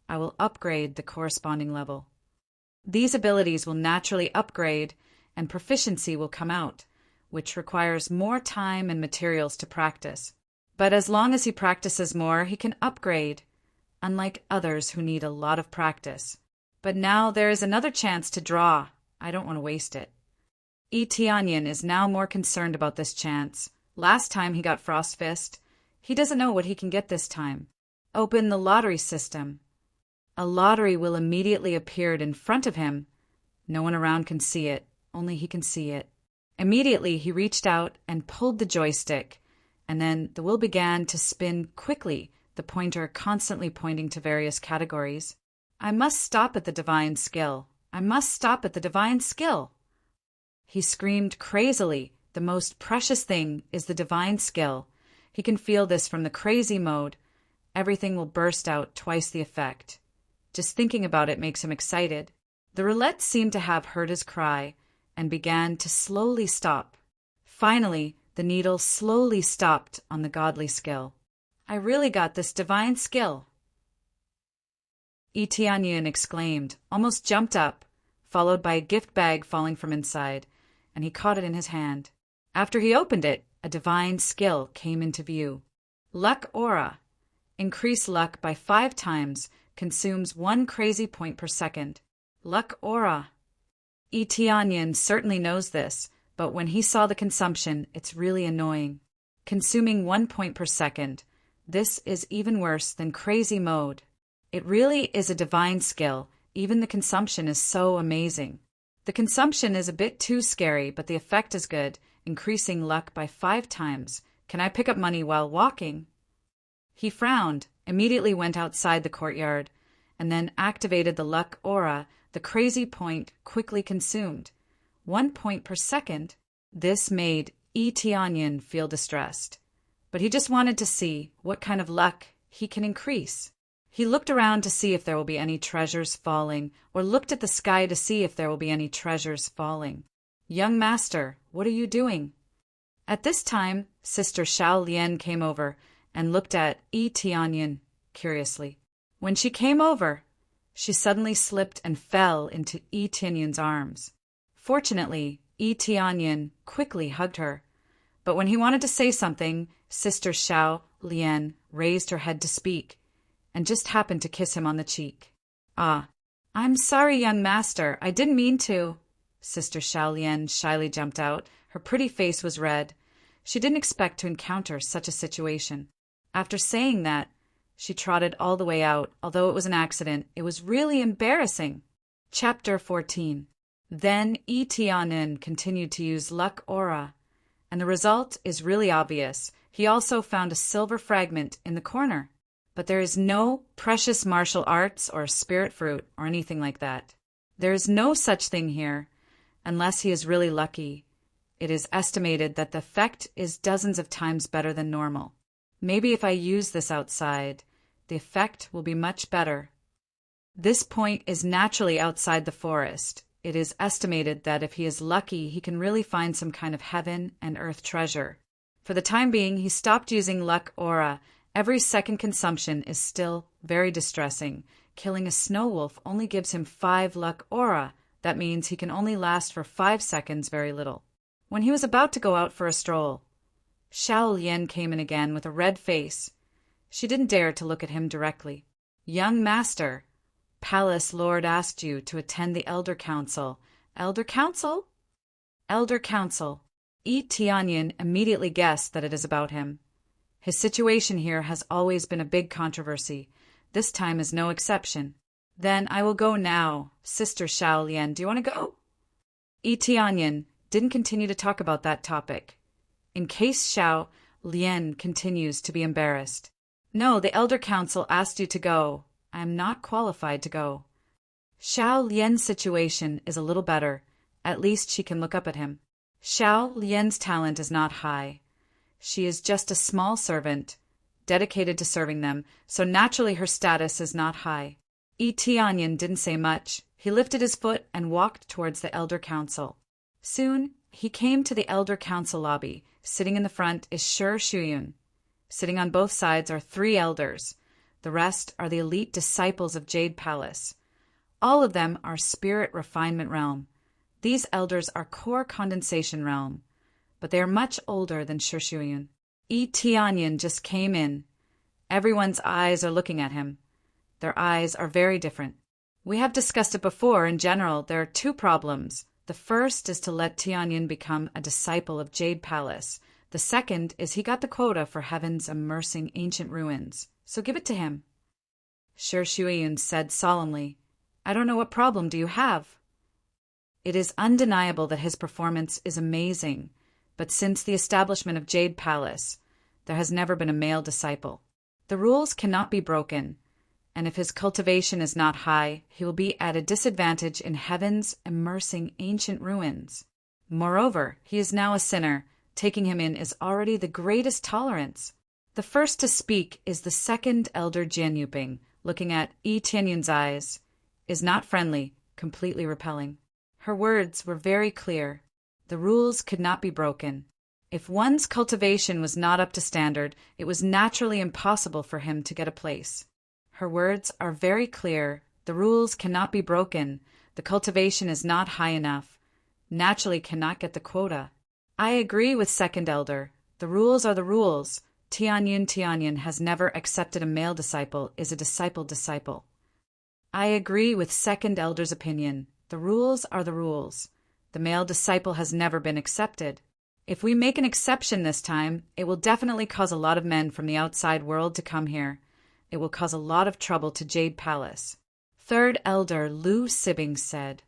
I will upgrade the corresponding level. These abilities will naturally upgrade and proficiency will come out, which requires more time and materials to practice. But as long as he practices more, he can upgrade, unlike others who need a lot of practice. But now there is another chance to draw. I don't want to waste it. Tianyin is now more concerned about this chance. Last time he got Frost Fist. He doesn't know what he can get this time. Open the lottery system. A lottery will immediately appear in front of him. No one around can see it. Only he can see it. Immediately he reached out and pulled the joystick, and then the wheel began to spin quickly, the pointer constantly pointing to various categories. I must stop at the divine skill. I must stop at the divine skill. He screamed crazily. The most precious thing is the divine skill. He can feel this from the crazy mode. Everything will burst out twice the effect. Just thinking about it makes him excited. The roulette seemed to have heard his cry and began to slowly stop. Finally, the needle slowly stopped on the godly skill. I really got this divine skill. Tianyin exclaimed, almost jumped up, followed by a gift bag falling from inside, and he caught it in his hand. After he opened it, a divine skill came into view. Luck Aura. Increase luck by 5 times, consumes 1 crazy point per second. Luck Aura. Tianyin certainly knows this, but when he saw the consumption, it's really annoying. Consuming 1 point per second. This is even worse than crazy mode. It really is a divine skill. Even the consumption is so amazing. The consumption is a bit too scary, but the effect is good, increasing luck by 5 times. Can I pick up money while walking? He frowned, immediately went outside the courtyard, and then activated the luck aura. The crazy point quickly consumed. 1 point per second. This made Tianyin feel distressed. But he just wanted to see what kind of luck he can increase. He looked around to see if there will be any treasures falling, or looked at the sky to see if there will be any treasures falling. Young master, what are you doing? At this time, Sister Xiao Lian came over and looked at Tianyin curiously. When she came over, she suddenly slipped and fell into Tianyin's arms. Fortunately, Tianyin quickly hugged her. But when he wanted to say something, Sister Xiao Lian raised her head to speak, and just happened to kiss him on the cheek. Ah, I'm sorry, young master, I didn't mean to. Sister Xiao Lian shyly jumped out. Her pretty face was red. She didn't expect to encounter such a situation. After saying that, she trotted all the way out. Although it was an accident, it was really embarrassing. Chapter 14. Then Tianyin continued to use luck aura, and the result is really obvious. He also found a silver fragment in the corner. But there is no precious martial arts or spirit fruit or anything like that. There is no such thing here, unless he is really lucky. It is estimated that the effect is dozens of times better than normal. Maybe if I use this outside, the effect will be much better. This point is naturally outside the forest. It is estimated that if he is lucky, he can really find some kind of heaven and earth treasure. For the time being, he stopped using luck aura. Every second consumption is still very distressing. Killing a snow wolf only gives him 5 luck aura. That means he can only last for 5 seconds, very little. When he was about to go out for a stroll, Xiao Lian came in again with a red face. She didn't dare to look at him directly. Young master, Palace Lord asked you to attend the Elder Council. Elder Council? Elder Council. Tianyin immediately guessed that it is about him. His situation here has always been a big controversy. This time is no exception. Then I will go now. Sister Xiao Lian, do you want to go? Tianyin didn't continue to talk about that topic, in case Xiao Lian continues to be embarrassed. No, the Elder Council asked you to go. I am not qualified to go. Xiao Lian's situation is a little better. At least she can look up at him. Xiao Lian's talent is not high. She is just a small servant, dedicated to serving them, so naturally her status is not high. Tianyin didn't say much. He lifted his foot and walked towards the Elder Council. Soon, he came to the Elder Council lobby. Sitting in the front is Shi Shuyun. Sitting on both sides are 3 elders. The rest are the elite disciples of Jade Palace. All of them are spirit refinement realm. These elders are core condensation realm. but they are much older than Shi Shuiyun. Yi Tianyin just came in. Everyone's eyes are looking at him. Their eyes are very different. We have discussed it before. In general, there are two problems. The first is to let Tianyin become a disciple of Jade Palace. The second is he got the quota for heaven's immersing ancient ruins, so give it to him. Shi Shuiyun said solemnly, I don't know what problem do you have? It is undeniable that his performance is amazing, but since the establishment of Jade Palace, there has never been a male disciple. The rules cannot be broken, and if his cultivation is not high, he will be at a disadvantage in heaven's immersing ancient ruins. Moreover, he is now a sinner. Taking him in is already the greatest tolerance. The first to speak is the second elder Jian Yuping, looking at Yi Tianyin's eyes, is not friendly, completely repelling. Her words were very clear. The rules could not be broken. If one's cultivation was not up to standard, it was naturally impossible for him to get a place. Her words are very clear. The rules cannot be broken. The cultivation is not high enough. Naturally cannot get the quota. I agree with second elder. The rules are the rules. Tianyin has never accepted a male disciple, is a disciple. I agree with second elder's opinion. The rules are the rules. The male disciple has never been accepted. If we make an exception this time, it will definitely cause a lot of men from the outside world to come here. It will cause a lot of trouble to Jade Palace. Third elder Lu Sibing said,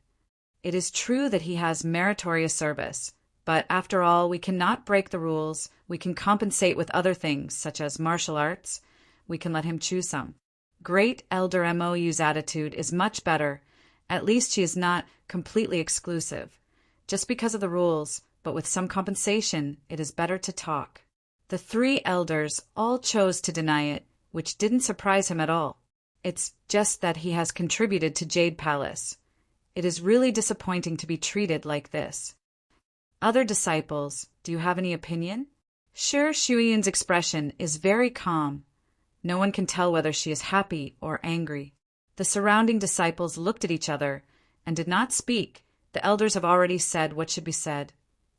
It is true that he has meritorious service, but after all, we cannot break the rules. We can compensate with other things, such as martial arts. We can let him choose some. Great elder Mou's attitude is much better. At least she is not completely exclusive. Just because of the rules, but with some compensation, it is better to talk. The three elders all chose to deny it, which didn't surprise him at all. It's just that he has contributed to Jade Palace. It is really disappointing to be treated like this. Other disciples, do you have any opinion? Shi Shuiyun's expression is very calm. No one can tell whether she is happy or angry. The surrounding disciples looked at each other and did not speak. The elders have already said what should be said.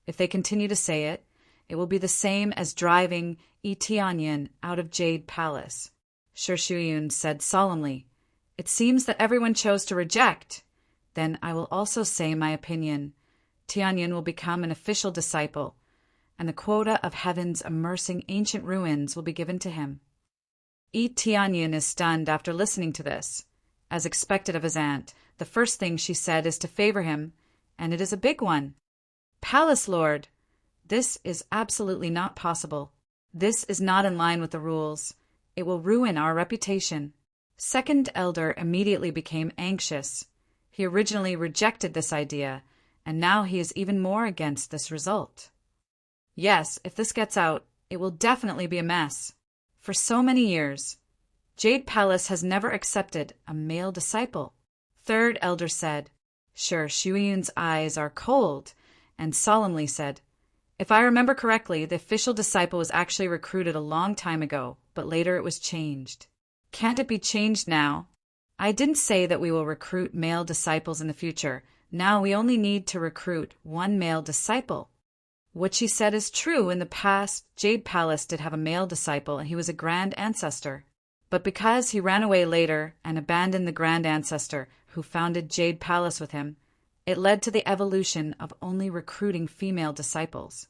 If they continue to say it, it will be the same as driving Yi Tianyin out of Jade Palace. Shi Shuiyun said solemnly, It seems that everyone chose to reject. Then I will also say my opinion. Tianyin will become an official disciple, and the quota of heaven's immersing ancient ruins will be given to him. Yi Tianyin is stunned after listening to this. As expected of his aunt, the first thing she said is to favor him, and it is a big one. Palace Lord, this is absolutely not possible. This is not in line with the rules. It will ruin our reputation. Second elder immediately became anxious. He originally rejected this idea, and now he is even more against this result. Yes, if this gets out, it will definitely be a mess. For so many years, Jade Palace has never accepted a male disciple. Third elder said, Shi Shuiyun's eyes are cold, and solemnly said, If I remember correctly, the official disciple was actually recruited a long time ago, but later it was changed. Can't it be changed now? I didn't say that we will recruit male disciples in the future. Now we only need to recruit one male disciple. What she said is true. In the past, Jade Palace did have a male disciple, and he was a grand ancestor. But because he ran away later and abandoned the grand ancestor who founded Jade Palace with him, it led to the evolution of only recruiting female disciples.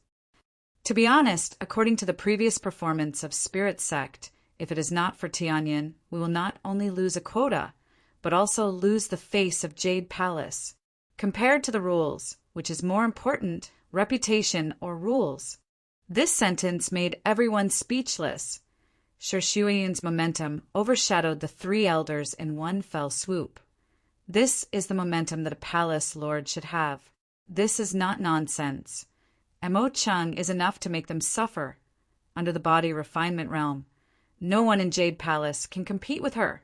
To be honest, according to the previous performance of Spirit Sect, if it is not for Tianyin, we will not only lose a quota, but also lose the face of Jade Palace. Compared to the rules, which is more important, reputation or rules? This sentence made everyone speechless. Shi Shuiyun's momentum overshadowed the three elders in one fell swoop. This is the momentum that a palace lord should have. This is not nonsense. Mo Chang is enough to make them suffer. Under the body refinement realm, no one in Jade Palace can compete with her.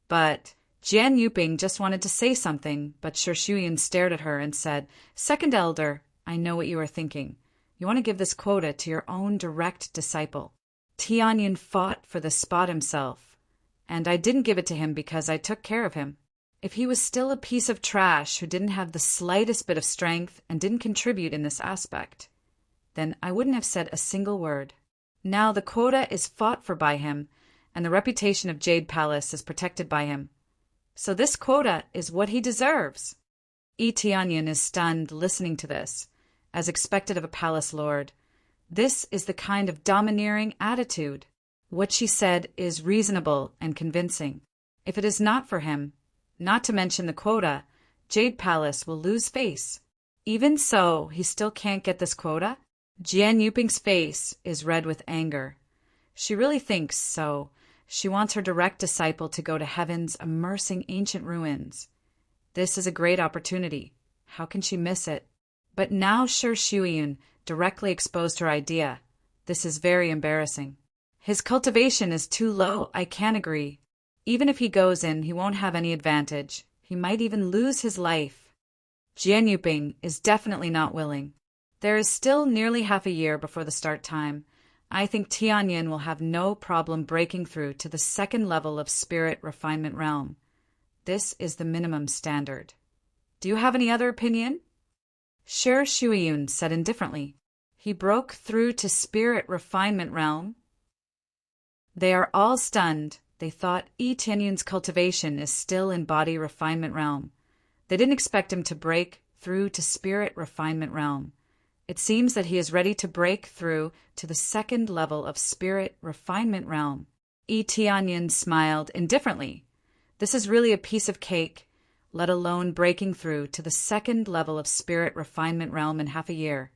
But Jian Yuping just wanted to say something, but Shi Shuiyun stared at her and said, Second elder, I know what you are thinking. You want to give this quota to your own direct disciple. Tianyin fought for this spot himself, and I didn't give it to him because I took care of him. If he was still a piece of trash who didn't have the slightest bit of strength and didn't contribute in this aspect, then I wouldn't have said a single word. Now the quota is fought for by him, and the reputation of Jade Palace is protected by him. So this quota is what he deserves. Tianyin is stunned listening to this, as expected of a palace lord. This is the kind of domineering attitude. What she said is reasonable and convincing. If it is not for him, not to mention the quota, Jade Palace will lose face. Even so, he still can't get this quota? Jian Yuping's face is red with anger. She really thinks so. She wants her direct disciple to go to heaven's immersing ancient ruins. This is a great opportunity. How can she miss it? But now Shi Shuiyun directly exposed her idea. This is very embarrassing. His cultivation is too low, I can't agree. Even if he goes in, he won't have any advantage. He might even lose his life. Jian Yuping is definitely not willing. There is still nearly half a year before the start time. I think Tianyin will have no problem breaking through to the second level of spirit refinement realm. This is the minimum standard. Do you have any other opinion? Shi Shuiyun said indifferently. He broke through to spirit refinement realm. They are all stunned. They thought Tianyun's cultivation is still in body refinement realm. They didn't expect him to break through to spirit refinement realm. It seems that he is ready to break through to the second level of spirit refinement realm. Tianyin smiled indifferently. This is really a piece of cake, let alone breaking through to the second level of spirit refinement realm in half a year.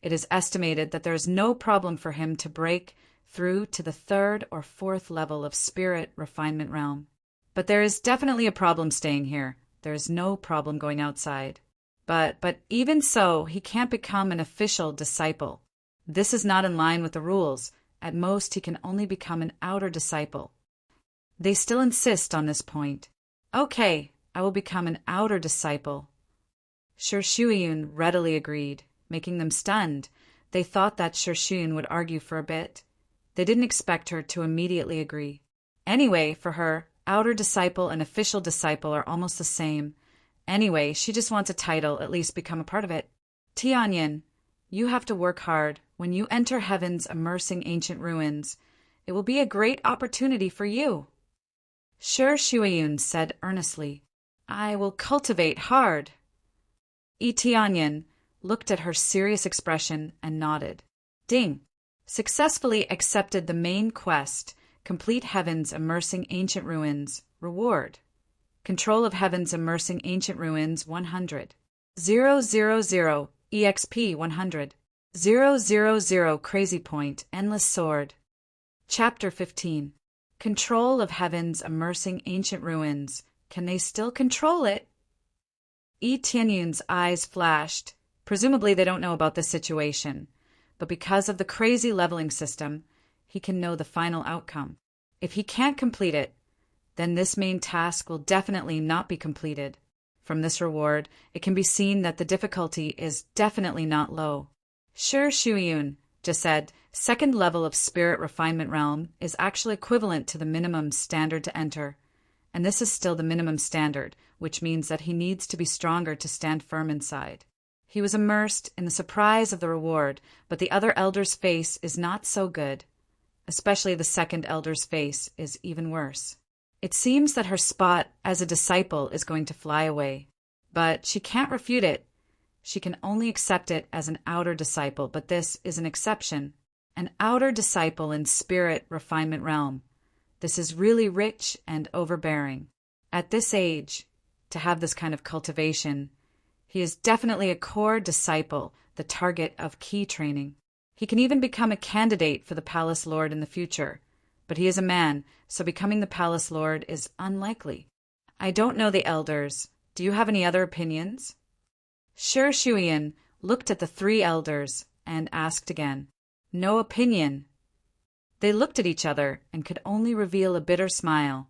It is estimated that there is no problem for him to break through to the third or fourth level of spirit refinement realm. But there is definitely a problem staying here. There is no problem going outside. But even so, he can't become an official disciple. This is not in line with the rules. At most, he can only become an outer disciple. They still insist on this point. Okay, I will become an outer disciple. Shi Shuiyun readily agreed, making them stunned. They thought that Shi Shuiyun would argue for a bit. They didn't expect her to immediately agree. Anyway, for her, outer disciple and official disciple are almost the same. Anyway, she just wants a title, at least become a part of it. Tianyin, you have to work hard. When you enter heaven's immersing ancient ruins, it will be a great opportunity for you. Shi Shuiyun said earnestly, I will cultivate hard. Tianyin looked at her serious expression and nodded. Ding. Successfully accepted the main quest, complete heaven's immersing ancient ruins, reward. Control of heaven's immersing ancient ruins 100. 000 EXP 100. 000 Crazy Point Endless Sword. Chapter 15. Control of heaven's immersing ancient ruins. Can they still control it? Tianyun's eyes flashed. Presumably they don't know about this situation, but because of the crazy leveling system, he can know the final outcome. If he can't complete it, then this main task will definitely not be completed. From this reward, it can be seen that the difficulty is definitely not low. Shi Shuiyun just said, second level of spirit refinement realm is actually equivalent to the minimum standard to enter. And this is still the minimum standard, which means that he needs to be stronger to stand firm inside. He was immersed in the surprise of the reward, but the other elder's face is not so good. Especially the second elder's face is even worse. It seems that her spot as a disciple is going to fly away. But she can't refute it. She can only accept it as an outer disciple, but this is an exception. An outer disciple in spirit refinement realm. This is really rich and overbearing. At this age, to have this kind of cultivation, he is definitely a core disciple, the target of key training. He can even become a candidate for the Palace Lord in the future. But he is a man, so becoming the Palace Lord is unlikely. I don't know the elders. Do you have any other opinions? Shi Shuiyun looked at the three elders and asked again. No opinion. They looked at each other and could only reveal a bitter smile.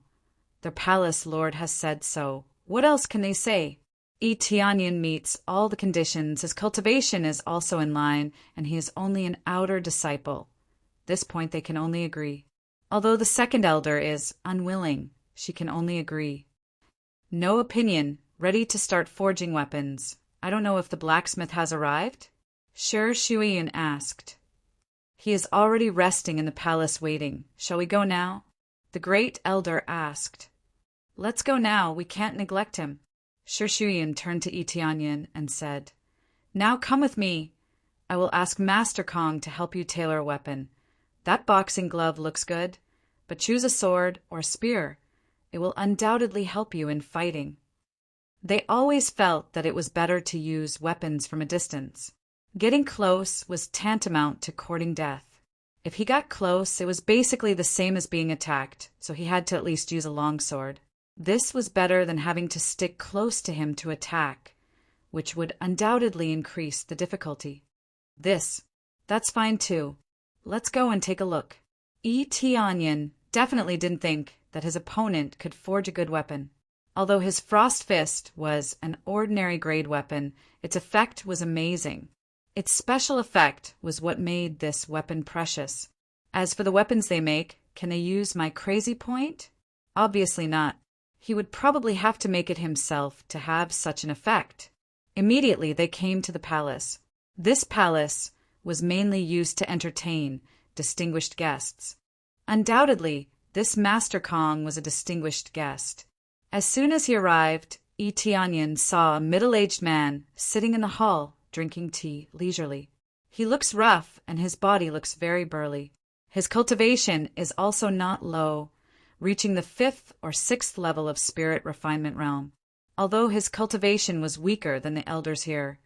Their Palace Lord has said so. What else can they say? Tianyin meets all the conditions. His cultivation is also in line, and he is only an outer disciple. This point they can only agree. Although the second elder is unwilling, she can only agree. No opinion, ready to start forging weapons. I don't know if the blacksmith has arrived. Sure, Shuiyin asked. He is already resting in the palace waiting. Shall we go now? The great elder asked. Let's go now, we can't neglect him. Sure Shuiyin turned to Itianyin and said, Now come with me. I will ask Master Kong to help you tailor a weapon. That boxing glove looks good, but choose a sword or a spear. It will undoubtedly help you in fighting. They always felt that it was better to use weapons from a distance. Getting close was tantamount to courting death. If he got close, it was basically the same as being attacked, so he had to at least use a longsword. This was better than having to stick close to him to attack, which would undoubtedly increase the difficulty. That's fine too. Let's go and take a look. Tianyin definitely didn't think that his opponent could forge a good weapon. Although his frost fist was an ordinary grade weapon, its effect was amazing. Its special effect was what made this weapon precious. As for the weapons they make, can they use my crazy point? Obviously not. He would probably have to make it himself to have such an effect. Immediately they came to the palace. This palace was mainly used to entertain distinguished guests. Undoubtedly, this Master Kong was a distinguished guest. As soon as he arrived, Tianyin saw a middle-aged man sitting in the hall drinking tea leisurely. He looks rough and his body looks very burly. His cultivation is also not low, reaching the 5th or 6th level of spirit refinement realm. Although his cultivation was weaker than the elders here,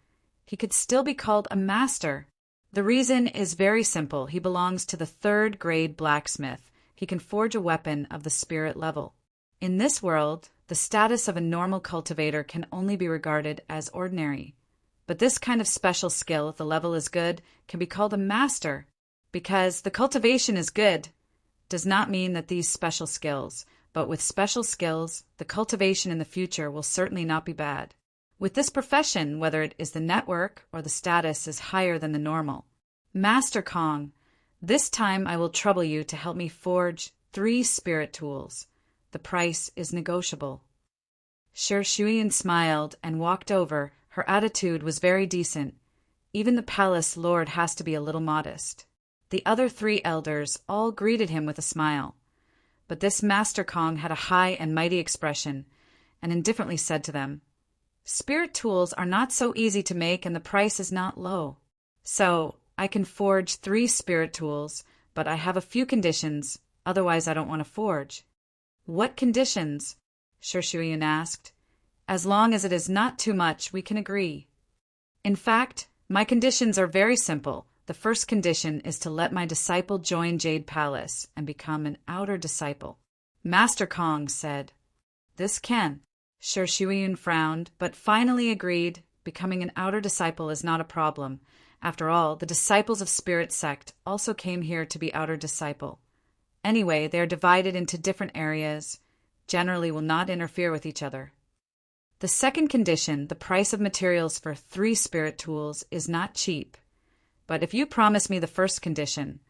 he could still be called a master. The reason is very simple. He belongs to the 3rd grade blacksmith. He can forge a weapon of the spirit level. In this world, the status of a normal cultivator can only be regarded as ordinary. But this kind of special skill, if the level is good, can be called a master. Because the cultivation is good does not mean that these special skills, but with special skills, the cultivation in the future will certainly not be bad. With this profession, whether it is the network or the status is higher than the normal. Master Kong, this time I will trouble you to help me forge 3 spirit tools. The price is negotiable. Sure Shuiyin smiled and walked over. Her attitude was very decent. Even the palace lord has to be a little modest. The other 3 elders all greeted him with a smile. But this Master Kong had a high and mighty expression, and indifferently said to them, Spirit tools are not so easy to make and the price is not low. So, I can forge 3 spirit tools, but I have a few conditions, otherwise I don't want to forge. What conditions? Sure Shuiyin asked. As long as it is not too much, we can agree. In fact, my conditions are very simple. The first condition is to let my disciple join Jade Palace and become an outer disciple. Master Kong said, This can. Sure Shuiyin frowned, but finally agreed. Becoming an outer disciple is not a problem. After all, the disciples of Spirit Sect also came here to be outer disciple. Anyway, they are divided into different areas, generally will not interfere with each other. The second condition, the price of materials for 3 spirit tools, is not cheap. But if you promise me the first condition,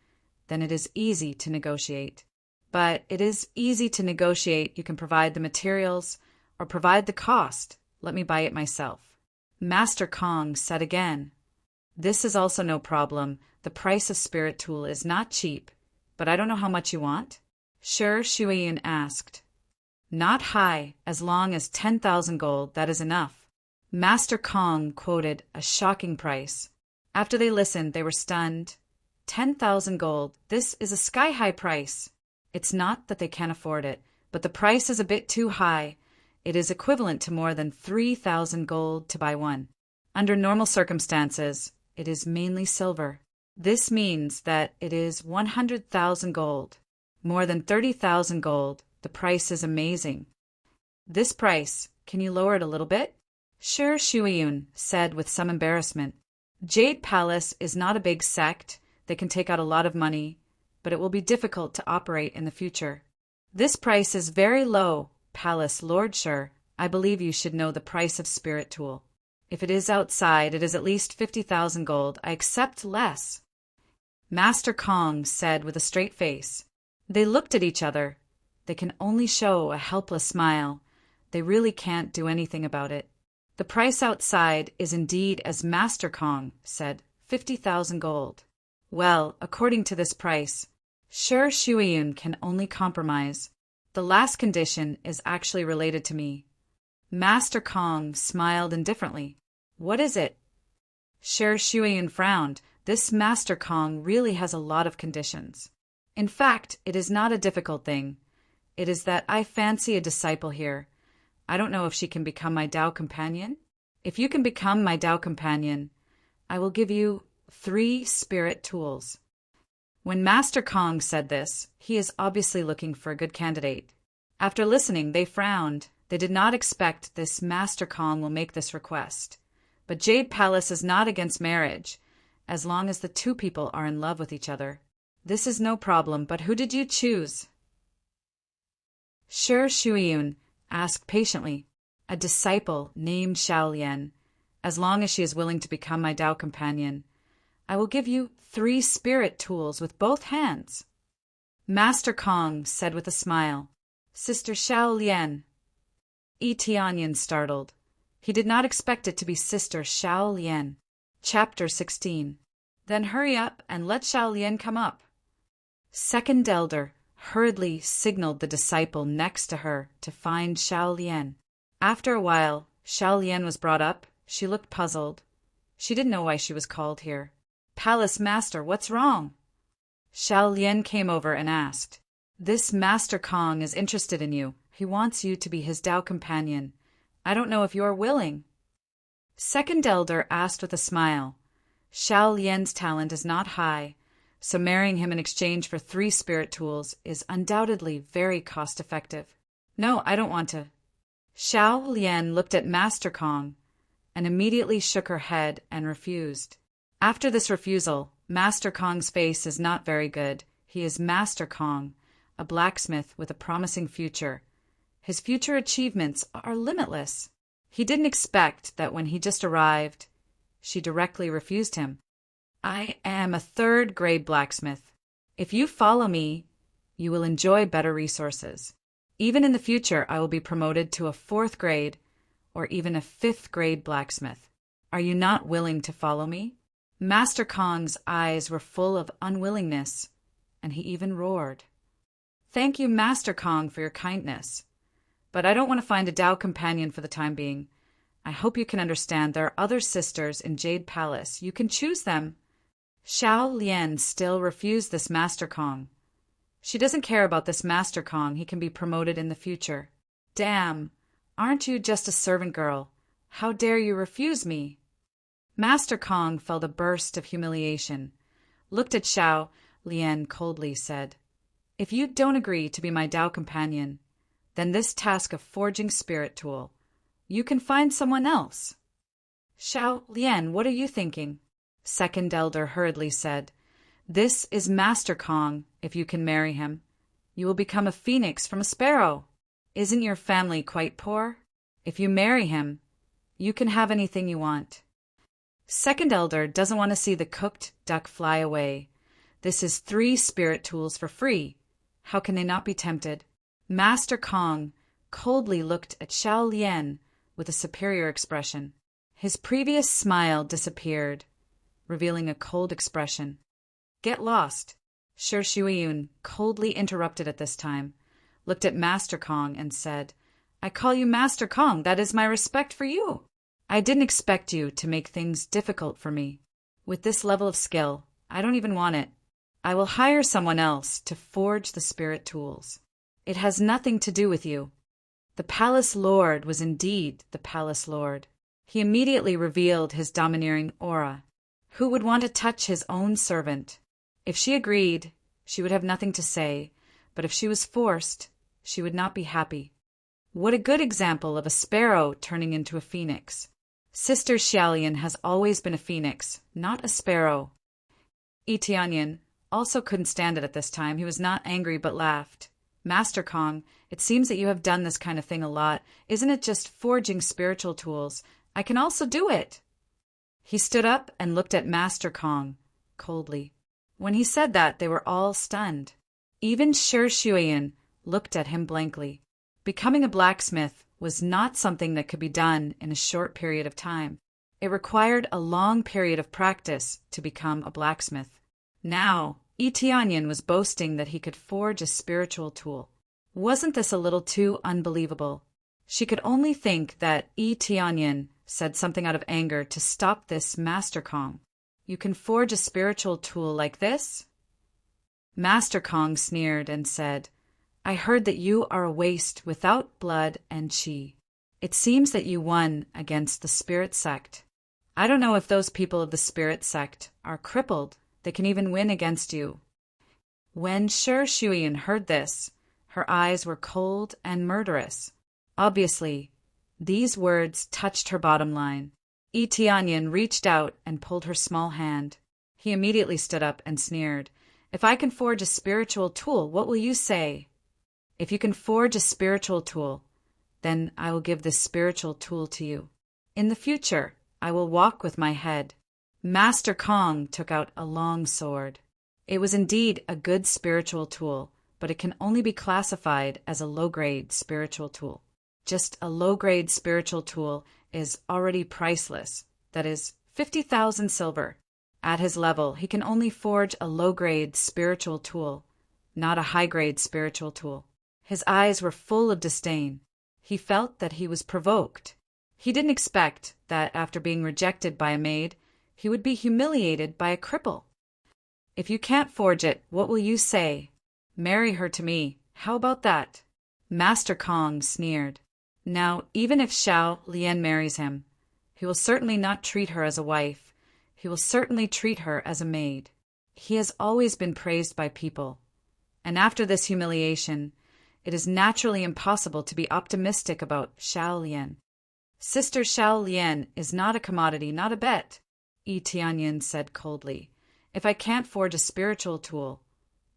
then it is easy to negotiate. But it is easy to negotiate. You can provide the materials or provide the cost. Let me buy it myself. Master Kong said again, This is also no problem. The price of spirit tool is not cheap, but I don't know how much you want. Sure Shuiyin asked. Not high, as long as 10,000 gold, that is enough. Master Kong quoted a shocking price. After they listened, they were stunned. 10,000 gold, this is a sky-high price. It's not that they can't afford it, but the price is a bit too high. It is equivalent to more than 3,000 gold to buy one. Under normal circumstances, it is mainly silver. This means that it is 100,000 gold. More than 30,000 gold. The price is amazing. This price, can you lower it a little bit? Sure Shuiyin said with some embarrassment. Jade Palace is not a big sect. They can take out a lot of money, but it will be difficult to operate in the future. This price is very low, Palace Lord Sure. I believe you should know the price of spirit tool. If it is outside, it is at least 50,000 gold. I accept less. Master Kong said with a straight face. They looked at each other. They can only show a helpless smile. They really can't do anything about it. The price outside is indeed as Master Kong said, 50,000 gold. Well, according to this price, Sure Shuiyun can only compromise. The last condition is actually related to me. Master Kong smiled indifferently. What is it? Sure Shuiyun frowned. This Master Kong really has a lot of conditions. In fact, it is not a difficult thing. It is that I fancy a disciple here. I don't know if she can become my Tao companion. If you can become my Tao companion, I will give you 3 spirit tools. When Master Kong said this, he is obviously looking for a good candidate. After listening, they frowned. They did not expect this Master Kong will make this request. But Jade Palace is not against marriage, as long as the 2 people are in love with each other. This is no problem, but who did you choose? Sure Shuiyun asked patiently. A disciple named Xiaolian. As long as she is willing to become my Tao companion, I will give you 3 spirit tools with both hands. Master Kong said with a smile. Sister Xiaolian. Tianyan startled. He did not expect it to be Sister Xiaolian. Chapter 16. Then hurry up and let Xiaolian come up. Second elder hurriedly signaled the disciple next to her to find Xiaolian. After a while, Xiaolian was brought up. She looked puzzled. She didn't know why she was called here. Palace Master, what's wrong? Xiaolian came over and asked. This Master Kong is interested in you. He wants you to be his Tao companion. I don't know if you are willing. Second elder asked with a smile. Xiaolian's talent is not high, so marrying him in exchange for 3 spirit tools is undoubtedly very cost-effective. No, I don't want to. Xiaolian looked at Master Kong and immediately shook her head and refused. After this refusal, Master Kong's face is not very good. He is Master Kong, a blacksmith with a promising future. His future achievements are limitless. He didn't expect that when he just arrived, she directly refused him. I am a 3rd-grade blacksmith. If you follow me, you will enjoy better resources. Even in the future, I will be promoted to a 4th grade or even a 5th-grade blacksmith. Are you not willing to follow me? Master Kong's eyes were full of unwillingness, and he even roared. Thank you, Master Kong, for your kindness. But I don't want to find a Tao companion for the time being. I hope you can understand there are other sisters in Jade Palace. You can choose them. Xiaolian still refused this Master Kong. She doesn't care about this Master Kong. He can be promoted in the future. Damn, aren't you just a servant girl? How dare you refuse me? Master Kong felt a burst of humiliation, looked at Xiaolian coldly, said, If you don't agree to be my Tao companion, then this task of forging spirit tool, you can find someone else. Xiaolian, what are you thinking? Second elder hurriedly said, This is Master Kong. If you can marry him, you will become a phoenix from a sparrow. Isn't your family quite poor? If you marry him, you can have anything you want. Second elder doesn't want to see the cooked duck fly away. This is 3 spirit tools for free. How can they not be tempted? Master Kong coldly looked at Xiaolian with a superior expression. His previous smile disappeared, revealing a cold expression. Get lost. Sure Shuiyun coldly interrupted at this time, looked at Master Kong and said, I call you Master Kong. That is my respect for you. I didn't expect you to make things difficult for me. With this level of skill, I don't even want it. I will hire someone else to forge the spirit tools. It has nothing to do with you. The palace lord was indeed the palace lord. He immediately revealed his domineering aura. Who would want to touch his own servant? If she agreed, she would have nothing to say, but if she was forced, she would not be happy. What a good example of a sparrow turning into a phoenix. Sister Xiaolian has always been a phoenix, not a sparrow. Tianyan also couldn't stand it at this time. He was not angry but laughed. Master Kong, it seems that you have done this kind of thing a lot. Isn't it just forging spiritual tools? I can also do it. He stood up and looked at Master Kong coldly. When he said that, they were all stunned. Even Sure Shuiyun looked at him blankly. Becoming a blacksmith was not something that could be done in a short period of time. It required a long period of practice to become a blacksmith. Now, Tianyin was boasting that he could forge a spiritual tool. Wasn't this a little too unbelievable? She could only think that Tianyin said something out of anger to stop this Master Kong. You can forge a spiritual tool like this? Master Kong sneered and said, I heard that you are a waste without blood and qi. It seems that you won against the spirit sect. I don't know if those people of the spirit sect are crippled. They can even win against you. When Shi Shuyan heard this, her eyes were cold and murderous. Obviously, these words touched her bottom line. Tianyin reached out and pulled her small hand. He immediately stood up and sneered. If I can forge a spiritual tool, what will you say? If you can forge a spiritual tool, then I will give this spiritual tool to you. In the future, I will walk with my head. Master Kong took out a long sword. It was indeed a good spiritual tool, but it can only be classified as a low-grade spiritual tool. Just a low-grade spiritual tool is already priceless, that is, 50,000 silver. At his level, he can only forge a low-grade spiritual tool, not a high-grade spiritual tool. His eyes were full of disdain. He felt that he was provoked. He didn't expect that after being rejected by a maid, he would be humiliated by a cripple. If you can't forge it, what will you say? Marry her to me. How about that? Master Kong sneered. Now, even if Xiao Lian marries him, he will certainly not treat her as a wife. He will certainly treat her as a maid. He has always been praised by people. And after this humiliation, it is naturally impossible to be optimistic about Xiao Lian. Sister Xiao Lian is not a commodity, not a bet, Tianyin said coldly. If I can't forge a spiritual tool,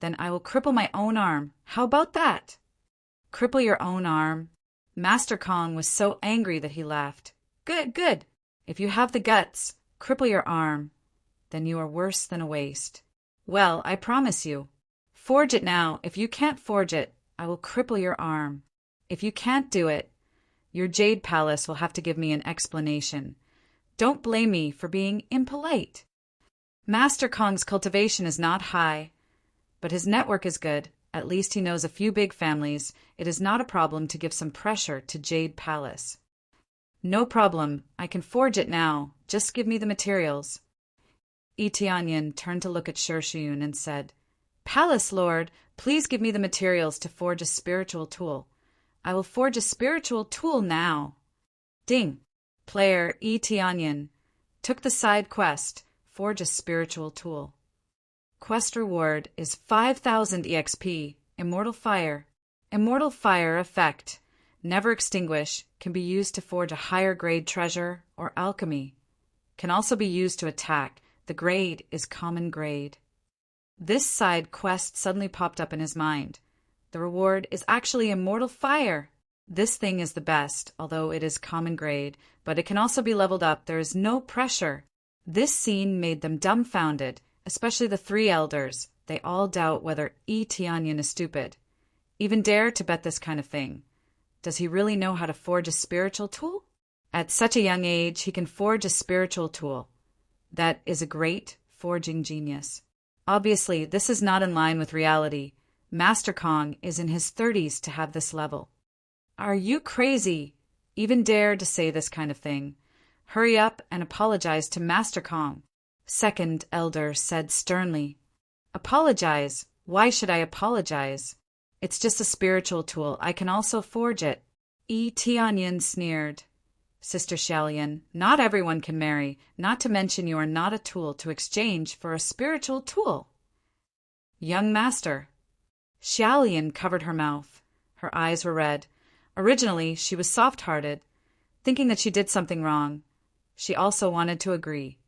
then I will cripple my own arm. How about that? Cripple your own arm? Master Kong was so angry that he laughed. Good, good. If you have the guts, cripple your arm. Then you are worse than a waste. Well, I promise you. Forge it now. If you can't forge it, I will cripple your arm. If you can't do it, your Jade Palace will have to give me an explanation. Don't blame me for being impolite. Master Kong's cultivation is not high, but his network is good. At least he knows a few big families. It is not a problem to give some pressure to Jade Palace. No problem. I can forge it now. Just give me the materials. Tianyin turned to look at Shi Shuyan and said, Palace Lord, please give me the materials to forge a spiritual tool. I will forge a spiritual tool now. Ding. Player Tianyin took the side quest, forge a spiritual tool. Quest reward is 5,000 EXP, Immortal Fire. Immortal Fire effect, never extinguish, can be used to forge a higher grade treasure or alchemy. Can also be used to attack. The grade is common grade. This side quest suddenly popped up in his mind. The reward is actually Immortal Fire. This thing is the best, although it is common grade, but it can also be leveled up. There is no pressure. This scene made them dumbfounded, especially the three elders. They all doubt whether Tianyin is stupid. Even dare to bet this kind of thing. Does he really know how to forge a spiritual tool? At such a young age, he can forge a spiritual tool. That is a great forging genius. Obviously, this is not in line with reality. Master Kong is in his 30s to have this level. Are you crazy? Even dare to say this kind of thing. Hurry up and apologize to Master Kong. Second elder said sternly. Apologize? Why should I apologize? It's just a spiritual tool. I can also forge it. Tianyin sneered. Sister Xiaolian, not everyone can marry, not to mention you are not a tool to exchange for a spiritual tool. Young master. Xiaolian covered her mouth. Her eyes were red. Originally, she was soft-hearted, thinking that she did something wrong. She also wanted to agree.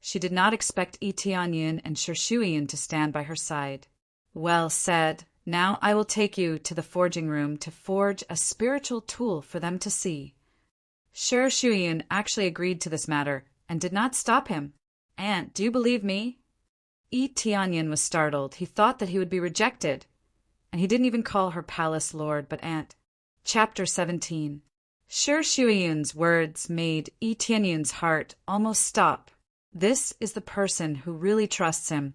She did not expect Tianyin and Shi Shuyan to stand by her side. Well said. Now I will take you to the forging room to forge a spiritual tool for them to see. Shi Shuyan actually agreed to this matter and did not stop him. Aunt, do you believe me? Tianyin was startled. He thought that he would be rejected. And he didn't even call her Palace Lord, but Aunt. Chapter 17. Shi Shuiyun's words made Yi Tianyun's heart almost stop. This is the person who really trusts him,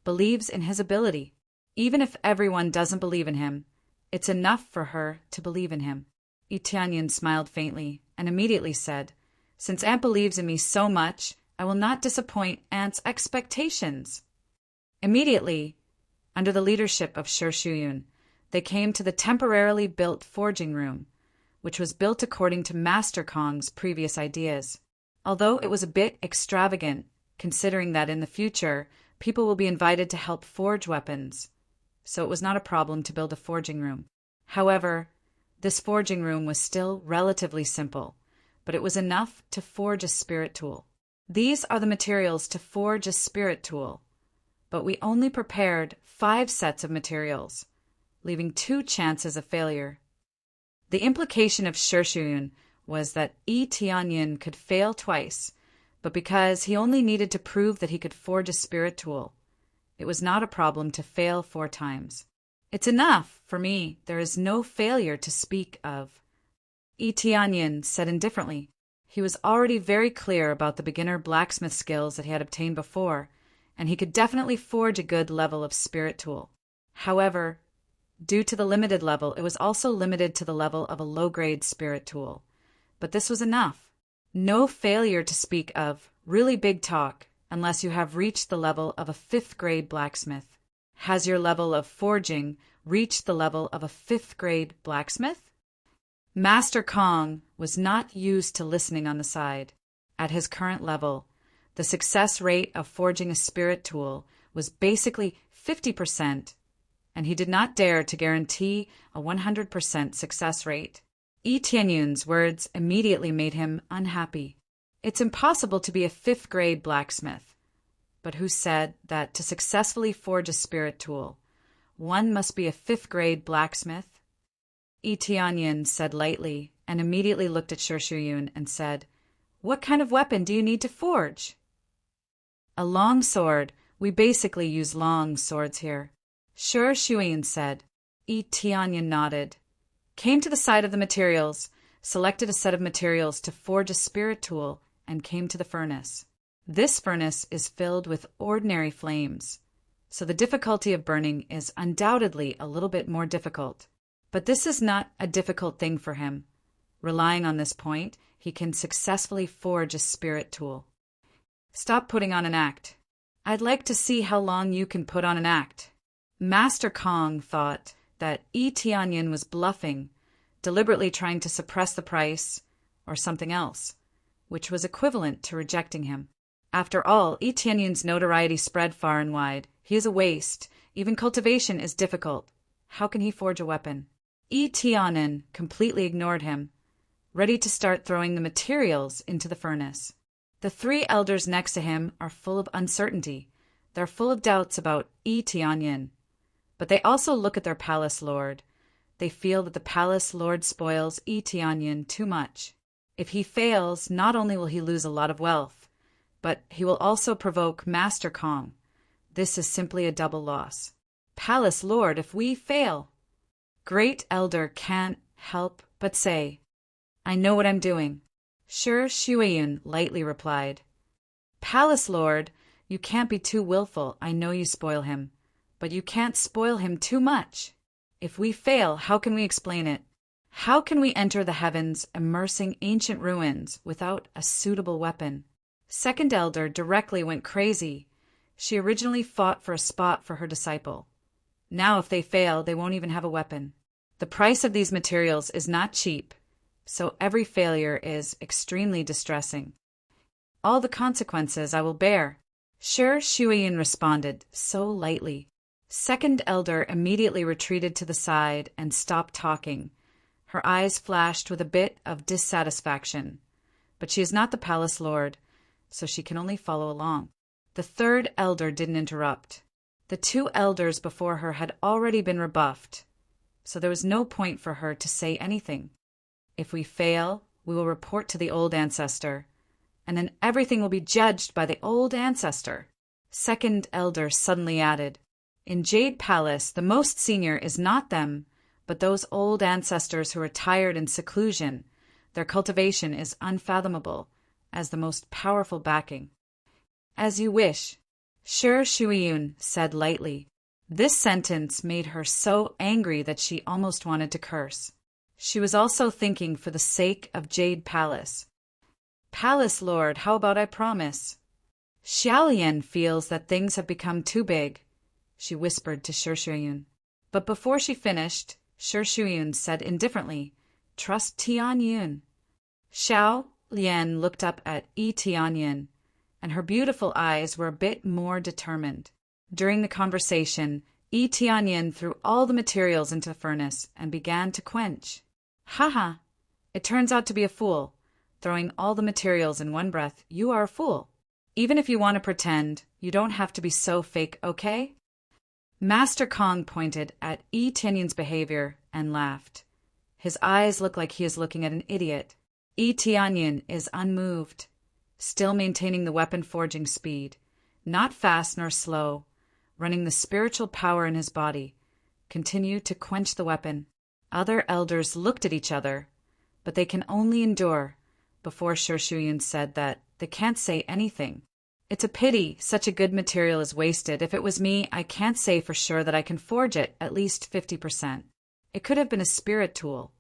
believes in his ability. Even if everyone doesn't believe in him, it's enough for her to believe in him. Yi Tianyun smiled faintly and immediately said, "Since Aunt believes in me so much, I will not disappoint Aunt's expectations." Immediately, under the leadership of Shi Shuyun, they came to the temporarily built forging room, which was built according to Master Kong's previous ideas. Although it was a bit extravagant, considering that in the future, people will be invited to help forge weapons, so it was not a problem to build a forging room. However, this forging room was still relatively simple, but it was enough to forge a spirit tool. These are the materials to forge a spirit tool, but we only prepared 5 sets of materials, leaving 2 chances of failure. The implication of Shi Shuyun was that Yi Tianyun could fail twice, but because he only needed to prove that he could forge a spirit tool, it was not a problem to fail 4 times. "It's enough, for me, there is no failure to speak of," Yi Tianyun said indifferently. He was already very clear about the beginner blacksmith skills that he had obtained before, and he could definitely forge a good level of spirit tool. However, due to the limited level, it was also limited to the level of a low-grade spirit tool. But this was enough. No failure to speak of, really big talk, unless you have reached the level of a 5th-grade blacksmith. Has your level of forging reached the level of a 5th-grade blacksmith? Master Kong was not used to listening on the side. At his current level, the success rate of forging a spirit tool was basically 50%, and he did not dare to guarantee a 100% success rate. Yi Tianyun's words immediately made him unhappy. It's impossible to be a 5th-grade blacksmith. But who said that to successfully forge a spirit tool, one must be a 5th-grade blacksmith? Yi Tianyun said lightly and immediately looked at Shi Shuyun and said, "What kind of weapon do you need to forge?" "A long sword. We basically use long swords here," Shi Shuyun said. Yi Tianyun nodded, came to the side of the materials, selected a set of materials to forge a spirit tool, and came to the furnace. This furnace is filled with ordinary flames, so the difficulty of burning is undoubtedly a little bit more difficult. But this is not a difficult thing for him. Relying on this point, he can successfully forge a spirit tool. "Stop putting on an act. I'd like to see how long you can put on an act." Master Kong thought that Yi Tianyun was bluffing, deliberately trying to suppress the price, or something else, which was equivalent to rejecting him. After all, Yi Tianyun's notoriety spread far and wide. He is a waste. Even cultivation is difficult. How can he forge a weapon? Yi Tianyun completely ignored him, ready to start throwing the materials into the furnace. The 3 elders next to him are full of uncertainty. They're full of doubts about Yi Tianyun. But they also look at their palace lord. They feel that the palace lord spoils Yi Tianyun too much. If he fails, not only will he lose a lot of wealth, but he will also provoke Master Kong. This is simply a double loss. "Palace lord, if we fail..." Great elder can't help but say, "I know what I'm doing," Shi Shuyun lightly replied. "Palace lord, you can't be too willful. I know you spoil him. But you can't spoil him too much. If we fail, how can we explain it? How can we enter the heavens immersing ancient ruins without a suitable weapon?" Second elder directly went crazy. She originally fought for a spot for her disciple. Now if they fail, they won't even have a weapon. The price of these materials is not cheap, so every failure is extremely distressing. "All the consequences I will bear," Shi Shuyun responded so lightly. Second elder immediately retreated to the side and stopped talking. Her eyes flashed with a bit of dissatisfaction. But she is not the palace lord, so she can only follow along. The 3rd elder didn't interrupt. The 2 elders before her had already been rebuffed, so there was no point for her to say anything. "If we fail, we will report to the old ancestor, and then everything will be judged by the old ancestor." Second elder suddenly added, "In Jade Palace, the most senior is not them, but those old ancestors who retired in seclusion, Their cultivation is unfathomable as the most powerful backing. As you wish, Sure Shuiyun said lightly. This sentence made her so angry that she almost wanted to curse. She was also thinking for the sake of Jade Palace. Palace Lord, how about I promise? Xiaolian feels that things have become too big, she whispered to Sure Shuiyun. But before she finished, Sure Shuiyun said indifferently, Trust Tianyun. Xiao Lian looked up at Tianyun, and her beautiful eyes were a bit more determined. During the conversation, Tianyun threw all the materials into the furnace and began to quench. Haha, it turns out to be a fool. Throwing all the materials in one breath, you are a fool. Even if you want to pretend, you don't have to be so fake, okay? Master Kong pointed at Tianyun's behavior and laughed. His eyes look like he is looking at an idiot. Tianyun is unmoved, still maintaining the weapon forging speed, not fast nor slow, running the spiritual power in his body, continued to quench the weapon. Other elders looked at each other, but they can only endure, before Sure Shuiyun said that they can't say anything. It's a pity such a good material is wasted. If it was me, I can't say for sure that I can forge it at least 50%. It could have been a spirit tool,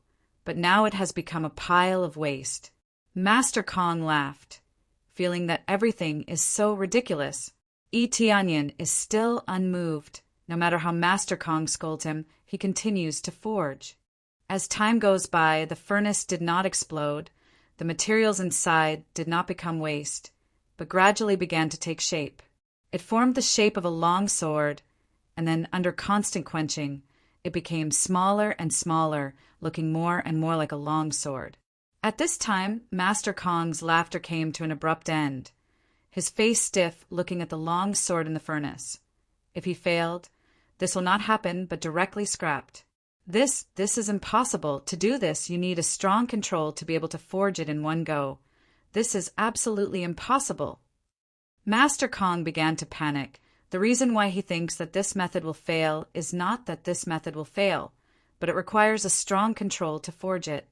but now it has become a pile of waste. Master Kong laughed, feeling that everything is so ridiculous. Tianyun is still unmoved. No matter how Master Kong scolds him, he continues to forge. As time goes by, the furnace did not explode, the materials inside did not become waste, but gradually began to take shape. It formed the shape of a long sword, and then under constant quenching, it became smaller and smaller, looking more and more like a long sword. At this time, Master Kong's laughter came to an abrupt end, his face stiff, looking at the long sword in the furnace. If he failed, this will not happen, but directly scrapped. This is impossible. To do this, you need a strong control to be able to forge it in one go. This is absolutely impossible. Master Kong began to panic. The reason why he thinks that this method will fail is not that this method will fail, but it requires a strong control to forge it.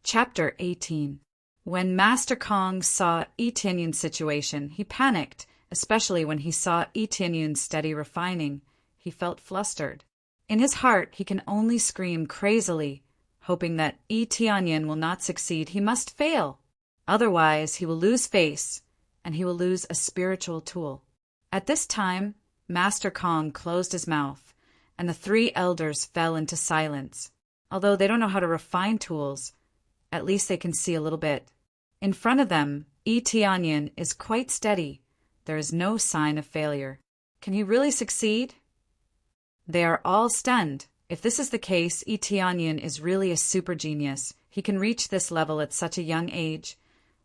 Chapter 18. When Master Kong saw Tianyun's situation, he panicked, especially when he saw Tianyun's steady refining. He felt flustered. In his heart, he can only scream crazily, hoping that Tianyun will not succeed. He must fail. Otherwise, he will lose face, and he will lose a spiritual tool. At this time, Master Kong closed his mouth, and the three elders fell into silence. Although they don't know how to refine tools, at least they can see a little bit. In front of them, Tianyun is quite steady. There is no sign of failure. Can he really succeed? They are all stunned. If this is the case, Tianyun is really a super genius. He can reach this level at such a young age.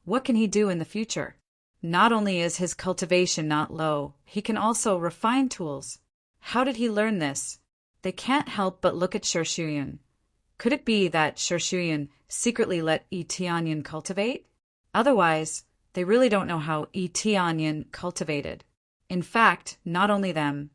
What can he do in the future? Not only is his cultivation not low, he can also refine tools. How did he learn this? They can't help but look at Sure Shuiyun. Could it be that Sure Shuiyun secretly let Tianyun cultivate? Otherwise, they really don't know how Tianyun cultivated. In fact, not only them.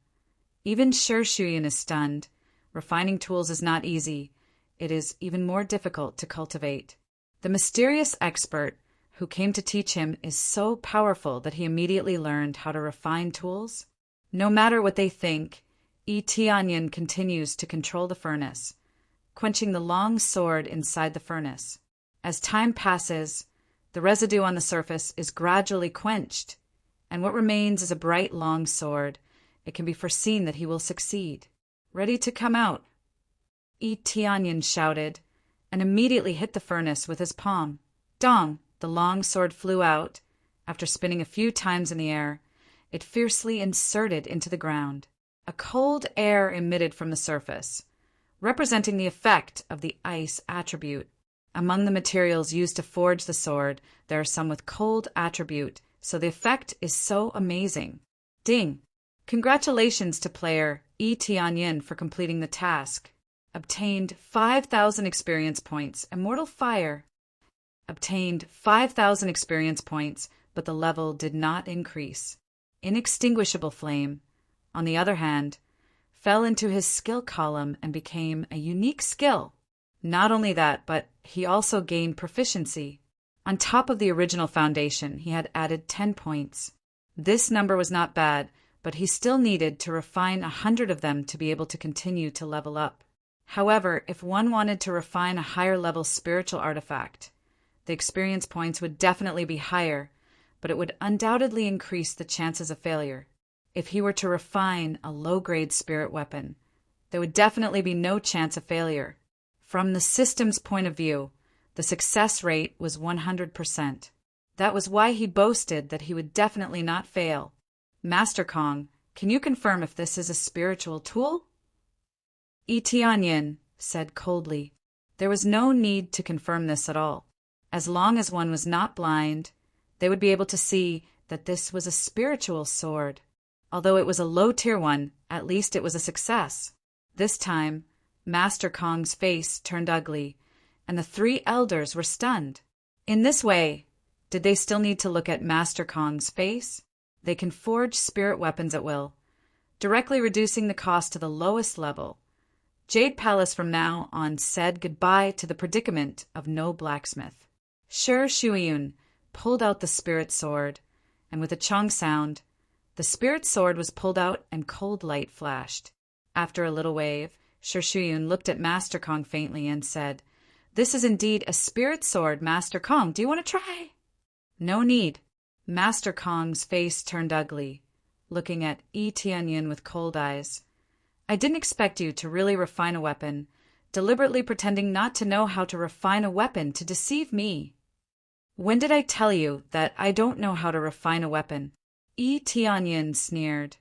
Even Sure Shuiyun is stunned. Refining tools is not easy. It is even more difficult to cultivate. The mysterious expert who came to teach him is so powerful that he immediately learned how to refine tools. No matter what they think, Tianyun continues to control the furnace, quenching the long sword inside the furnace. As time passes, the residue on the surface is gradually quenched, and what remains is a bright long sword. It can be foreseen that he will succeed. Ready to come out, Tianyun shouted, and immediately hit the furnace with his palm. Dong! The long sword flew out. After spinning a few times in the air, it fiercely inserted into the ground. A cold air emitted from the surface, representing the effect of the ice attribute. Among the materials used to forge the sword, there are some with cold attribute, so the effect is so amazing. Ding! Congratulations to player Tianyun for completing the task. Obtained 5,000 experience points. Immortal Fire. Obtained 5,000 experience points, but the level did not increase. Inextinguishable Flame, on the other hand, fell into his skill column and became a unique skill. Not only that, but he also gained proficiency. On top of the original foundation, he had added 10 points. This number was not bad, but he still needed to refine 100 of them to be able to continue to level up. However, if one wanted to refine a higher-level spiritual artifact, the experience points would definitely be higher, but it would undoubtedly increase the chances of failure. If he were to refine a low-grade spirit weapon, there would definitely be no chance of failure. From the system's point of view, the success rate was 100%. That was why he boasted that he would definitely not fail. Master Kong, can you confirm if this is a spiritual tool? Tianyin said coldly. There was no need to confirm this at all. As long as one was not blind, they would be able to see that this was a spiritual sword. Although it was a low-tier one, at least it was a success. This time, Master Kong's face turned ugly, and the 3 elders were stunned. In this way, did they still need to look at Master Kong's face? They can forge spirit weapons at will, directly reducing the cost to the lowest level. Jade Palace from now on said goodbye to the predicament of no blacksmith. Shi Shuiyun pulled out the spirit sword, and with a chong sound, the spirit sword was pulled out and cold light flashed. After a little wave, Shi Shuiyun looked at Master Kong faintly and said, "This is indeed a spirit sword, Master Kong. Do you want to try?" "No need." Master Kong's face turned ugly, looking at Tianyin with cold eyes. "I didn't expect you to really refine a weapon, deliberately pretending not to know how to refine a weapon to deceive me." "When did I tell you that I don't know how to refine a weapon?" Tianyin sneered.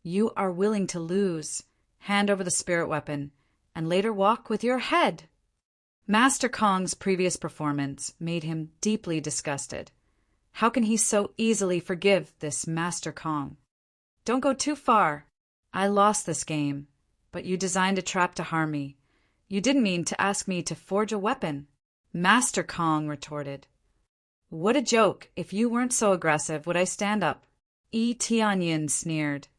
"You are willing to lose, hand over the spirit weapon, and later walk with your head." Master Kong's previous performance made him deeply disgusted. How can he so easily forgive this Master Kong? "Don't go too far. I lost this game, but you designed a trap to harm me. You didn't mean to ask me to forge a weapon," Master Kong retorted. "What a joke. If you weren't so aggressive, would I stand up?" Tianyin sneered.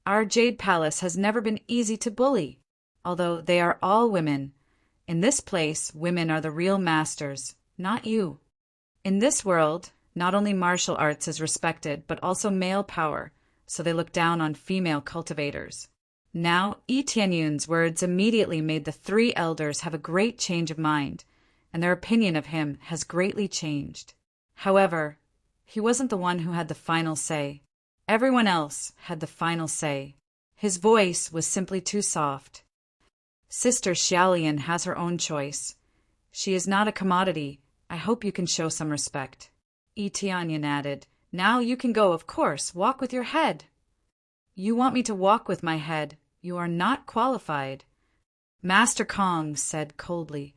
"Our Jade Palace has never been easy to bully, although they are all women. In this place, women are the real masters, not you. In this world, not only martial arts is respected, but also male power, so they look down on female cultivators." Now, Tianyun's words immediately made the 3 elders have a great change of mind, and their opinion of him has greatly changed. However, he wasn't the one who had the final say. Everyone else had the final say. His voice was simply too soft. "Sister Xiaolian has her own choice. She is not a commodity. I hope you can show some respect." Tianyin added, "Now you can go, of course. Walk with your head." "You want me to walk with my head. You are not qualified," Master Kong said coldly.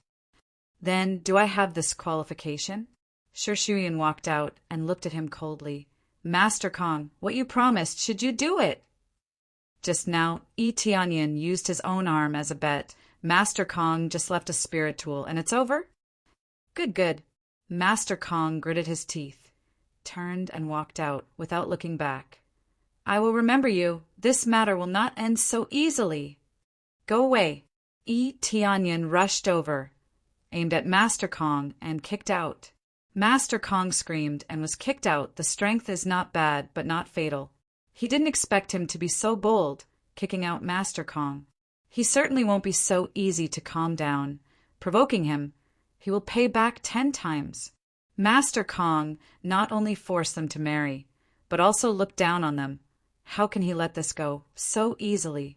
"Then do I have this qualification?" Shi Shuiyun walked out and looked at him coldly. "Master Kong, what you promised, should you do it?" Just now, Tianyin used his own arm as a bet. Master Kong just left a spirit tool, and it's over? Good, good. Master Kong gritted his teeth, turned and walked out without looking back. "I will remember you. This matter will not end so easily." "Go away." Tianyin rushed over, aimed at Master Kong, and kicked out. Master Kong screamed and was kicked out. The strength is not bad, but not fatal. He didn't expect him to be so bold, kicking out Master Kong. He certainly won't be so easy to calm down. Provoking him, he will pay back 10 times. Master Kong not only forced them to marry, but also looked down on them. How can he let this go so easily?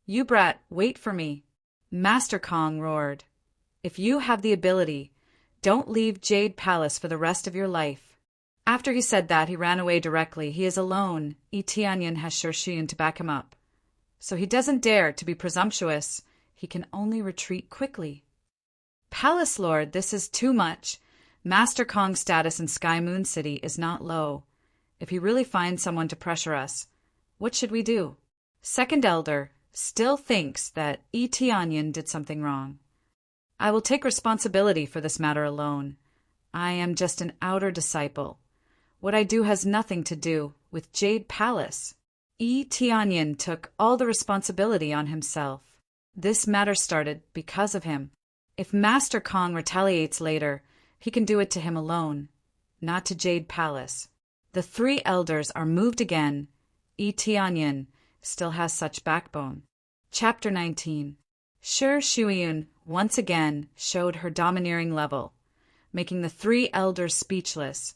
"You brat, wait for me," Master Kong roared. "If you have the ability, don't leave Jade Palace for the rest of your life." After he said that, he ran away directly. He is alone. Tianyin has Shi Shuiyun to back him up. So he doesn't dare to be presumptuous. He can only retreat quickly. "Palace Lord, this is too much. Master Kong's status in Sky Moon City is not low. If he really finds someone to pressure us, what should we do?" Second Elder still thinks that Tianyin did something wrong. "I will take responsibility for this matter alone. I am just an outer disciple. What I do has nothing to do with Jade Palace." Tianyin took all the responsibility on himself. This matter started because of him. If Master Kong retaliates later, he can do it to him alone, not to Jade Palace. The three elders are moved again. Yi Tianyin still has such backbone. Chapter 19. Shi Shuiyun once again showed her domineering level, making the three elders speechless,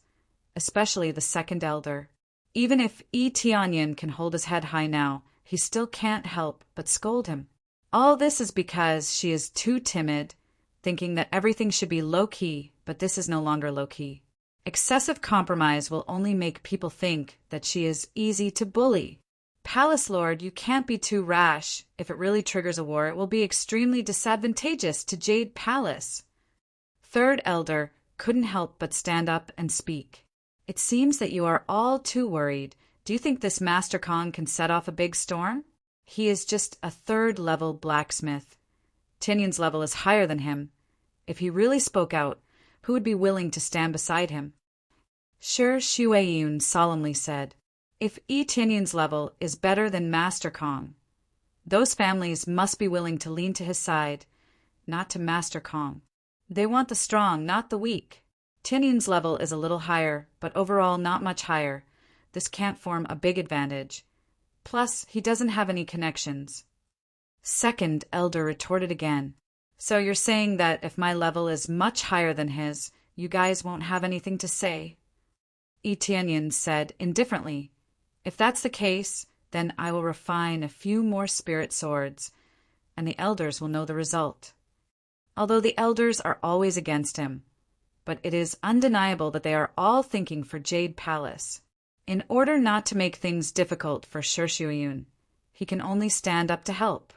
especially the second elder. Even if Yi Tianyin can hold his head high now, he still can't help but scold him. All this is because she is too timid, thinking that everything should be low-key, but this is no longer low-key. Excessive compromise will only make people think that she is easy to bully. Palace Lord, you can't be too rash. If it really triggers a war, it will be extremely disadvantageous to Jade Palace. Third elder couldn't help but stand up and speak. It seems that you are all too worried. Do you think this Master Kong can set off a big storm? He is just a third-level blacksmith. Tianyin's level is higher than him. If he really spoke out, who would be willing to stand beside him? Shi Shuiyun solemnly said, if Yi Tianyin's level is better than Master Kong, those families must be willing to lean to his side, not to Master Kong. They want the strong, not the weak. Tianyin's level is a little higher, but overall not much higher. This can't form a big advantage. Plus, he doesn't have any connections. Second elder retorted again. So you're saying that if my level is much higher than his, you guys won't have anything to say? Yi Tianyin said indifferently, if that's the case, then I will refine a few more spirit swords, and the elders will know the result. Although the elders are always against him, but it is undeniable that they are all thinking for Jade Palace. In order not to make things difficult for Shi Shuiyun, he can only stand up to help.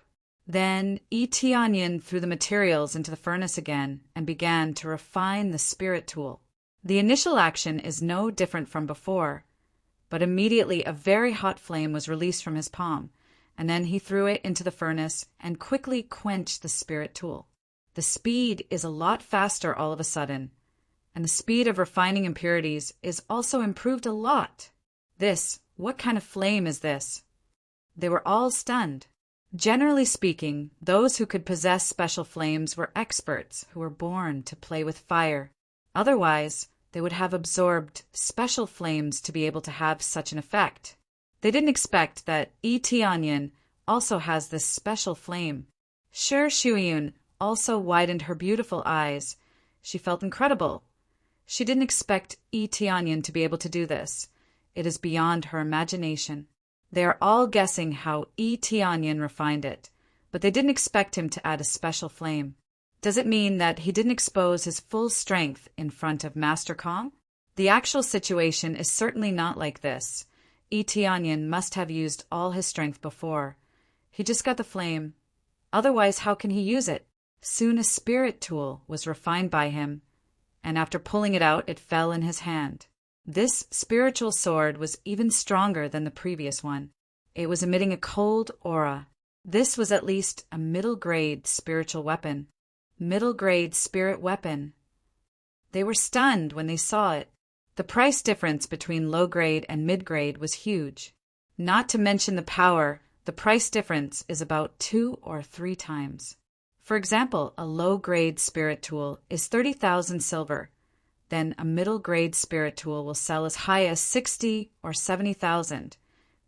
Then Yi Tianyin threw the materials into the furnace again and began to refine the spirit tool. The initial action is no different from before, but immediately a very hot flame was released from his palm, and then he threw it into the furnace and quickly quenched the spirit tool. The speed is a lot faster all of a sudden, and the speed of refining impurities is also improved a lot. What kind of flame is this? They were all stunned. Generally speaking, those who could possess special flames were experts who were born to play with fire. Otherwise, they would have absorbed special flames to be able to have such an effect. They didn't expect that Yi Tianyin also has this special flame. Shi Shuiyun also widened her beautiful eyes. She felt incredible. She didn't expect Yi Tianyin to be able to do this. It is beyond her imagination. They are all guessing how Yi Tianyin refined it, but they didn't expect him to add a special flame. Does it mean that he didn't expose his full strength in front of Master Kong? The actual situation is certainly not like this. Yi Tianyin must have used all his strength before. He just got the flame. Otherwise, how can he use it? Soon a spirit tool was refined by him, and after pulling it out, it fell in his hand. This spiritual sword was even stronger than the previous one. It was emitting a cold aura. This was at least a middle-grade spiritual weapon. Middle-grade spirit weapon. They were stunned when they saw it. The price difference between low-grade and mid-grade was huge. Not to mention the power, the price difference is about 2 or 3 times. For example, a low-grade spirit tool is 30,000 silver. Then a middle-grade spirit tool will sell as high as 60 or 70,000.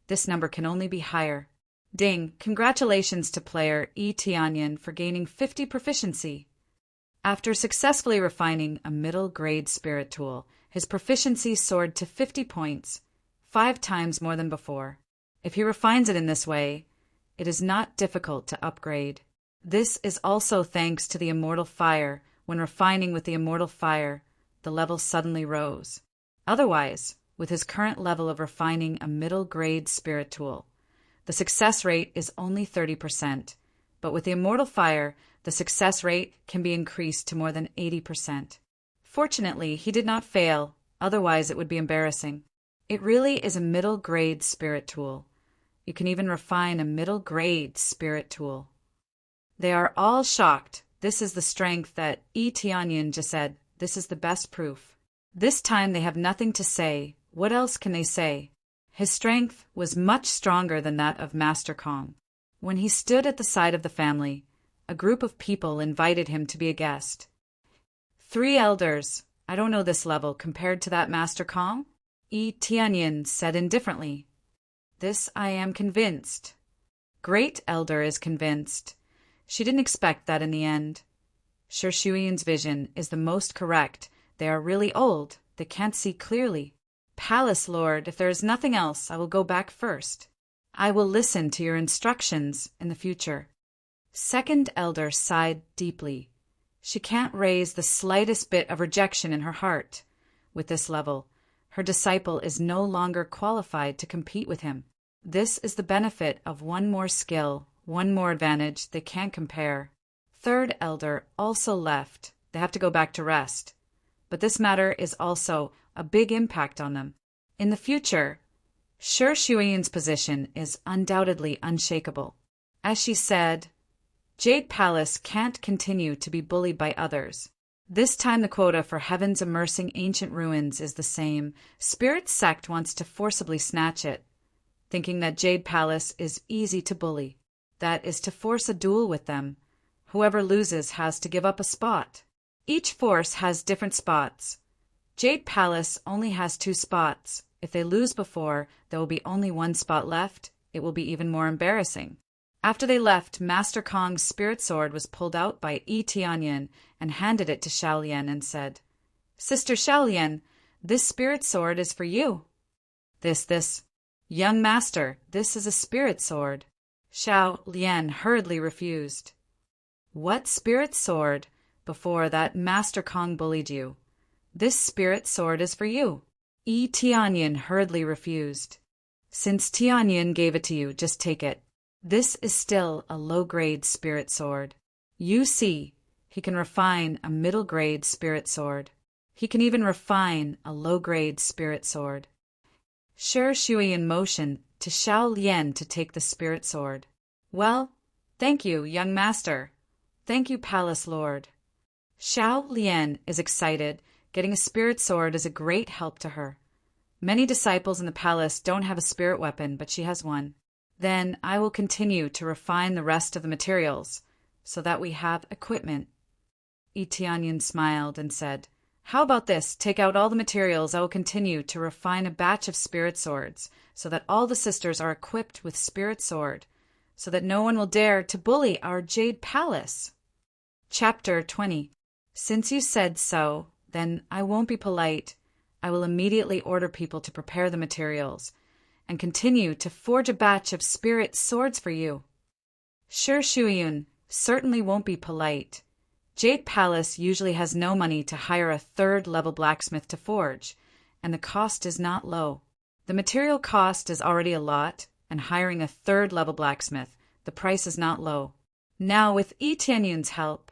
This number can only be higher. Ding! Congratulations to player Yi Tianyin for gaining 50 proficiency. After successfully refining a middle-grade spirit tool, his proficiency soared to 50 points, 5 times more than before. If he refines it in this way, it is not difficult to upgrade. This is also thanks to the immortal fire. When refining with the immortal fire, the level suddenly rose. Otherwise, with his current level of refining a middle-grade spirit tool, the success rate is only 30%, but with the immortal fire, the success rate can be increased to more than 80%. Fortunately, he did not fail, otherwise it would be embarrassing. It really is a middle-grade spirit tool. You can even refine a middle-grade spirit tool. They are all shocked. This is the strength that Yi Tianyin just said. This is the best proof. This time they have nothing to say. What else can they say? His strength was much stronger than that of Master Kong. When he stood at the side of the family, a group of people invited him to be a guest. 3 elders. I don't know this level compared to that Master Kong? Yi Tianyin said indifferently. This I am convinced. Great Elder is convinced. She didn't expect that in the end. Shi Shuyan's vision is the most correct. They are really old. They can't see clearly. Palace Lord, if there is nothing else, I will go back first. I will listen to your instructions in the future. Second Elder sighed deeply. She can't raise the slightest bit of rejection in her heart. With this level, her disciple is no longer qualified to compete with him. This is the benefit of one more skill, one more advantage they can't compare. Third Elder also left. They have to go back to rest. But this matter is also a big impact on them. In the future, Shi Shuyan's position is undoubtedly unshakable. As she said, Jade Palace can't continue to be bullied by others. This time the quota for heaven's immersing ancient ruins is the same. Spirit Sect wants to forcibly snatch it, thinking that Jade Palace is easy to bully. That is to force a duel with them. Whoever loses has to give up a spot. Each force has different spots. Jade Palace only has 2 spots. If they lose before, there will be only 1 spot left. It will be even more embarrassing. After they left, Master Kong's spirit sword was pulled out by Yi Tianyin and handed it to Xiaolian and said, Sister Xiaolian, this spirit sword is for you. This. Young master, this is a spirit sword. Xiaolian hurriedly refused. What spirit sword? Before that Master Kong bullied you. This spirit sword is for you. Yi Tianyin hurriedly refused. Since Tianyin gave it to you, just take it. This is still a low-grade spirit sword. You see, he can refine a middle-grade spirit sword. He can even refine a low-grade spirit sword. Shi Shuyan motioned to Xiaolian to take the spirit sword. Well, thank you, young master. Thank you, Palace Lord. Xiaolian is excited. Getting a spirit sword is a great help to her. Many disciples in the palace don't have a spirit weapon, but she has one. Then I will continue to refine the rest of the materials, so that we have equipment. Yi Tianyin smiled and said, How about this? Take out all the materials. I will continue to refine a batch of spirit swords, so that all the sisters are equipped with spirit sword, so that no one will dare to bully our Jade Palace. Chapter 20. Since you said so, then I won't be polite. I will immediately order people to prepare the materials, and continue to forge a batch of spirit swords for you. Shi Shuyan certainly won't be polite. Jade Palace usually has no money to hire a 3rd-level blacksmith to forge, and the cost is not low. The material cost is already a lot, and hiring a 3rd-level blacksmith, the price is not low. Now, with Yi Tianyin's help,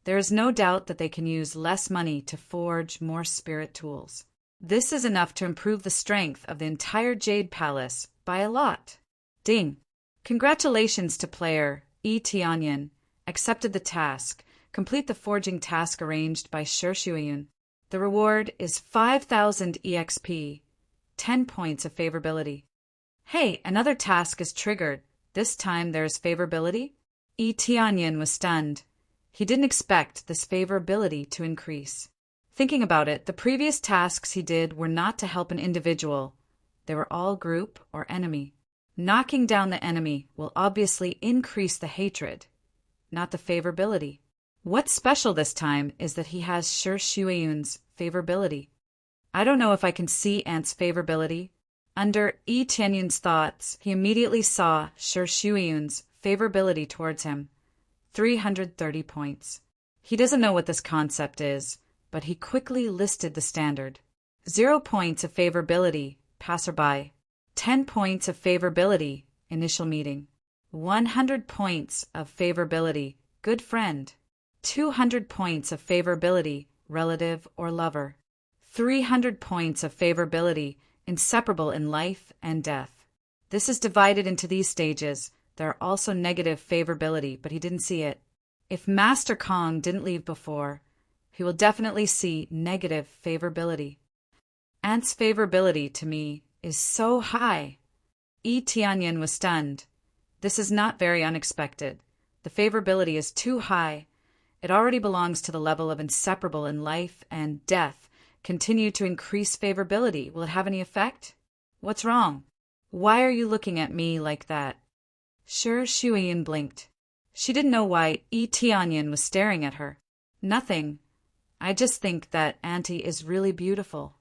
there is no doubt that they can use less money to forge more spirit tools. This is enough to improve the strength of the entire Jade Palace by a lot. Ding! Congratulations to player Yi Tianyin. Accepted the task. Complete the forging task arranged by Shi Shuyan. The reward is 5,000 EXP, 10 points of favorability. Hey, another task is triggered. This time there is favorability? Yi Tianyin was stunned. He didn't expect this favorability to increase. Thinking about it, the previous tasks he did were not to help an individual. They were all group or enemy. Knocking down the enemy will obviously increase the hatred, not the favorability. What's special this time is that he has Shi Shuyan's favorability. I don't know if I can see Ant's favorability. Under Yi Tianyin's thoughts, he immediately saw Shi Shuyan's favorability towards him. 330 points. He doesn't know what this concept is, but he quickly listed the standard. 0 points of favorability, passerby. 10 points of favorability, initial meeting. 100 points of favorability, good friend. 200 points of favorability, relative or lover. 300 points of favorability, inseparable in life and death. This is divided into these stages. There are also negative favorability, but he didn't see it. If Master Kong didn't leave before, he will definitely see negative favorability. Ant's favorability to me is so high. Yi Tianyin was stunned. This is not very unexpected. The favorability is too high. It already belongs to the level of inseparable in life and death. Continue to increase favorability. Will it have any effect? What's wrong? Why are you looking at me like that? Sure, Shuiyin blinked. She didn't know why Tianyin was staring at her. Nothing. I just think that Auntie is really beautiful.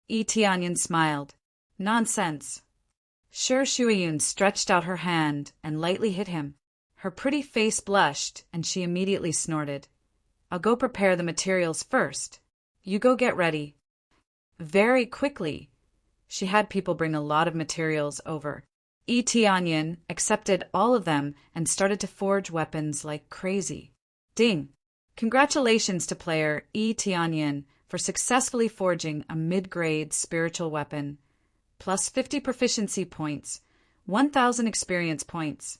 Tianyin smiled. Nonsense. Sure, Shuiyun stretched out her hand and lightly hit him. Her pretty face blushed, and she immediately snorted. I'll go prepare the materials first. You go get ready. Very quickly. She had people bring a lot of materials over. Tianyin accepted all of them and started to forge weapons like crazy. Ding! Congratulations to player Tianyin for successfully forging a mid-grade spiritual weapon. Plus 50 proficiency points, 1,000 experience points.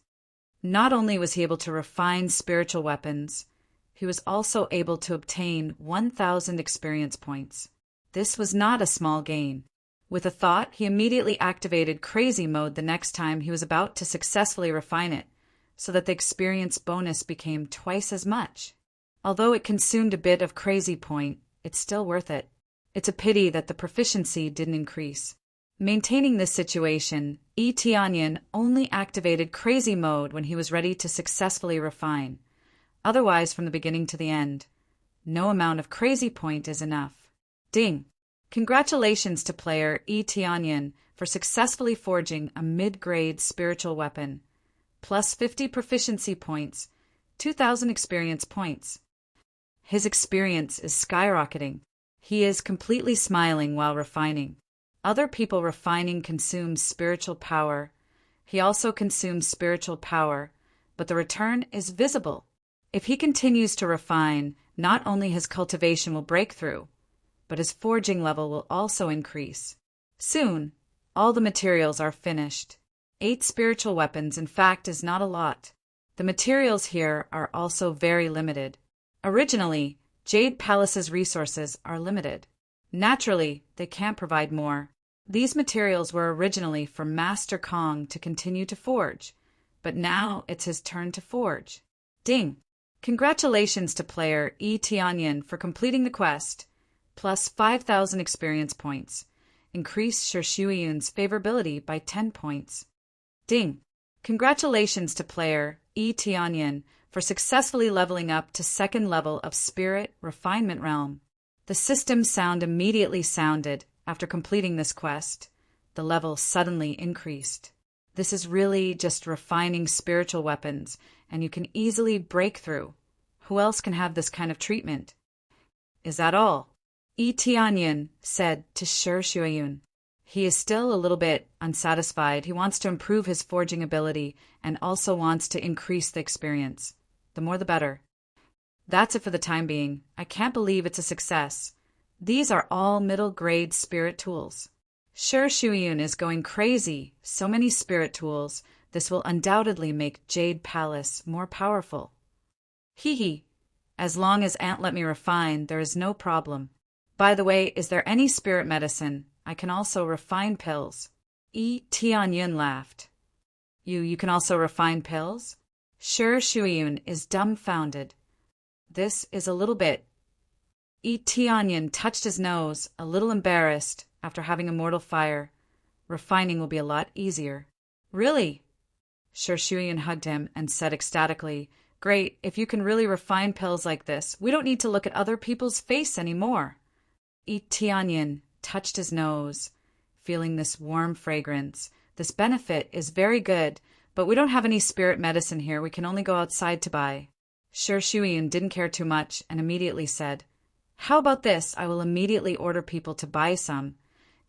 Not only was he able to refine spiritual weapons, he was also able to obtain 1,000 experience points. This was not a small gain. With a thought, he immediately activated Crazy Mode the next time he was about to successfully refine it, so that the experience bonus became twice as much. Although it consumed a bit of Crazy Point, it's still worth it. It's a pity that the proficiency didn't increase. Maintaining this situation, Tianyin only activated Crazy Mode when he was ready to successfully refine. Otherwise, from the beginning to the end, no amount of Crazy Point is enough. Ding! Congratulations to player Tianyin for successfully forging a mid-grade spiritual weapon. Plus 50 proficiency points, 2,000 experience points. His experience is skyrocketing. He is completely smiling while refining. Other people refining consumes spiritual power. He also consumes spiritual power, but the return is visible. If he continues to refine, not only his cultivation will break through, but his forging level will also increase. Soon, all the materials are finished. 8 spiritual weapons, in fact, is not a lot. The materials here are also very limited. Originally, Jade Palace's resources are limited. Naturally, they can't provide more. These materials were originally for Master Kong to continue to forge, but now it's his turn to forge. Ding! Congratulations to player Tianyin for completing the quest. Plus 5,000 experience points. Increase Shuiyun's favorability by 10 points. Ding! Congratulations to player Tianyin for successfully leveling up to 2nd level of Spirit Refinement Realm. The system sound immediately sounded after completing this quest. The level suddenly increased. This is really just refining spiritual weapons, and you can easily break through. Who else can have this kind of treatment? Is that all? Tianyin said to Shuiyun. He is still a little bit unsatisfied. He wants to improve his forging ability and also wants to increase the experience. The more the better. That's it for the time being. I can't believe it's a success. These are all middle-grade spirit tools. Sure, Shuiyun is going crazy. So many spirit tools. This will undoubtedly make Jade Palace more powerful. Hee hee. As long as Aunt let me refine, there is no problem. By the way, is there any spirit medicine? I can also refine pills. Tianyin laughed. You can also refine pills? Sure, Shuiyun is dumbfounded. This is a little bit. Tianyin touched his nose, a little embarrassed, after having a mortal fire. Refining will be a lot easier. Really? Sure, Shuiyun hugged him and said ecstatically, Great, if you can really refine pills like this, we don't need to look at other people's face anymore. Tianyin touched his nose, feeling this warm fragrance. This benefit is very good, but we don't have any spirit medicine here. We can only go outside to buy. Sure, Shuiyun didn't care too much and immediately said, How about this? I will immediately order people to buy some,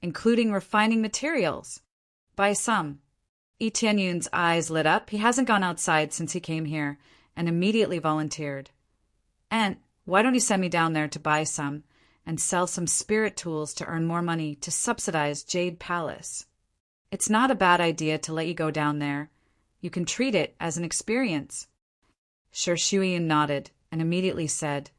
including refining materials. Buy some. Tianyun's eyes lit up. He hasn't gone outside since he came here, and immediately volunteered. Aunt, why don't you send me down there to buy some and sell some spirit tools to earn more money to subsidize Jade Palace? It's not a bad idea to let you go down there. You can treat it as an experience. Sure, Shuiyun nodded and immediately said,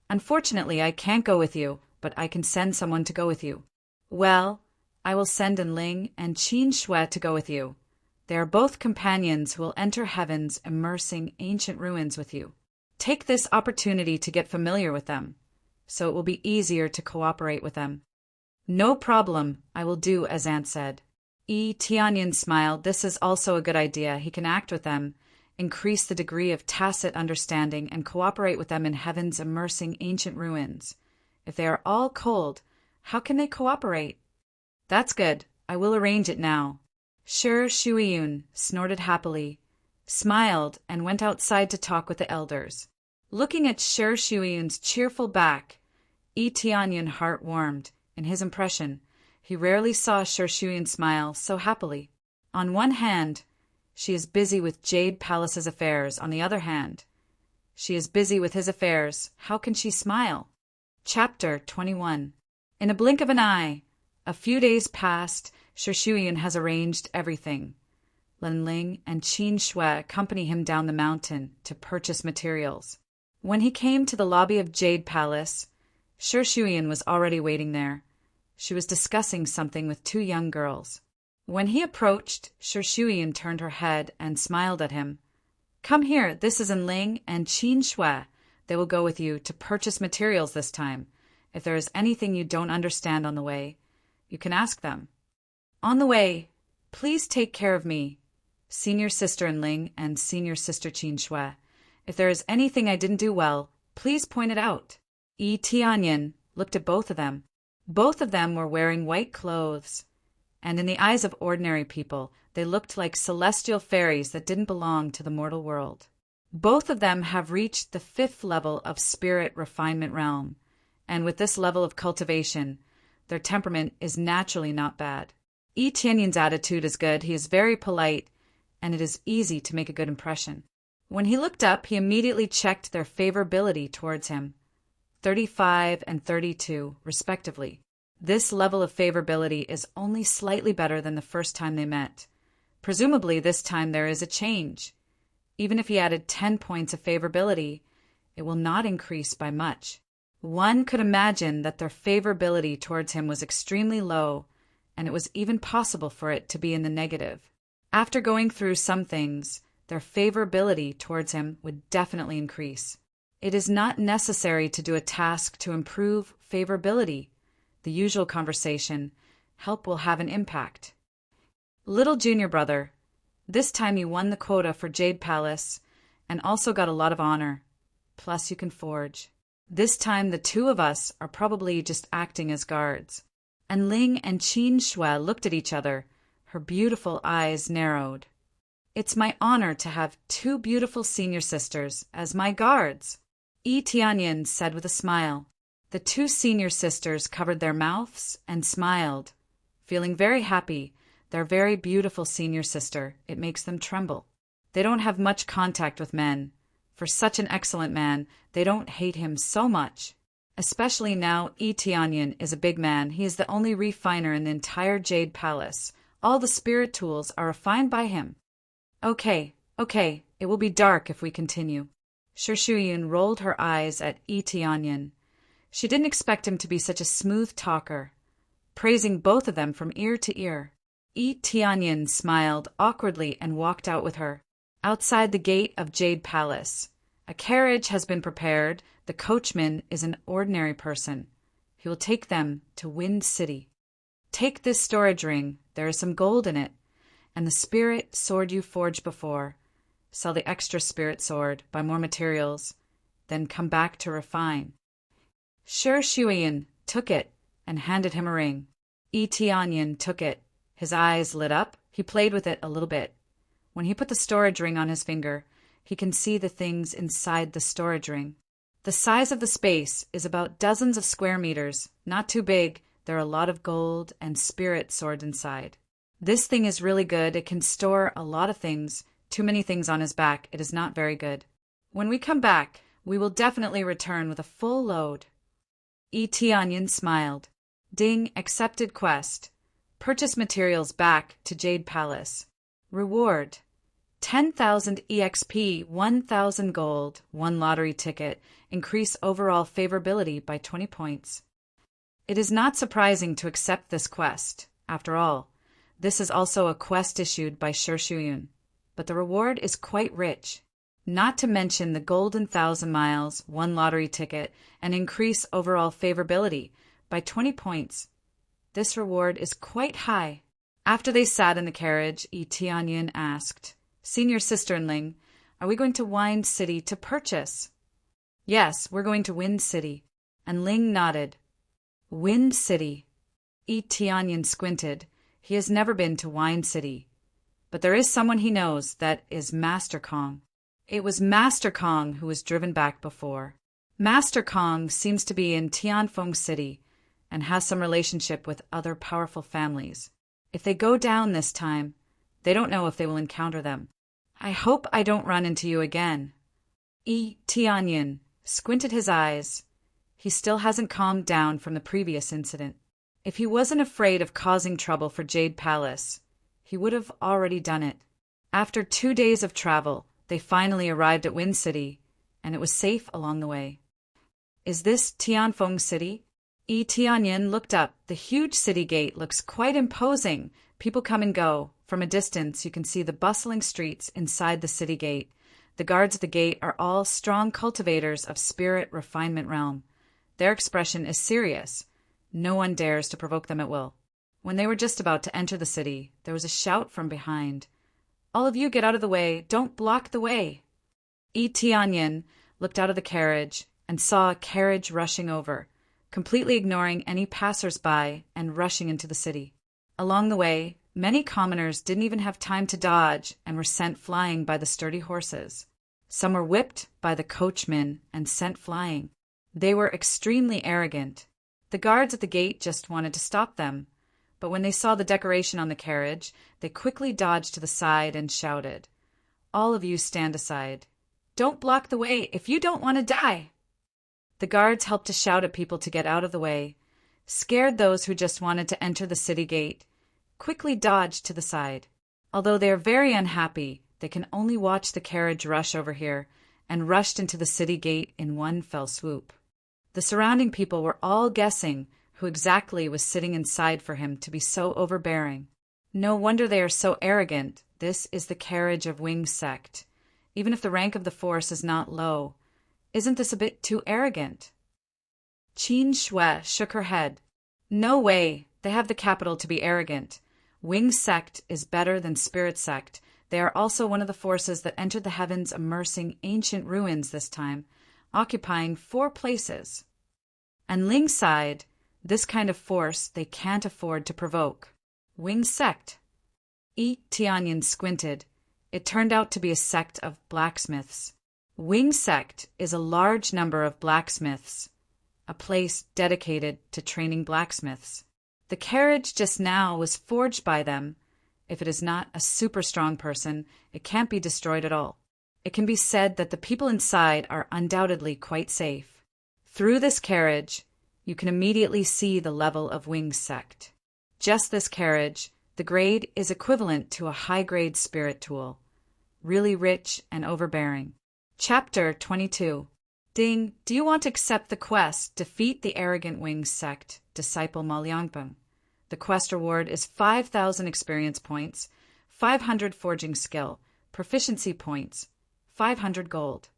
Unfortunately, I can't go with you, but I can send someone to go with you. Well, I will send Ling and Qin Shui to go with you. They are both companions who will enter heaven's immersing ancient ruins with you. Take this opportunity to get familiar with them, so it will be easier to cooperate with them. No problem, I will do as Aunt said. Tianyin smiled. This is also a good idea. He can act with them, increase the degree of tacit understanding, and cooperate with them in heaven's immersing ancient ruins. If they are all cold, how can they cooperate? That's good. I will arrange it now. Shi Shuiyun snorted happily, smiled, and went outside to talk with the elders. Looking at Shi Shuiyun's cheerful back, Tianyun's heart warmed. In his impression, he rarely saw Shi Shuiyun smile so happily. On one hand, she is busy with Jade Palace's affairs. On the other hand, she is busy with his affairs. How can she smile? Chapter 21. In a blink of an eye, a few days passed. Shi Shuiyun has arranged everything. Lin Ling and Qin Shui accompany him down the mountain to purchase materials. When he came to the lobby of Jade Palace, Shi Shuiyun was already waiting there. She was discussing something with two young girls. When he approached, Shi Shuiyun turned her head and smiled at him. Come here, this is Lin Ling and Qin Shui. They will go with you to purchase materials this time. If there is anything you don't understand on the way, you can ask them. On the way, please take care of me, Senior Sister Lin Ling and Senior Sister Qin Shui. If there is anything I didn't do well, please point it out. Tianyin looked at both of them. Both of them were wearing white clothes, and in the eyes of ordinary people, they looked like celestial fairies that didn't belong to the mortal world. Both of them have reached the 5th level of spirit refinement realm, and with this level of cultivation, their temperament is naturally not bad. Tianyin's attitude is good. He is very polite, and it is easy to make a good impression. When he looked up, he immediately checked their favorability towards him. 35 and 32, respectively. This level of favorability is only slightly better than the first time they met. Presumably, this time there is a change. Even if he added 10 points of favorability, it will not increase by much. One could imagine that their favorability towards him was extremely low, and it was even possible for it to be in the negative. After going through some things, their favorability towards him would definitely increase. It is not necessary to do a task to improve favorability. The usual conversation, help will have an impact. Little junior brother, this time you won the quota for Jade Palace and also got a lot of honor. Plus you can forge. This time the two of us are probably just acting as guards. And Ling and Qin Shui looked at each other. Her beautiful eyes narrowed. It's my honor to have two beautiful senior sisters as my guards, Tianyin said with a smile. The two senior sisters covered their mouths and smiled, feeling very happy. Their very beautiful senior sister, it makes them tremble. They don't have much contact with men. For such an excellent man, they don't hate him so much. Especially now Tianyin is a big man. He is the only refiner in the entire Jade Palace. All the spirit tools are refined by him. Okay, it will be dark if we continue. Shi Shuiyun rolled her eyes at Tianyin. She didn't expect him to be such a smooth talker, praising both of them from ear to ear. Tianyin smiled awkwardly and walked out with her. Outside the gate of Jade Palace, a carriage has been prepared. The coachman is an ordinary person. He will take them to Wind City. Take this storage ring. There is some gold in it. And the spirit sword you forged before. Sell the extra spirit sword, buy more materials, then come back to refine. Shi Shuiyun took it and handed him a ring. Tianyin took it. His eyes lit up. He played with it a little bit. When he put the storage ring on his finger, he can see the things inside the storage ring. The size of the space is about dozens of square meters. Not too big. There are a lot of gold and spirit swords inside. This thing is really good. It can store a lot of things. Too many things on his back. It is not very good. When we come back, we will definitely return with a full load. Tianyin smiled. Ding, accepted quest. Purchase materials back to Jade Palace. Reward. 10,000 EXP, 1,000 gold, 1 lottery ticket. Increase overall favorability by 20 points. It is not surprising to accept this quest. After all, This is also a quest issued by Shuyun, but the reward is quite rich. Not to mention the golden 1,000 miles, 1 lottery ticket, and increase overall favorability by 20 points. This reward is quite high. After they sat in the carriage, Yi Tianyin asked, "Senior sister-in-Ling, are we going to Wind City to purchase?" "Yes, we're going to Wind City." And Ling nodded. Wind City. Yi Tianyin squinted. He has never been to Wind City. But there is someone he knows, that is Master Kong. It was Master Kong who was driven back before. Master Kong seems to be in Tianfeng City and has some relationship with other powerful families. If they go down this time, they don't know if they will encounter them. I hope I don't run into you again. Yi Tianyin squinted his eyes. He still hasn't calmed down from the previous incident. If he wasn't afraid of causing trouble for Jade Palace, he would have already done it. After 2 days of travel, they finally arrived at Wind City, and it was safe along the way. Is this Tianfeng City? Yi Tianyin looked up. The huge city gate looks quite imposing. People come and go. From a distance, you can see the bustling streets inside the city gate. The guards at the gate are all strong cultivators of spirit refinement realm. Their expression is serious. No one dares to provoke them at will. When they were just about to enter the city, there was a shout from behind. "All of you get out of the way! Don't block the way!" Yi Tianyin looked out of the carriage and saw a carriage rushing over, completely ignoring any passers-by and rushing into the city. Along the way, many commoners didn't even have time to dodge and were sent flying by the sturdy horses. Some were whipped by the coachmen and sent flying. They were extremely arrogant. The guards at the gate just wanted to stop them, but when they saw the decoration on the carriage, they quickly dodged to the side and shouted, "All of you stand aside. Don't block the way if you don't want to die." The guards helped to shout at people to get out of the way, scared those who just wanted to enter the city gate, quickly dodged to the side. Although they are very unhappy, they can only watch the carriage rush over here, and rushed into the city gate in one fell swoop. The surrounding people were all guessing who exactly was sitting inside for him to be so overbearing. No wonder they are so arrogant. This is the carriage of Wing Sect. Even if the rank of the force is not low, isn't this a bit too arrogant? Qin Shui shook her head. No way, they have the capital to be arrogant. Wing Sect is better than Spirit Sect. They are also one of the forces that entered the heavens immersing ancient ruins this time, occupying 4 places. And Ling sighed, this kind of force they can't afford to provoke. Wing Sect. Yi Tianyin squinted. It turned out to be a sect of blacksmiths. Wing Sect is a large number of blacksmiths, a place dedicated to training blacksmiths. The carriage just now was forged by them. If it is not a super strong person, it can't be destroyed at all. It can be said that the people inside are undoubtedly quite safe. Through this carriage, you can immediately see the level of Wing Sect. Just this carriage, the grade is equivalent to a high-grade spirit tool. Really rich and overbearing. Chapter 22. Ding, do you want to accept the quest, Defeat the Arrogant Wing Sect, Disciple Ma Liangpeng? The quest reward is 5,000 experience points, 500 forging skill, proficiency points, 500 gold.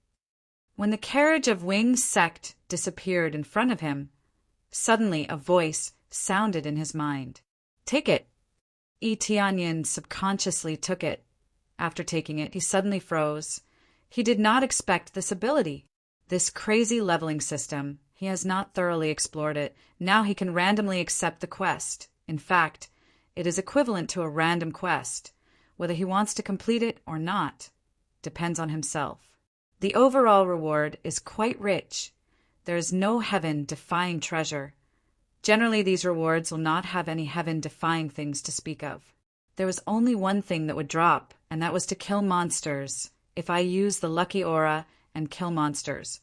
When the carriage of Wing Sect disappeared in front of him, suddenly a voice sounded in his mind. Take it. Yi Tianyin subconsciously took it. After taking it, he suddenly froze. He did not expect this ability. This crazy leveling system, he has not thoroughly explored it. Now he can randomly accept the quest. In fact, it is equivalent to a random quest. Whether he wants to complete it or not depends on himself. The overall reward is quite rich. There is no heaven-defying treasure. Generally, these rewards will not have any heaven-defying things to speak of. There was only one thing that would drop, and that was to kill monsters. If I use the lucky aura and kill monsters,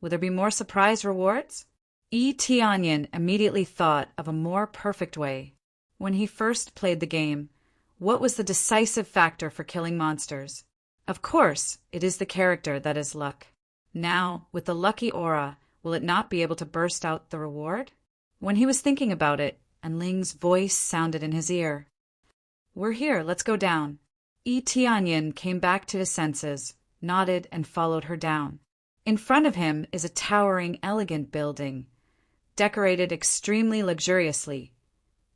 will there be more surprise rewards? Yi Tianyin immediately thought of a more perfect way. When he first played the game, what was the decisive factor for killing monsters? Of course, it is the character that is luck. Now, with the lucky aura, will it not be able to burst out the reward? When he was thinking about it, and Ling's voice sounded in his ear. We're here, let's go down. Tianyin came back to his senses, nodded and followed her down. In front of him is a towering, elegant building, decorated extremely luxuriously.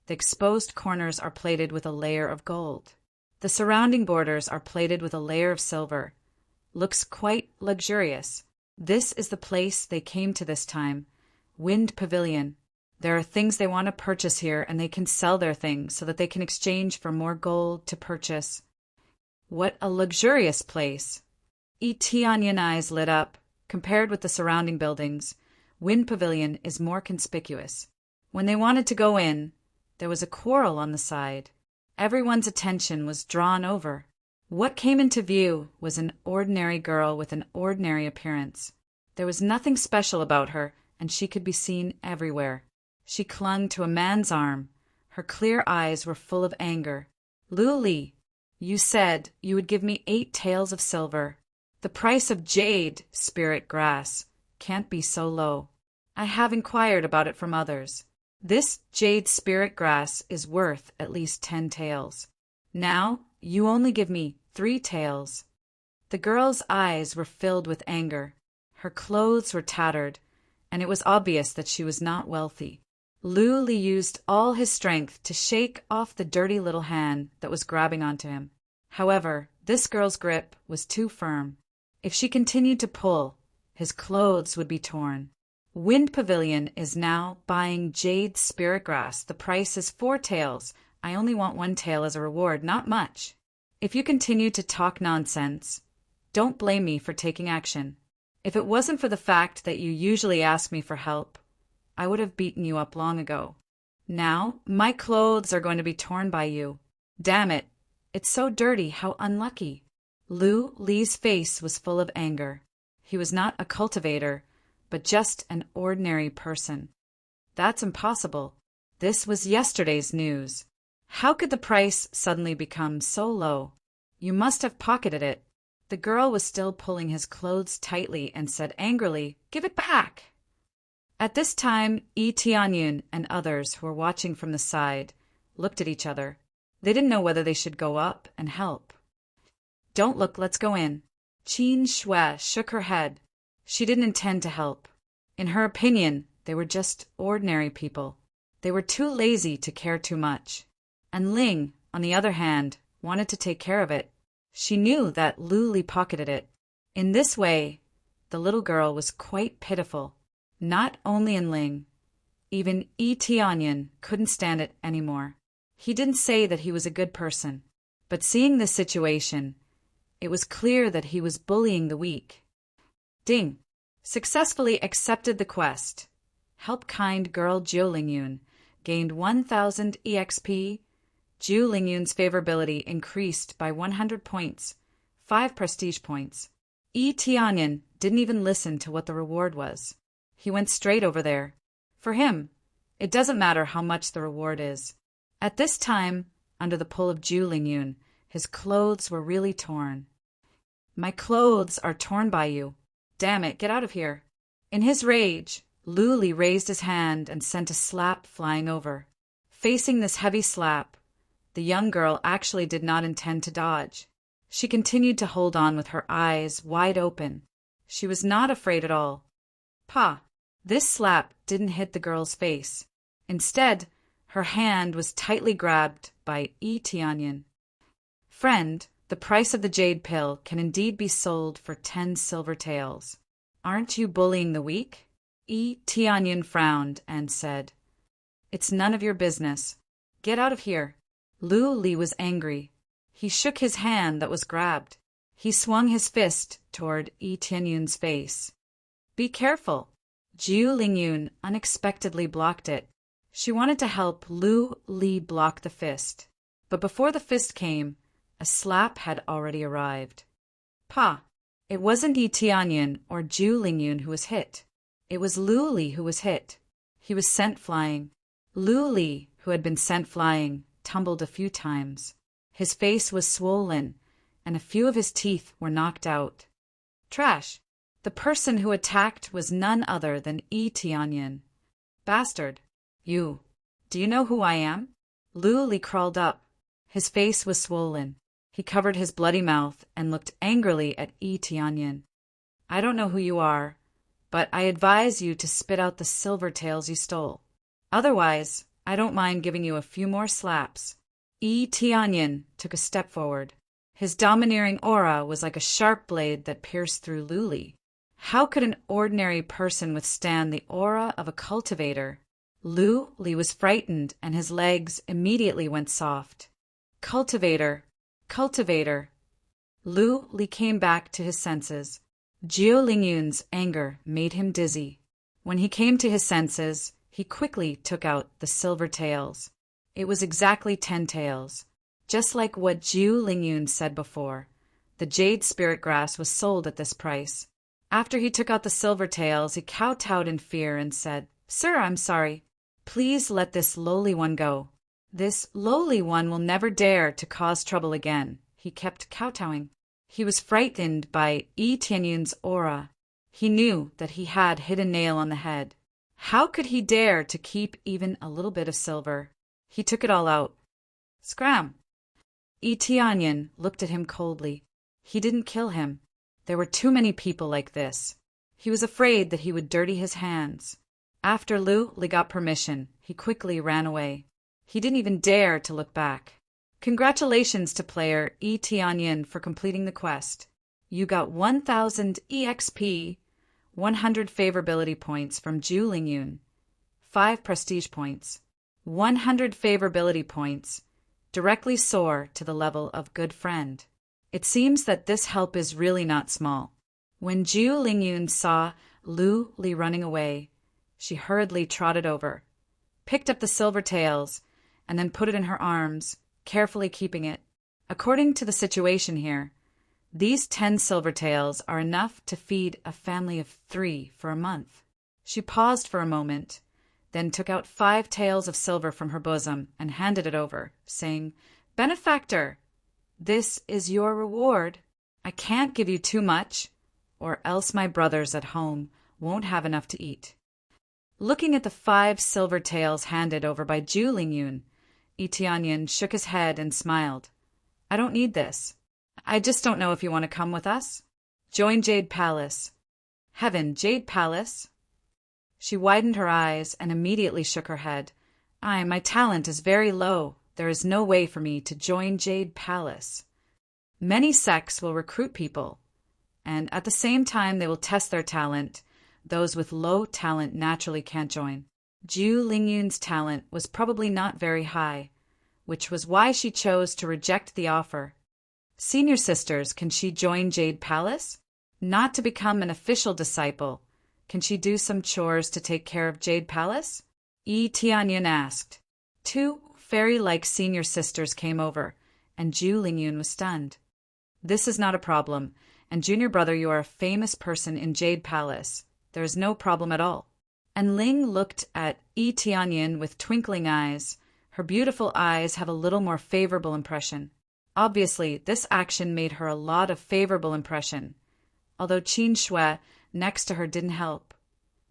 The exposed corners are plated with a layer of gold. The surrounding borders are plated with a layer of silver. Looks quite luxurious. This is the place they came to this time. Wind Pavilion. There are things they want to purchase here, and they can sell their things so that they can exchange for more gold to purchase. What a luxurious place! Tianyin eyes lit up. Compared with the surrounding buildings, Wind Pavilion is more conspicuous. When they wanted to go in, there was a quarrel on the side. Everyone's attention was drawn over. What came into view was an ordinary girl with an ordinary appearance. There was nothing special about her, and she could be seen everywhere. She clung to a man's arm. Her clear eyes were full of anger. Lu Li, you said you would give me 8 taels of silver. The price of jade, spirit grass, can't be so low. I have inquired about it from others. This jade spirit grass is worth at least 10 taels. Now you only give me 3 taels. The girl's eyes were filled with anger. Her clothes were tattered, and it was obvious that she was not wealthy. Lu Li used all his strength to shake off the dirty little hand that was grabbing onto him. However, this girl's grip was too firm. If she continued to pull, his clothes would be torn. Wind Pavilion is now buying jade spirit grass. The price is 4 taels. I only want 1 tael as a reward, not much. If you continue to talk nonsense, don't blame me for taking action. If it wasn't for the fact that you usually ask me for help, I would have beaten you up long ago. Now, my clothes are going to be torn by you. Damn it. It's so dirty, how unlucky. Lu Li's face was full of anger. He was not a cultivator, but just an ordinary person. That's impossible. This was yesterday's news. How could the price suddenly become so low? You must have pocketed it. The girl was still pulling his clothes tightly and said angrily, "Give it back!" At this time, Tianyin and others who were watching from the side looked at each other. They didn't know whether they should go up and help. "Don't look, let's go in." Qin Shui shook her head. She didn't intend to help. In her opinion, they were just ordinary people. They were too lazy to care too much. And Ling, on the other hand, wanted to take care of it. She knew that Lu Li pocketed it. In this way, the little girl was quite pitiful. Not only in Ling, even Tianyin couldn't stand it anymore. He didn't say that he was a good person, but seeing this situation, it was clear that he was bullying the weak. Ding! Successfully accepted the quest. Help kind girl Jiu Lingyun gained 1,000 EXP. Jiu Lingyun's favorability increased by 100 points, 5 prestige points. Tianyin didn't even listen to what the reward was. He went straight over there. For him, it doesn't matter how much the reward is. At this time, under the pull of Jiu Lingyun, his clothes were really torn. "My clothes are torn by you. Damn it, get out of here." In his rage, Lu Li raised his hand and sent a slap flying over. Facing this heavy slap, the young girl actually did not intend to dodge. She continued to hold on with her eyes wide open. She was not afraid at all. Pa! This slap didn't hit the girl's face. Instead, her hand was tightly grabbed by Tianyin. "Friend, the price of the jade pill can indeed be sold for 10 silver taels. Aren't you bullying the weak?" Tianyin frowned and said, "It's none of your business. Get out of here." Lu Li was angry. He shook his hand that was grabbed. He swung his fist toward Tianyun's face. "Be careful." Jiu Lingyun unexpectedly blocked it. She wanted to help Lu Li block the fist. But before the fist came, a slap had already arrived. Pa! It wasn't Tianyin or Jiu Lingyun who was hit. It was Lu Li who was hit. He was sent flying. Lu Li, who had been sent flying, tumbled a few times. His face was swollen, and a few of his teeth were knocked out. Trash! The person who attacked was none other than Tianyin. "Bastard! Do you know who I am?" Lu Li crawled up. His face was swollen. He covered his bloody mouth and looked angrily at Yi Tianyin. I don't know who you are, but I advise you to spit out the silver tails you stole. Otherwise, I don't mind giving you a few more slaps. Yi Tianyin took a step forward. His domineering aura was like a sharp blade that pierced through Lu Li. How could an ordinary person withstand the aura of a cultivator? Lu Li was frightened, and his legs immediately went soft. Cultivator, cultivator. Lu Li came back to his senses. Jiu Lingyun's anger made him dizzy. When he came to his senses, he quickly took out the silver tails. It was exactly 10 tails. Just like what Jiu Lingyun said before, the jade spirit grass was sold at this price. After he took out the silver tails, he kowtowed in fear and said, Sir, I'm sorry. Please let this lowly one go. This lowly one will never dare to cause trouble again. He kept kowtowing. He was frightened by Yi Tianyun's aura. He knew that he had hit a nail on the head. How could he dare to keep even a little bit of silver? He took it all out. Scram! Yi Tianyin looked at him coldly. He didn't kill him. There were too many people like this. He was afraid that he would dirty his hands. After Lu Li got permission, he quickly ran away. He didn't even dare to look back. Congratulations to player Yi Tianyin for completing the quest. You got 1,000 EXP, 100 favorability points from Jiu Lingyun, 5 prestige points, 100 favorability points. Directly soar to the level of good friend. It seems that this help is really not small. When Jiu Lingyun saw Lu Li running away, she hurriedly trotted over, picked up the silver tails, and then put it in her arms, carefully keeping it. According to the situation here, these 10 silver tails are enough to feed a family of 3 for a month. She paused for a moment, then took out 5 taels of silver from her bosom and handed it over, saying, Benefactor, this is your reward. I can't give you too much, or else my brothers at home won't have enough to eat. Looking at the 5 silver taels handed over by Jiu Lingyun, Yi Tianyin shook his head and smiled. I don't need this. I just don't know if you want to come with us. Join Jade Palace. Heaven, Jade Palace? She widened her eyes and immediately shook her head. My talent is very low. There is no way for me to join Jade Palace. Many sects will recruit people, and at the same time they will test their talent. Those with low talent naturally can't join. Jiu Lingyun's talent was probably not very high, which was why she chose to reject the offer. Senior sisters, can she join Jade Palace? Not to become an official disciple. Can she do some chores to take care of Jade Palace? Yi Tianyin asked. 2 fairy-like senior sisters came over, and Jiu Lingyun was stunned. This is not a problem, and junior brother, you are a famous person in Jade Palace. There is no problem at all. And Ling looked at Yi Tianyin with twinkling eyes. Her beautiful eyes have a little more favorable impression. Obviously, this action made her a lot of favorable impression, although Qin Shui next to her didn't help.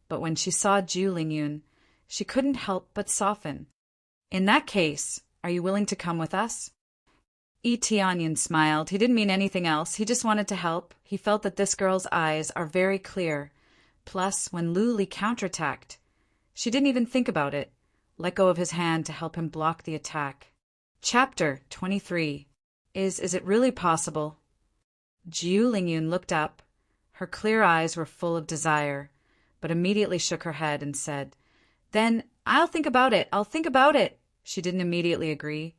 But when she saw Jiu Lingyun, she couldn't help but soften. In that case, are you willing to come with us? Yi Tianyin smiled. He didn't mean anything else. He just wanted to help. He felt that this girl's eyes are very clear. Plus, when Lu Li counterattacked, she didn't even think about it. Let go of his hand to help him block the attack. Chapter 23. Is it really possible? Jiu Lingyun looked up. Her clear eyes were full of desire, but immediately shook her head and said, Then I'll think about it. I'll think about it. She didn't immediately agree.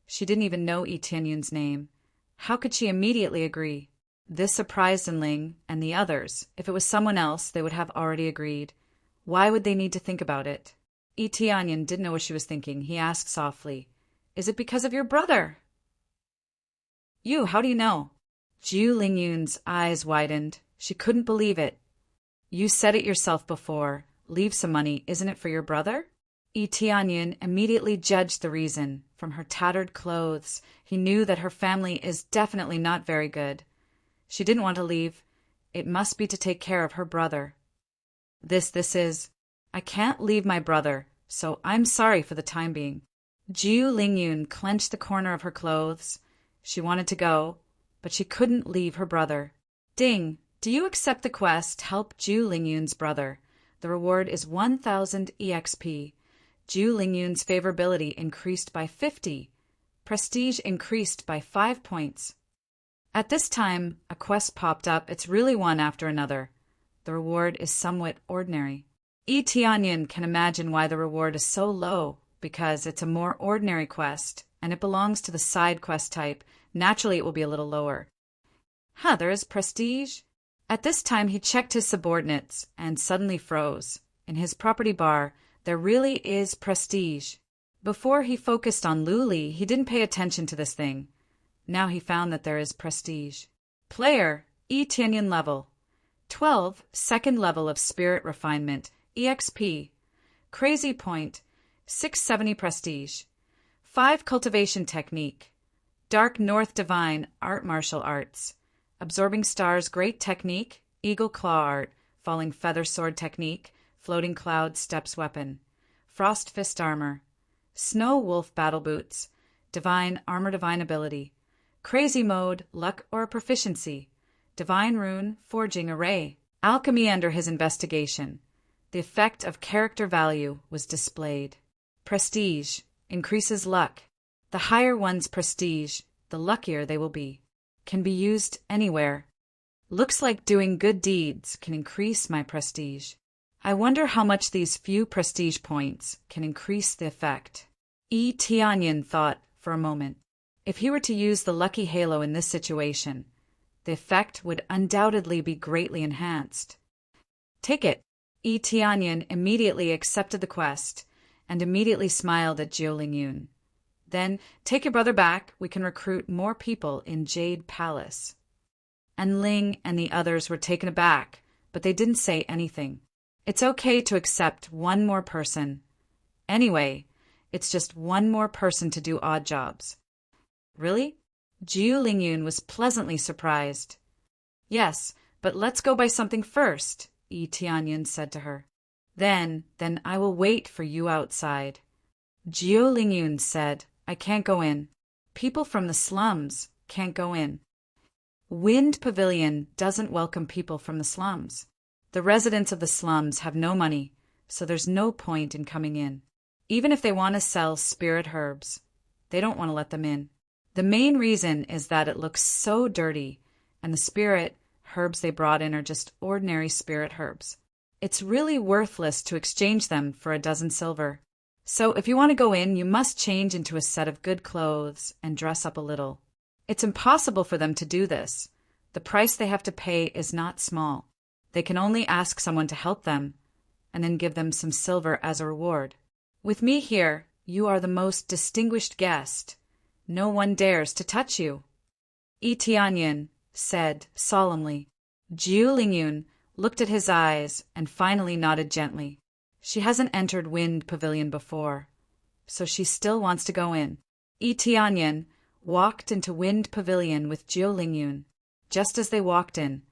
She didn't even know Yi Tianyun's name. How could she immediately agree? This surprised Ling and the others. If it was someone else, they would have already agreed. Why would they need to think about it? Yi Tianyin didn't know what she was thinking. He asked softly, Is it because of your brother? You, how do you know? Jiu Lingyun's eyes widened. She couldn't believe it. You said it yourself before. Leave some money, isn't it for your brother? Yi Tianyin immediately judged the reason. From her tattered clothes, he knew that her family is definitely not very good. She didn't want to leave. It must be to take care of her brother. This is... I can't leave my brother, so I'm sorry for the time being. Jiu Lingyun clenched the corner of her clothes. She wanted to go, but she couldn't leave her brother. Ding! Do you accept the quest? Help Jiu Lingyun's brother. The reward is 1,000 EXP. Jiu Lingyun's favorability increased by 50. Prestige increased by 5 points. At this time, a quest popped up. It's really one after another. The reward is somewhat ordinary. Yi Tianyan can imagine why the reward is so low, because it's a more ordinary quest, and it belongs to the side quest type. Naturally, it will be a little lower. There is prestige. At this time, he checked his subordinates and suddenly froze. In his property bar, there really is prestige. Before he focused on Luli, he didn't pay attention to this thing. Now he found that there is prestige. Player, Yi Tianyan level. 12, second level of spirit refinement, EXP. Crazy point, 670 prestige. 5 cultivation technique. Dark North Divine, art martial arts. Absorbing Stars, great technique, Eagle Claw art, Falling Feather sword technique, Floating Cloud steps weapon. Frost Fist armor. Snow Wolf battle boots, Divine armor divine ability. Crazy mode, luck or proficiency. Divine rune, forging array. Alchemy under his investigation. The effect of character value was displayed. Prestige, increases luck. The higher one's prestige, the luckier they will be. Can be used anywhere. Looks like doing good deeds can increase my prestige. I wonder how much these few prestige points can increase the effect. Yi Tianyan thought for a moment. If he were to use the lucky halo in this situation, the effect would undoubtedly be greatly enhanced. Take it. Yi Tianyan immediately accepted the quest and immediately smiled at Jiu Lingyun. Then, take your brother back. We can recruit more people in Jade Palace. And Ling and the others were taken aback, but they didn't say anything. It's okay to accept one more person. Anyway, it's just one more person to do odd jobs. Really? Jiu Lingyun was pleasantly surprised. Yes, but let's go buy something first, Yi Tianyan said to her. Then I will wait for you outside. Jiu Lingyun said, I can't go in. People from the slums can't go in. Wind Pavilion doesn't welcome people from the slums. The residents of the slums have no money, so there's no point in coming in. Even if they want to sell spirit herbs, they don't want to let them in. The main reason is that it looks so dirty, and the spirit herbs they brought in are just ordinary spirit herbs. It's really worthless to exchange them for a dozen silver. So if you want to go in, you must change into a set of good clothes and dress up a little. It's impossible for them to do this. The price they have to pay is not small. They can only ask someone to help them, and then give them some silver as a reward. With me here, you are the most distinguished guest. No one dares to touch you. Yi Tianyan said solemnly. Jiu Lingyun looked at his eyes and finally nodded gently. She hasn't entered Wind Pavilion before, so she still wants to go in. Yi Tianyan walked into Wind Pavilion with Jiu Lingyun. Just as they walked in,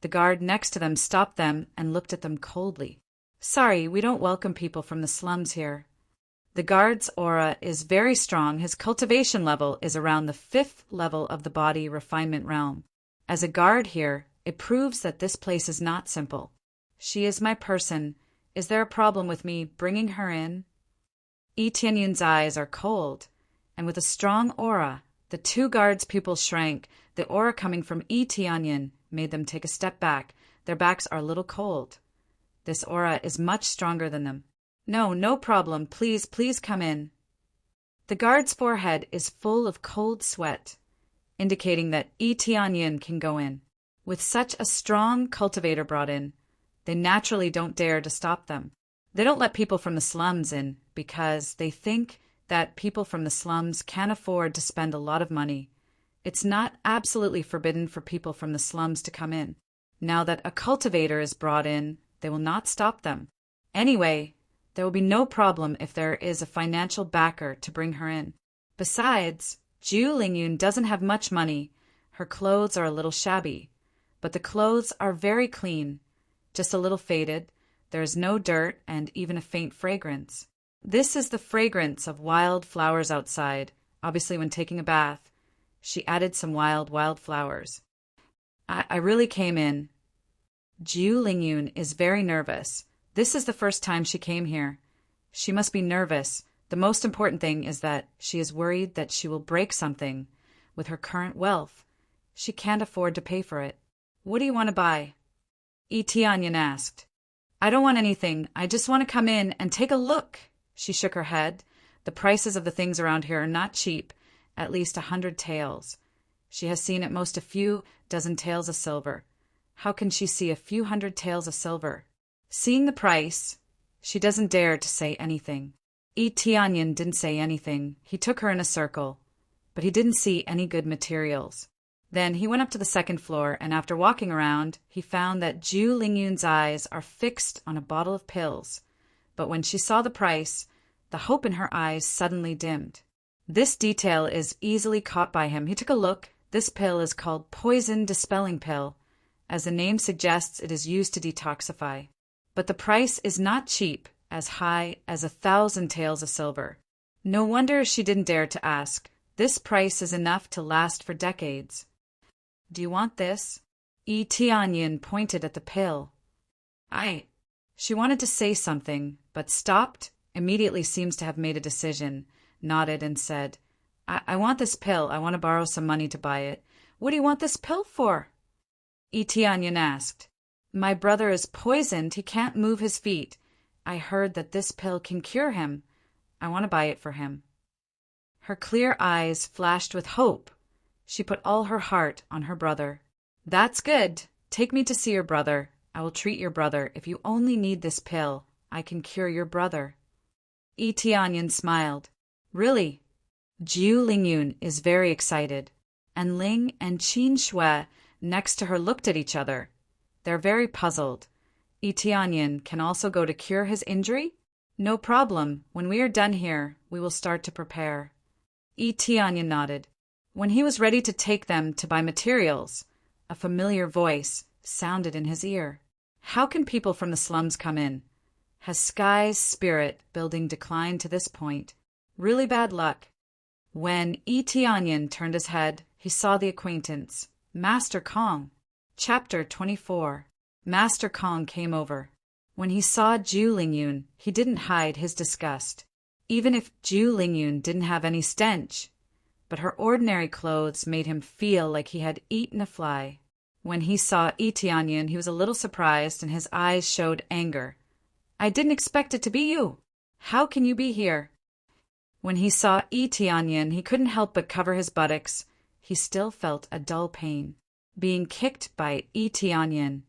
the guard next to them stopped them and looked at them coldly. Sorry, we don't welcome people from the slums here. The guard's aura is very strong. His cultivation level is around the 5th level of the body refinement realm. As a guard here, it proves that this place is not simple. She is my person. Is there a problem with me bringing her in? Yi Tianyan's eyes are cold, and with a strong aura, the 2 guards' pupils shrank. The aura coming from Yi Tianyan made them take a step back. Their backs are a little cold. This aura is much stronger than them. No problem. Please come in. The guard's forehead is full of cold sweat, indicating that Yi Tianyan can go in. With such a strong cultivator brought in, they naturally don't dare to stop them. They don't let people from the slums in because they think that people from the slums can't afford to spend a lot of money. It's not absolutely forbidden for people from the slums to come in. Now that a cultivator is brought in, they will not stop them. Anyway, there will be no problem if there is a financial backer to bring her in. Besides, Jiu Lingyun doesn't have much money. Her clothes are a little shabby, but the clothes are very clean, just a little faded. There is no dirt and even a faint fragrance. This is the fragrance of wild flowers outside, obviously when taking a bath. She added some wild flowers. I really came in. Jiu Lingyun is very nervous. This is the first time she came here. She must be nervous. The most important thing is that she is worried that she will break something. With her current wealth, she can't afford to pay for it. What do you want to buy? Tianyan asked. I don't want anything. I just want to come in and take a look. She shook her head. The prices of the things around here are not cheap, at least 100 taels. She has seen at most a few dozen taels of silver. How can she see a few hundred taels of silver? Seeing the price, she doesn't dare to say anything. Tianyan didn't say anything. He took her in a circle, but he didn't see any good materials. Then he went up to the second floor, and after walking around, he found that Jiu Lingyun's eyes are fixed on a bottle of pills. But when she saw the price, the hope in her eyes suddenly dimmed. This detail is easily caught by him. He took a look. This pill is called Poison Dispelling Pill. As the name suggests, it is used to detoxify. But the price is not cheap, as high as 1,000 taels of silver. No wonder she didn't dare to ask. This price is enough to last for decades. Do you want this? Tianyan pointed at the pill. She wanted to say something, but stopped, immediately seems to have made a decision, nodded and said, I want this pill. I want to borrow some money to buy it. What do you want this pill for? Tianyan asked. My brother is poisoned. He can't move his feet. I heard that this pill can cure him. I want to buy it for him. Her clear eyes flashed with hope. She put all her heart on her brother. That's good. Take me to see your brother. I will treat your brother. If you only need this pill, I can cure your brother. Tianyan smiled. Really? Jiu Lingyun is very excited, and Ling and Qin Shui next to her looked at each other. They're very puzzled. Tianyan can also go to cure his injury? No problem. When we are done here, we will start to prepare. Tianyan nodded. When he was ready to take them to buy materials, a familiar voice sounded in his ear. How can people from the slums come in? Has Sky's spirit building declined to this point? Really bad luck. When Tianyan turned his head, he saw the acquaintance, Master Kong. Chapter 24. Master Kong came over. When he saw Jiu Lingyun, he didn't hide his disgust, even if Jiu Lingyun didn't have any stench. But her ordinary clothes made him feel like he had eaten a fly. When he saw Tianyan, he was a little surprised, and his eyes showed anger. I didn't expect it to be you. How can you be here? When he saw Tianyan, he couldn't help but cover his buttocks. He still felt a dull pain. Being kicked by Tianyan.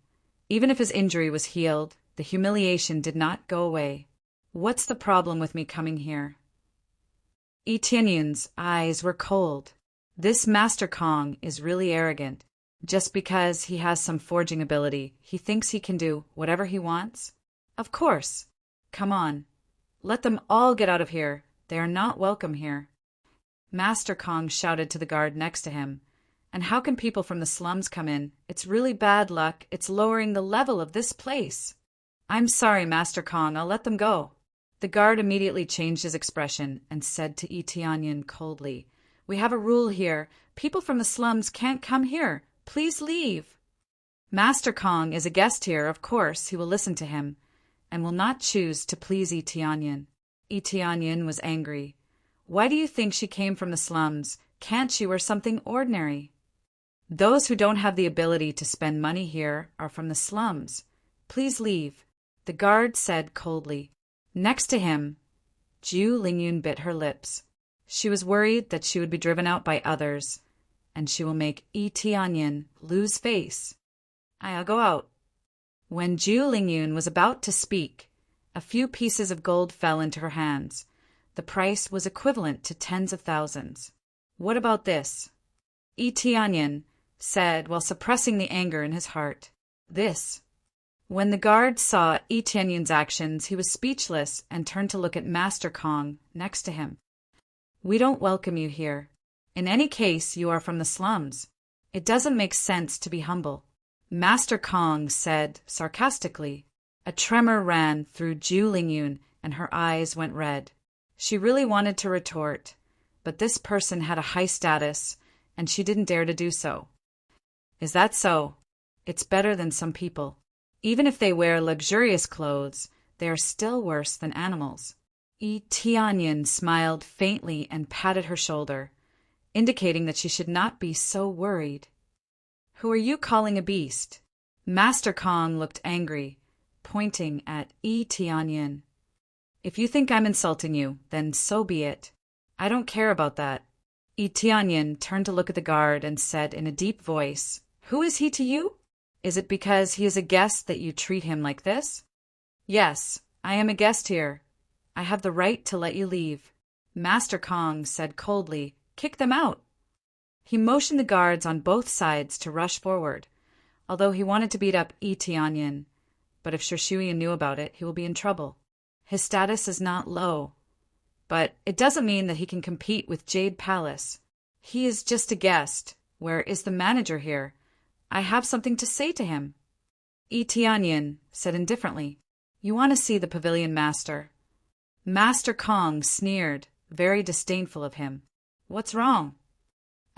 Even if his injury was healed, the humiliation did not go away. What's the problem with me coming here? Tianyan's eyes were cold. This Master Kong is really arrogant. Just because he has some forging ability, he thinks he can do whatever he wants? Of course. Come on. Let them all get out of here. They are not welcome here. Master Kong shouted to the guard next to him. And how can people from the slums come in? It's really bad luck. It's lowering the level of this place. I'm sorry, Master Kong. I'll let them go. The guard immediately changed his expression and said to Tianyan coldly, We have a rule here. People from the slums can't come here. Please leave. Master Kong is a guest here. Of course, he will listen to him and will not choose to please Tianyan. Tianyan was angry. Why do you think she came from the slums? Can't she wear something ordinary? Those who don't have the ability to spend money here are from the slums. Please leave, the guard said coldly. Next to him, Jiu Lingyun bit her lips. She was worried that she would be driven out by others, and she will make Tianyan lose face. I'll go out. When Jiu Lingyun was about to speak, a few pieces of gold fell into her hands. The price was equivalent to tens of thousands. What about this? Tianyan said while suppressing the anger in his heart. This. When the guard saw Tianyan's actions, he was speechless and turned to look at Master Kong next to him. We don't welcome you here. In any case, you are from the slums. It doesn't make sense to be humble. Master Kong said sarcastically. A tremor ran through Jiu Lingyun, and her eyes went red. She really wanted to retort, but this person had a high status, and she didn't dare to do so. Is that so? It's better than some people. Even if they wear luxurious clothes, they are still worse than animals. Tianyan smiled faintly and patted her shoulder, indicating that she should not be so worried. Who are you calling a beast? Master Kong looked angry, pointing at Tianyan. If you think I'm insulting you, then so be it. I don't care about that. Tianyan turned to look at the guard and said in a deep voice, Who is he to you? Is it because he is a guest that you treat him like this? Yes, I am a guest here. I have the right to let you leave. Master Kong said coldly, Kick them out. He motioned the guards on both sides to rush forward, although he wanted to beat up Tianyan. But if Shishuyan knew about it, he will be in trouble. His status is not low, but it doesn't mean that he can compete with Jade Palace. He is just a guest. Where is the manager here? I have something to say to him. Tianyan said indifferently, You want to see the pavilion master. Master Kong sneered, very disdainful of him. What's wrong?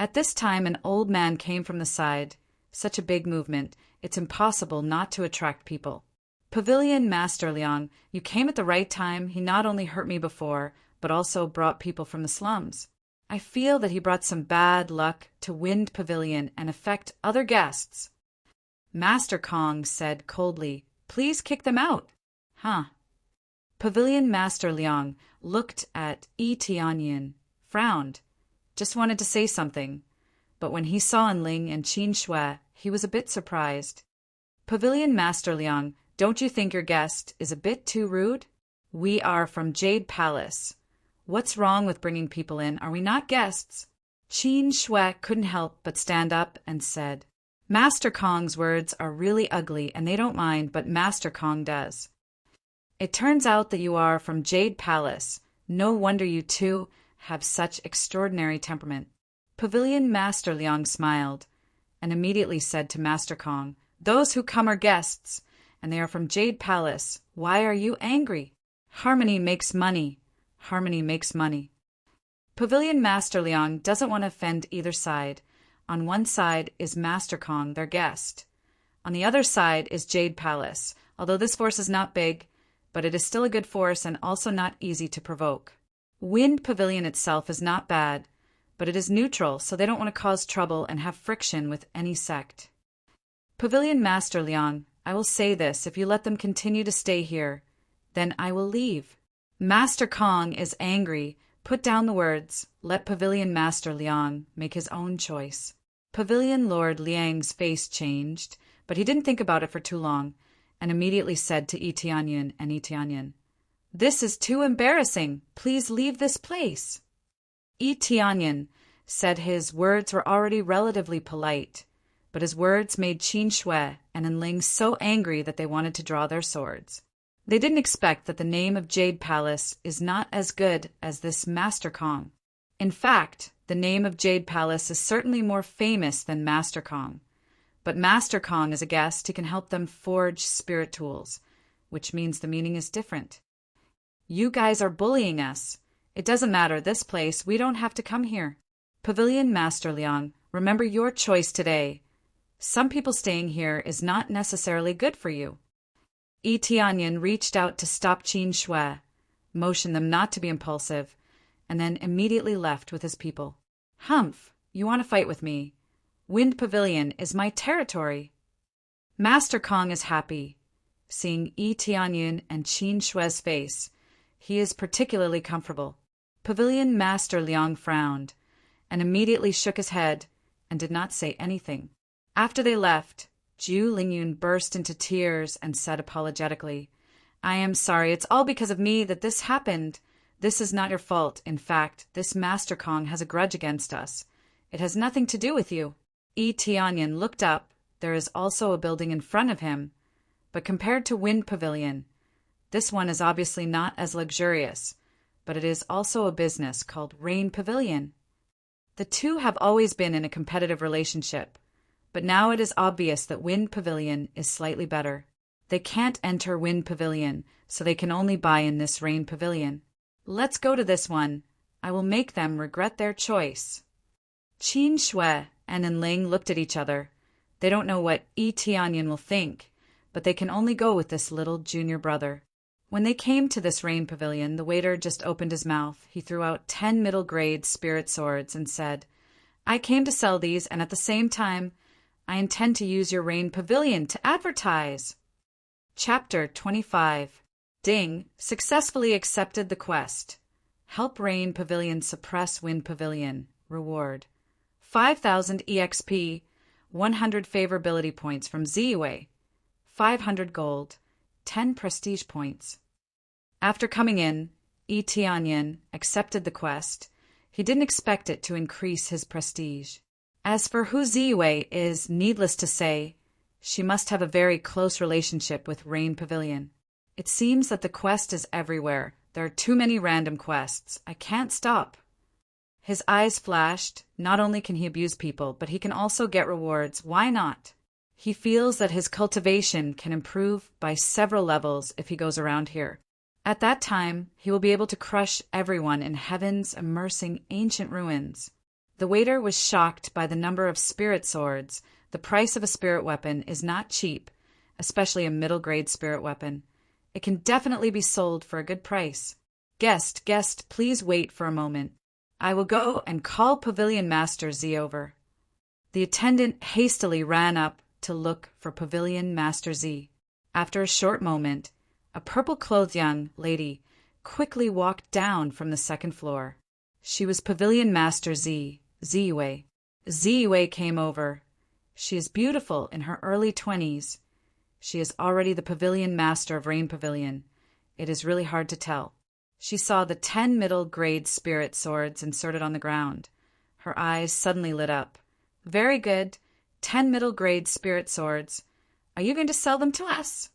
At this time an old man came from the side. Such a big movement, it's impossible not to attract people. Pavilion Master Liang, you came at the right time. He not only hurt me before, but also brought people from the slums. I feel that he brought some bad luck to Wind Pavilion and affect other guests. Master Kong said coldly, Please kick them out. Huh. Pavilion Master Liang looked at Tianyan, frowned, just wanted to say something, but when he saw Enling and Qin Shui, he was a bit surprised. Pavilion Master Liang, don't you think your guest is a bit too rude? We are from Jade Palace. What's wrong with bringing people in? Are we not guests? Qin Shui couldn't help but stand up and said, Master Kong's words are really ugly and they don't mind, but Master Kong does. It turns out that you are from Jade Palace. No wonder you two have such extraordinary temperament. Pavilion Master Liang smiled and immediately said to Master Kong, Those who come are guests, and they are from Jade Palace. Why are you angry? Harmony makes money. Harmony makes money. Pavilion Master Liang doesn't want to offend either side. On one side is Master Kong, their guest. On the other side is Jade Palace. Although this force is not big, but it is still a good force and also not easy to provoke. Wind Pavilion itself is not bad, but it is neutral, so they don't want to cause trouble and have friction with any sect. Pavilion Master Liang, I will say this, if you let them continue to stay here, then I will leave. Master Kong is angry. Put down the words. Let Pavilion Master Liang make his own choice. Pavilion Lord Liang's face changed, but he didn't think about it for too long, and immediately said to Tianyan and Tianyan, This is too embarrassing. Please leave this place. Tianyan said his words were already relatively polite, but his words made Qin Shui and Enling so angry that they wanted to draw their swords. They didn't expect that the name of Jade Palace is not as good as this Master Kong. In fact, the name of Jade Palace is certainly more famous than Master Kong. But Master Kong is a guest. He can help them forge spirit tools, which means the meaning is different. You guys are bullying us. It doesn't matter. This place, we don't have to come here. Pavilion Master Liang, remember your choice today. Some people staying here is not necessarily good for you. Tianyan reached out to stop Qin Shui, motioned them not to be impulsive, and then immediately left with his people. Humph, you want to fight with me? Wind Pavilion is my territory. Master Kong is happy. Seeing Tianyan and Qin Shui's face, he is particularly comfortable. Pavilion Master Liang frowned, and immediately shook his head, and did not say anything. After they left, Zhu Lingyun burst into tears and said apologetically, I am sorry, it's all because of me that this happened. This is not your fault. In fact, this Master Kong has a grudge against us. It has nothing to do with you. Tianyan looked up. There is also a building in front of him, but compared to Wind Pavilion, this one is obviously not as luxurious, but it is also a business called Rain Pavilion. The two have always been in a competitive relationship, but now it is obvious that Wind Pavilion is slightly better. They can't enter Wind Pavilion, so they can only buy in this Rain Pavilion. Let's go to this one. I will make them regret their choice. Qin Shui and Enling looked at each other. They don't know what Yi Tianyan will think, but they can only go with this little junior brother. When they came to this Rain Pavilion, the waiter just opened his mouth. He threw out 10 middle-grade spirit swords and said, "I came to sell these, and at the same time, I intend to use your Rain Pavilion to advertise." Chapter 25. Ding successfully accepted the quest. Help Rain Pavilion suppress Wind Pavilion. Reward: 5,000 EXP, 100 favorability points from Ziyue, 500 gold, 10 prestige points. After coming in, Yi Tianyan accepted the quest. He didn't expect it to increase his prestige. As for who Ziyue is, needless to say, she must have a very close relationship with Rain Pavilion. It seems that the quest is everywhere. There are too many random quests. I can't stop. His eyes flashed. Not only can he abuse people, but he can also get rewards. Why not? He feels that his cultivation can improve by several levels if he goes around here. At that time, he will be able to crush everyone in heaven's immersing ancient ruins. The waiter was shocked by the number of spirit swords. The price of a spirit weapon is not cheap, especially a middle-grade spirit weapon. It can definitely be sold for a good price. Guest, please wait for a moment. I will go and call Pavilion Master Z over. The attendant hastily ran up to look for Pavilion Master Z. After a short moment, a purple-clothed young lady quickly walked down from the second floor. She was Pavilion Master Ziyue. Ziyue came over. She is beautiful in her early 20s. She is already the Pavilion Master of Rain Pavilion. It is really hard to tell. She saw the 10 middle-grade spirit swords inserted on the ground. Her eyes suddenly lit up. Very good. 10 middle-grade spirit swords. Are you going to sell them to us?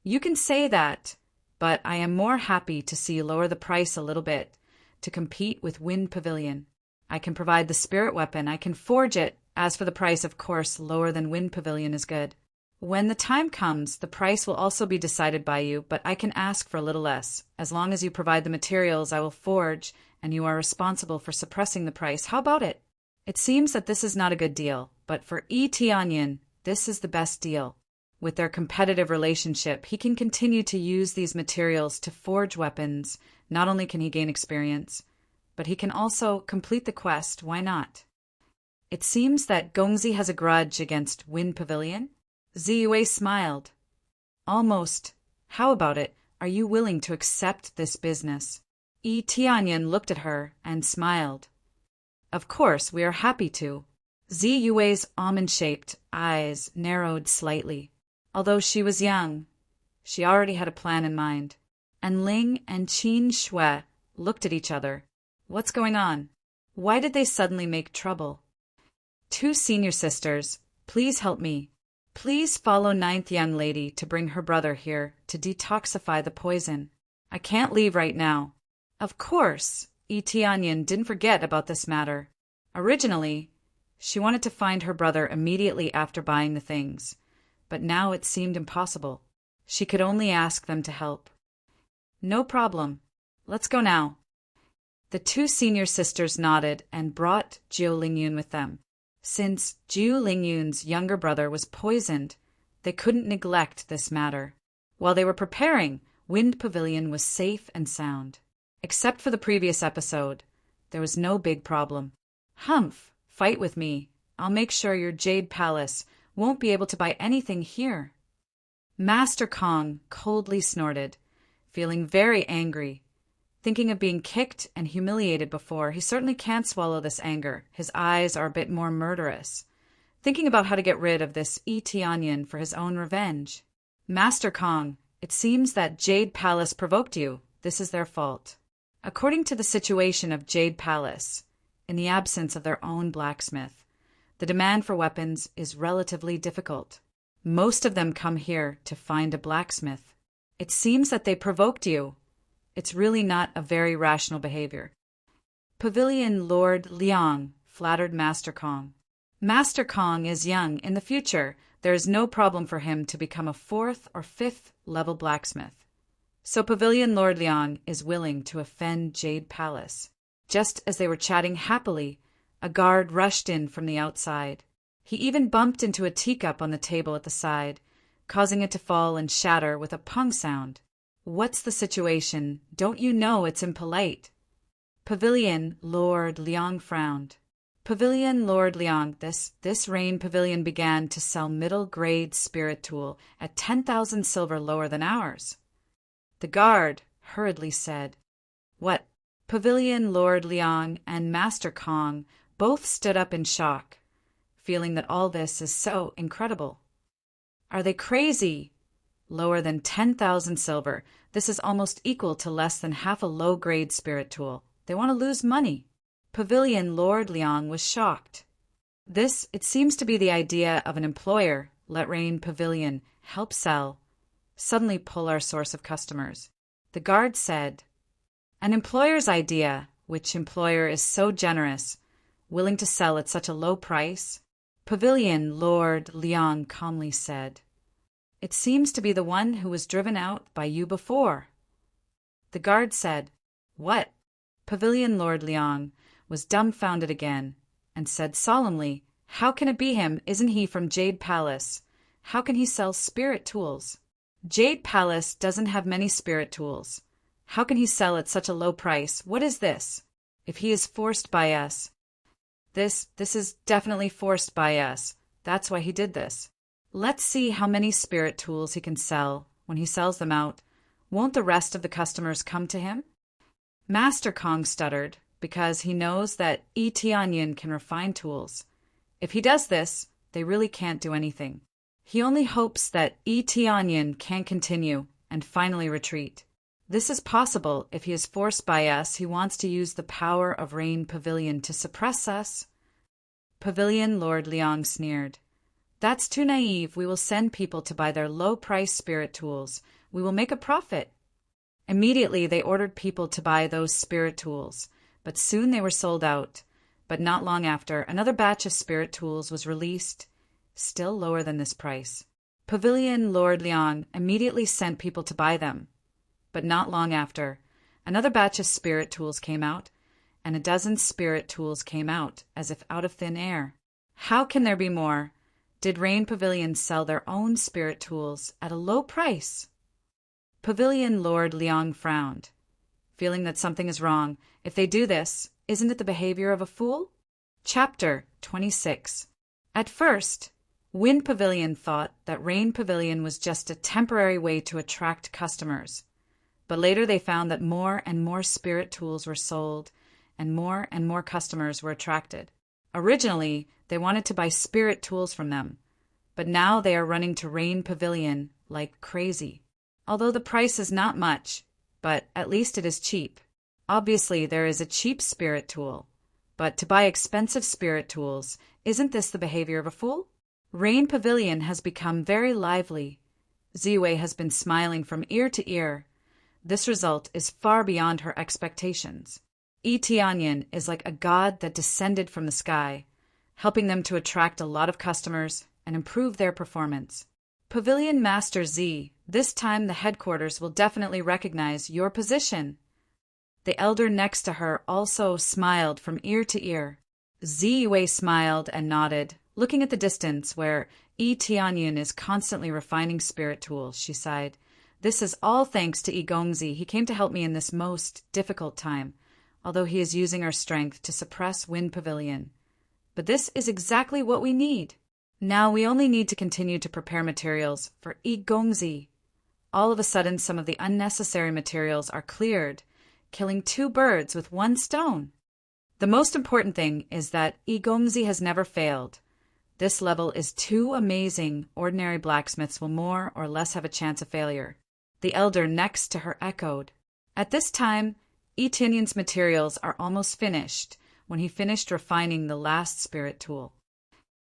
You can say that, but I am more happy to see you lower the price a little bit to compete with Wind Pavilion. I can provide the spirit weapon. I can forge it. As for the price, of course, lower than Wind Pavilion is good. When the time comes, the price will also be decided by you, but I can ask for a little less. As long as you provide the materials I will forge, and you are responsible for suppressing the price. How about it? It seems that this is not a good deal, but for Yi Tianyan, this is the best deal. With their competitive relationship, he can continue to use these materials to forge weapons. Not only can he gain experience, but he can also complete the quest. Why not? It seems that Gongzi has a grudge against Wind Pavilion. Ziyue smiled. Almost. How about it? Are you willing to accept this business? Yi Tianyan looked at her and smiled. Of course, we are happy to. Ziyue's almond-shaped eyes narrowed slightly. Although she was young, she already had a plan in mind. And Ling and Qin Shui looked at each other. What's going on? Why did they suddenly make trouble? 2 senior sisters, please help me. Please follow 9th young lady to bring her brother here to detoxify the poison. I can't leave right now. Of course, Yi Tianyan didn't forget about this matter. Originally, she wanted to find her brother immediately after buying the things, but now it seemed impossible. She could only ask them to help. No problem. Let's go now. The 2 senior sisters nodded and brought Jiu Lingyun with them. Since Jiu Lingyun's younger brother was poisoned, they couldn't neglect this matter. While they were preparing, Wind Pavilion was safe and sound. Except for the previous episode, there was no big problem. Humph, fight with me. I'll make sure your Jade Palace won't be able to buy anything here. Master Kong coldly snorted, feeling very angry. Thinking of being kicked and humiliated before, he certainly can't swallow this anger. His eyes are a bit more murderous. Thinking about how to get rid of this Yi Tianyan for his own revenge. Master Kong, it seems that Jade Palace provoked you. This is their fault. According to the situation of Jade Palace, in the absence of their own blacksmith, the demand for weapons is relatively difficult. Most of them come here to find a blacksmith. It seems that they provoked you. It's really not a very rational behavior. Pavilion Lord Liang flattered Master Kong. Master Kong is young in the future, there is no problem for him to become a 4th or 5th level blacksmith. So Pavilion Lord Liang is willing to offend Jade Palace. Just as they were chatting happily, a guard rushed in from the outside. He even bumped into a teacup on the table at the side, causing it to fall and shatter with a pong sound. "What's the situation? Don't you know it's impolite?" Pavilion Lord Liang frowned. Pavilion Lord Liang, this Rain Pavilion began to sell middle-grade spirit tool at 10,000 silver lower than ours. The guard hurriedly said, "What?" Pavilion Lord Liang and Master Kong both stood up in shock, feeling that all this is so incredible. Are they crazy? Lower than 10,000 silver. This is almost equal to less than half a low-grade spirit tool. They want to lose money. Pavilion Lord Liang was shocked. This, it seems to be the idea of an employer. Let Rain Pavilion help sell, suddenly pull our source of customers. The guard said, "An employer's idea. Which employer is so generous, willing to sell at such a low price?" Pavilion Lord Liang calmly said, "It seems to be the one who was driven out by you before." The guard said, "What?" Pavilion Lord Liang was dumbfounded again and said solemnly, "How can it be him? Isn't he from Jade Palace? How can he sell spirit tools? Jade Palace doesn't have many spirit tools. How can he sell at such a low price? What is this? If he is forced by us, this is definitely forced by us. That's why he did this. Let's see how many spirit tools he can sell. When he sells them out, won't the rest of the customers come to him?" Master Kong stuttered, because he knows that Yi Tianyin can refine tools. If he does this, they really can't do anything. He only hopes that Yi Tianyin can continue and finally retreat. This is possible if he is forced by us. He wants to use the power of Rain Pavilion to suppress us. Pavilion Lord Liang sneered. "That's too naive. We will send people to buy their low-priced spirit tools. We will make a profit." Immediately they ordered people to buy those spirit tools, but soon they were sold out. But not long after, another batch of spirit tools was released, still lower than this price. Pavilion Lord Liang immediately sent people to buy them. But not long after, another batch of spirit tools came out, and a dozen spirit tools came out, as if out of thin air. How can there be more? Did Rain Pavilion sell their own spirit tools at a low price? Pavilion Lord Liang frowned, feeling that something is wrong. If they do this, isn't it the behavior of a fool? Chapter 26. At first, Wind Pavilion thought that Rain Pavilion was just a temporary way to attract customers. But later they found that more and more spirit tools were sold, and more customers were attracted. Originally, they wanted to buy spirit tools from them, but now they are running to Rain Pavilion like crazy. Although the price is not much, but at least it is cheap. Obviously, there is a cheap spirit tool, but to buy expensive spirit tools, isn't this the behavior of a fool? Rain Pavilion has become very lively. Ziwei has been smiling from ear to ear. This result is far beyond her expectations. Yi Tianyin is like a god that descended from the sky, helping them to attract a lot of customers and improve their performance. Pavilion Master Z, this time the headquarters will definitely recognize your position. The elder next to her also smiled from ear to ear. Ziwei smiled and nodded, looking at the distance where Yi Tianyin is constantly refining spirit tools. She sighed. This is all thanks to Yi Gongzi. He came to help me in this most difficult time, although he is using our strength to suppress Wind Pavilion. But this is exactly what we need. Now we only need to continue to prepare materials for Yi Gongzi. All of a sudden, some of the unnecessary materials are cleared, killing 2 birds with 1 stone. The most important thing is that Yi Gongzi has never failed. This level is too amazing. Ordinary blacksmiths will more or less have a chance of failure. The elder next to her echoed. At this time, Yi Tianyin's materials are almost finished when he finished refining the last spirit tool.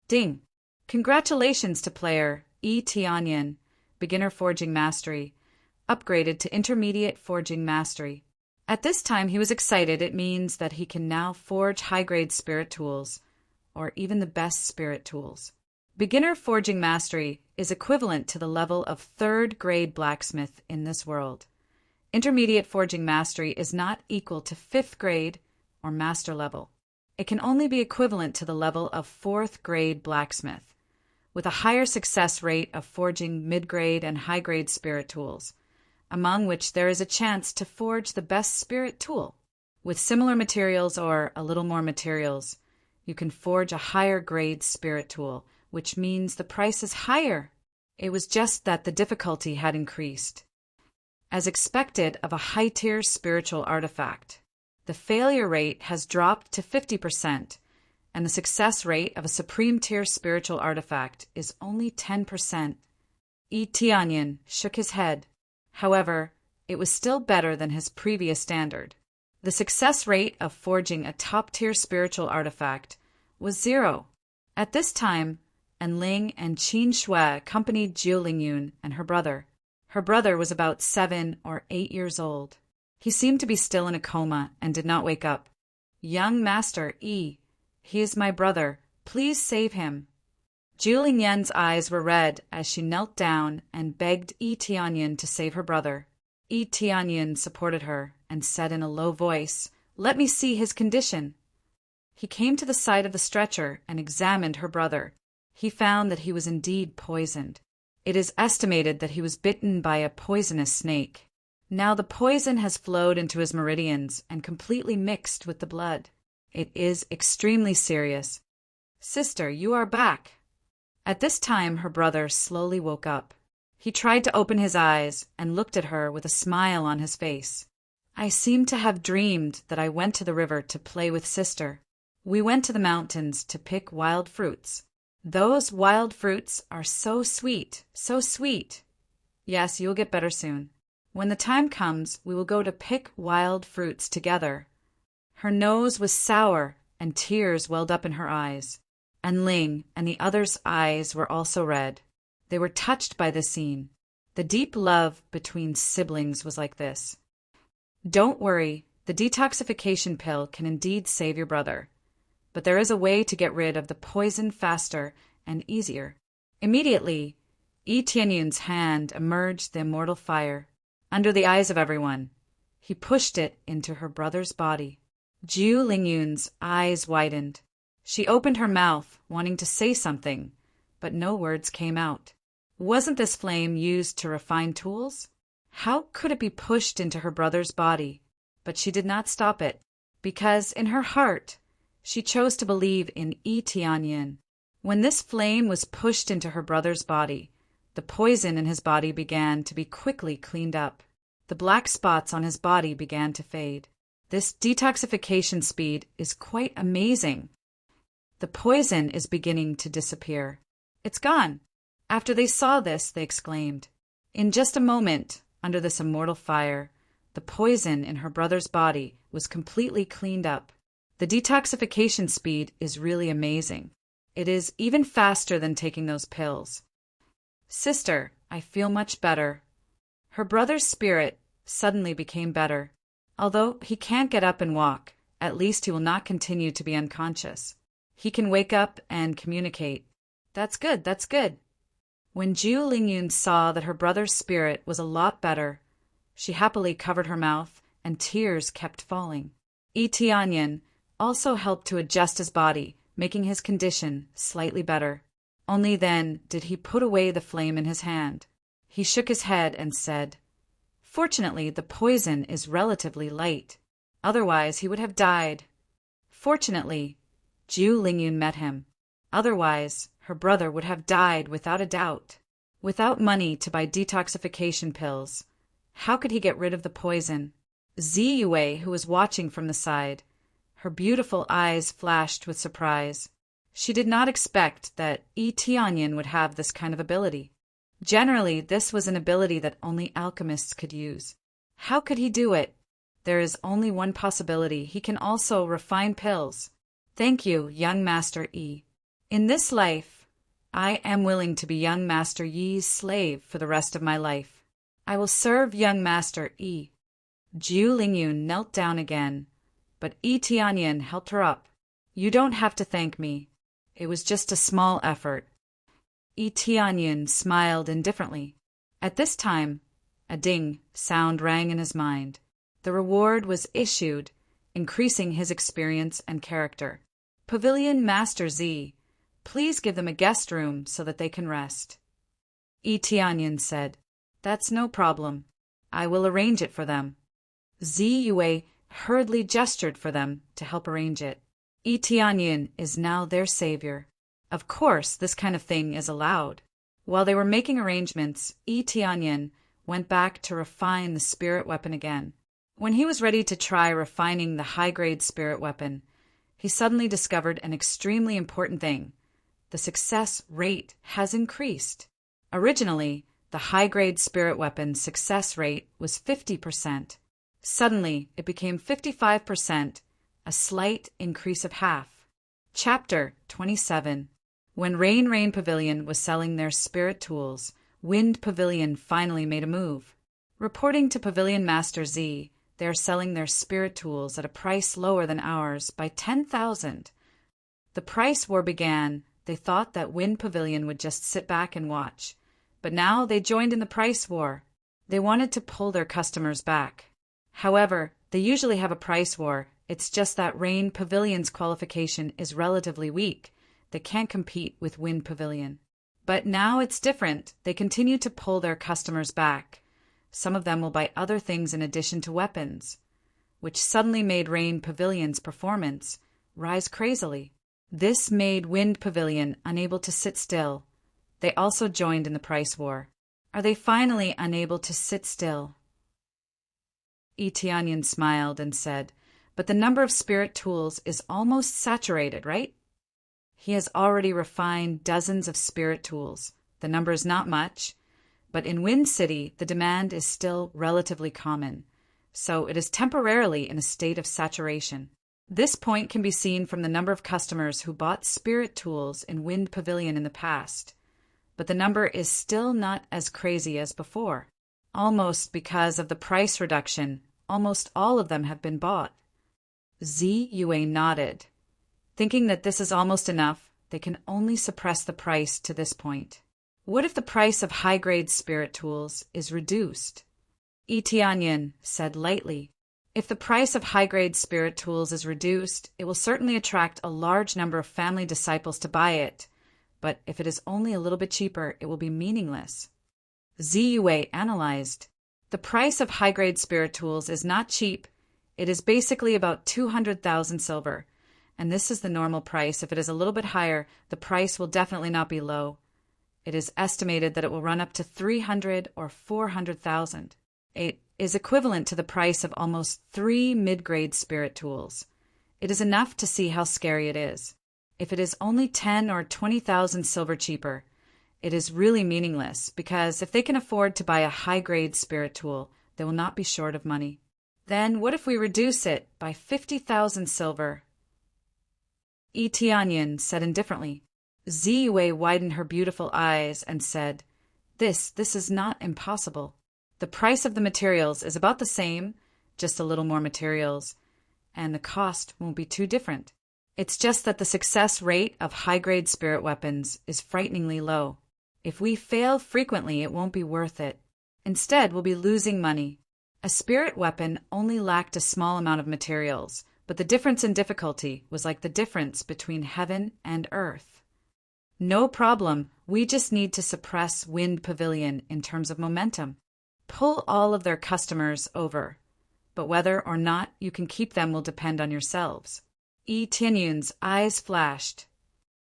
Ding! Congratulations to player Yi Tianyin, beginner forging mastery, upgraded to intermediate forging mastery. At this time he was excited. It means that he can now forge high-grade spirit tools, or even the best spirit tools. Beginner forging mastery is equivalent to the level of third-grade blacksmith in this world. Intermediate forging mastery is not equal to 5th grade or master level. It can only be equivalent to the level of 4th-grade blacksmith, with a higher success rate of forging mid-grade and high-grade spirit tools, among which there is a chance to forge the best spirit tool. With similar materials or a little more materials, you can forge a higher-grade spirit tool, which means the price is higher. It was just that the difficulty had increased. As expected of a high-tier spiritual artifact, the failure rate has dropped to 50%, and the success rate of a supreme-tier spiritual artifact is only 10%. Tianyin shook his head. However, it was still better than his previous standard. The success rate of forging a top-tier spiritual artifact was 0. At this time, Enling and Qin Shui accompanied Jiu Lingyun and her brother. Her brother was about 7 or 8 years old. He seemed to be still in a coma and did not wake up. "Young Master Yi, he is my brother. Please save him." Jiu Lingyan's eyes were red as she knelt down and begged Yi Tianyin to save her brother. Yi Tianyin supported her and said in a low voice, "Let me see his condition." He came to the side of the stretcher and examined her brother. He found that he was indeed poisoned. It is estimated that he was bitten by a poisonous snake. Now the poison has flowed into his meridians and completely mixed with the blood. It is extremely serious. "Sister, you are back." At this time her brother slowly woke up. He tried to open his eyes and looked at her with a smile on his face. "I seem to have dreamed that I went to the river to play with sister. We went to the mountains to pick wild fruits. Those wild fruits are so sweet, so sweet. Yes, you'll get better soon. When the time comes, we will go to pick wild fruits together." Her nose was sour and tears welled up in her eyes. And Ling and the others' eyes were also red. They were touched by this scene. The deep love between siblings was like this. "Don't worry, the detoxification pill can indeed save your brother. But there is a way to get rid of the poison faster and easier." Immediately, Yi Tianyun's hand emerged the immortal fire. Under the eyes of everyone, he pushed it into her brother's body. Jiu Lingyun's eyes widened. She opened her mouth, wanting to say something, but no words came out. Wasn't this flame used to refine tools? How could it be pushed into her brother's body? But she did not stop it, because in her heart, she chose to believe in Yi Tianyin. When this flame was pushed into her brother's body, the poison in his body began to be quickly cleaned up. The black spots on his body began to fade. This detoxification speed is quite amazing. The poison is beginning to disappear. "It's gone." After they saw this, they exclaimed. In just a moment, under this immortal fire, the poison in her brother's body was completely cleaned up. The detoxification speed is really amazing. It is even faster than taking those pills. "Sister, I feel much better." Her brother's spirit suddenly became better. Although he can't get up and walk, at least he will not continue to be unconscious. He can wake up and communicate. That's good, that's good. When Jiu Lingyun saw that her brother's spirit was a lot better, she happily covered her mouth and tears kept falling. Yi Tianyin also helped to adjust his body, making his condition slightly better. Only then did he put away the flame in his hand. He shook his head and said, "Fortunately, the poison is relatively light. Otherwise, he would have died." Fortunately, Jiu Lingyun met him. Otherwise, her brother would have died without a doubt. Without money to buy detoxification pills, how could he get rid of the poison? Zi Yue, who was watching from the side, her beautiful eyes flashed with surprise. She did not expect that Yi Tianyin would have this kind of ability. Generally, this was an ability that only alchemists could use. How could he do it? There is only one possibility. He can also refine pills. Thank you, young Master Yi. In this life, I am willing to be young Master Yi's slave for the rest of my life. I will serve young Master Yi. Jiu Lingyun knelt down again, but Yi Tianyin helped her up. "You don't have to thank me. It was just a small effort." Yi Tianyun smiled indifferently. At this time, a ding sound rang in his mind. The reward was issued, increasing his experience and character. Pavilion Master Z, please give them a guest room so that they can rest. Yi Tianyun said, That's no problem. I will arrange it for them. Z Yue hurriedly gestured for them to help arrange it. Yi Tianyun is now their savior. Of course, this kind of thing is allowed. While they were making arrangements, Yi Tianyun went back to refine the spirit weapon again. When he was ready to try refining the high-grade spirit weapon, he suddenly discovered an extremely important thing. The success rate has increased. Originally, the high-grade spirit weapon's success rate was 50%. Suddenly, it became 55%, a slight increase of half. Chapter 27. When Rain Pavilion was selling their spirit tools, Wind Pavilion finally made a move. Reporting to Pavilion Master Z, they are selling their spirit tools at a price lower than ours by 10,000. The price war began. They thought that Wind Pavilion would just sit back and watch. But now they joined in the price war. They wanted to pull their customers back. However, they usually have a price war. It's just that Rain Pavilion's qualification is relatively weak. They can't compete with Wind Pavilion. But now it's different. They continue to pull their customers back. Some of them will buy other things in addition to weapons, which suddenly made Rain Pavilion's performance rise crazily. This made Wind Pavilion unable to sit still. They also joined in the price war. Are they finally unable to sit still? Yi Tianyun smiled and said, But the number of spirit tools is almost saturated, right? He has already refined dozens of spirit tools. The number is not much, but in Wind City, the demand is still relatively common, so it is temporarily in a state of saturation. This point can be seen from the number of customers who bought spirit tools in Wind Pavilion in the past, but the number is still not as crazy as before. Almost because of the price reduction, almost all of them have been bought. Z Yue nodded. Thinking that this is almost enough, they can only suppress the price to this point. What if the price of high-grade spirit tools is reduced? Yi Tianyun said lightly, If the price of high-grade spirit tools is reduced, it will certainly attract a large number of family disciples to buy it. But if it is only a little bit cheaper, it will be meaningless. Z Yue analyzed. The price of high-grade spirit tools is not cheap. It is basically about 200,000 silver. And this is the normal price. If it is a little bit higher, the price will definitely not be low. It is estimated that it will run up to 300 or 400,000. It is equivalent to the price of almost 3 mid-grade spirit tools. It is enough to see how scary it is. If it is only 10 or 20,000 silver cheaper, it is really meaningless because if they can afford to buy a high-grade spirit tool, they will not be short of money. Then what if we reduce it by 50,000 silver? Yi Tianyun said indifferently. Z Yue widened her beautiful eyes and said, This is not impossible. The price of the materials is about the same, just a little more materials, and the cost won't be too different. It's just that the success rate of high-grade spirit weapons is frighteningly low. If we fail frequently, it won't be worth it. Instead, we'll be losing money. A spirit weapon only lacked a small amount of materials, but the difference in difficulty was like the difference between heaven and earth. No problem, we just need to suppress Wind Pavilion in terms of momentum. Pull all of their customers over, but whether or not you can keep them will depend on yourselves. Yi Tianyun's eyes flashed.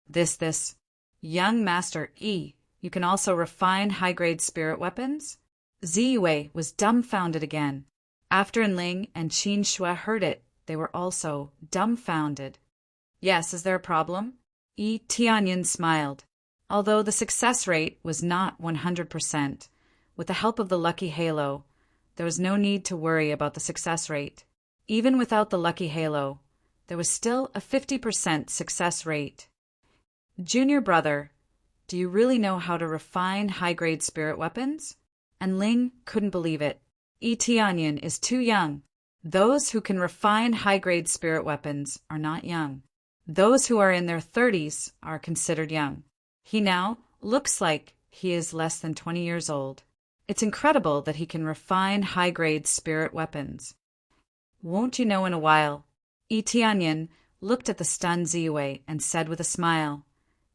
This. Young Master Yi, you can also refine high-grade spirit weapons? Z Yue was dumbfounded again. After Enling and Qin Shui heard it, they were also dumbfounded. Yes, is there a problem? Yi Tianyun smiled. Although the success rate was not 100%, with the help of the lucky halo, there was no need to worry about the success rate. Even without the lucky halo, there was still a 50% success rate. Junior brother, do you really know how to refine high-grade spirit weapons? And Ling couldn't believe it. Yi Tianyun is too young. Those who can refine high-grade spirit weapons are not young. Those who are in their 30s are considered young. He now Looks like he is less than 20 years old. It's incredible that he can refine high-grade spirit weapons. Won't you know in a while? Tianyin looked at the stunned Ziyue and said with a smile,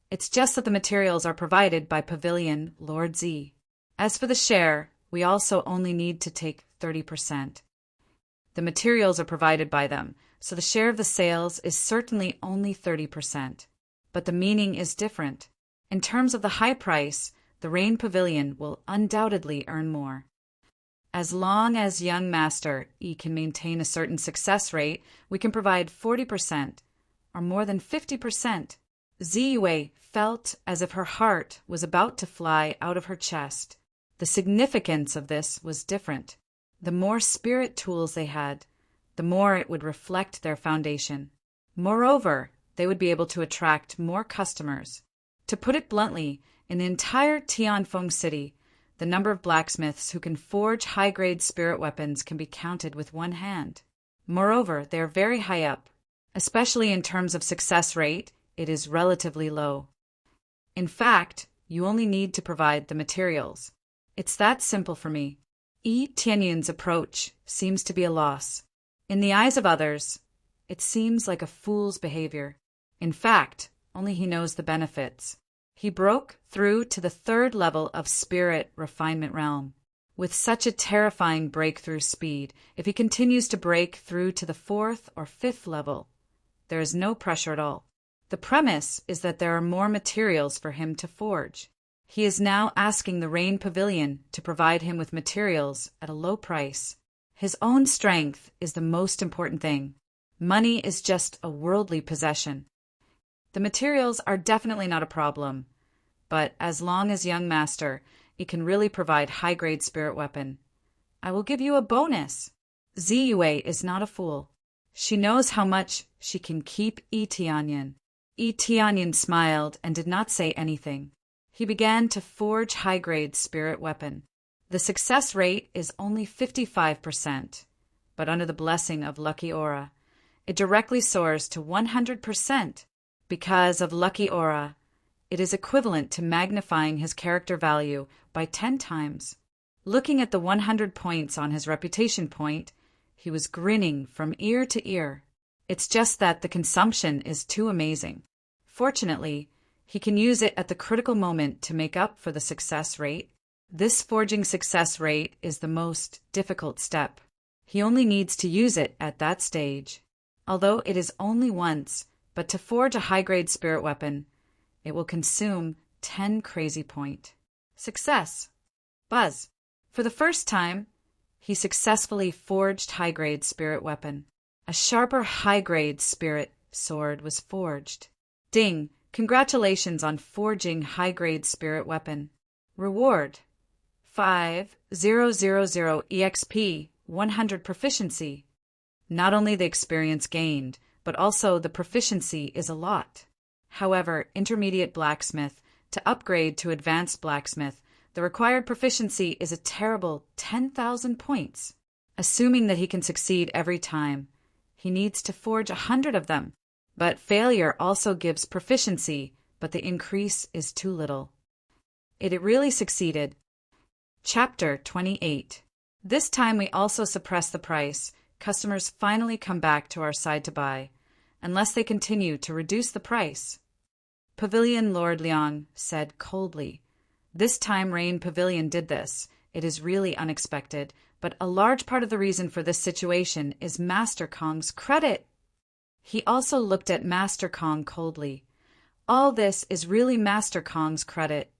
"It's just that the materials are provided by Pavilion Lord Z. As for the share, we also only need to take 30%. The materials are provided by them, so the share of the sales is certainly only 30%. But the meaning is different. In terms of the high price, the Rain Pavilion will undoubtedly earn more. As long as young Master E can maintain a certain success rate, we can provide 40%, or more than 50%. Ziyue felt as if her heart was about to fly out of her chest. The significance of this was different. The more spirit tools they had, the more it would reflect their foundation. Moreover, they would be able to attract more customers. To put it bluntly, in the entire Tianfeng city, the number of blacksmiths who can forge high-grade spirit weapons can be counted with one hand. Moreover, they are very high up. Especially in terms of success rate, it is relatively low. In fact, you only need to provide the materials. It's that simple for me. Tianyin's approach seems to be a loss. In the eyes of others, it seems like a fool's behavior. In fact, only he knows the benefits. He broke through to the 3rd level of spirit refinement realm. With such a terrifying breakthrough speed, if he continues to break through to the 4th or 5th level, there is no pressure at all. The premise is that there are more materials for him to forge. He is now asking the Rain Pavilion to provide him with materials at a low price. His own strength is the most important thing. Money is just a worldly possession. The materials are definitely not a problem, but as long as young Master, he can really provide high-grade spirit weapon. I will give you a bonus. Ziyue is not a fool. She knows how much she can keep Tianyin. Tianyin smiled and did not say anything. He began to forge high-grade spirit weapon. The success rate is only 55%, but under the blessing of Lucky Aura, it directly soars to 100%. Because of Lucky Aura, it is equivalent to magnifying his character value by 10 times. Looking at the 100 points on his reputation point, he was grinning from ear to ear. It's just that the consumption is too amazing. Fortunately, he can use it at the critical moment to make up for the success rate. This forging success rate is the most difficult step. He only needs to use it at that stage. Although it is only once, but to forge a high-grade spirit weapon, it will consume 10 crazy point. Success. Buzz. For the first time, he successfully forged high-grade spirit weapon. A sharper high-grade spirit sword was forged. Ding! Congratulations on forging high-grade spirit weapon. Reward. 5000 EXP, 100 proficiency. Not only the experience gained, but also the proficiency is a lot. However, intermediate blacksmith, to upgrade to advanced blacksmith, the required proficiency is a terrible 10,000 points. Assuming that he can succeed every time, he needs to forge 100 of them. But failure also gives proficiency, but the increase is too little. It really succeeded. Chapter 28. This time we also suppress the price. Customers finally come back to our side to buy, unless they continue to reduce the price. Pavilion Lord Liang said coldly, "This time Rain Pavilion did this. It is really unexpected, but a large part of the reason for this situation is Master Kong's credit." He also looked at Master Kong coldly. All this is really Master Kong's credit.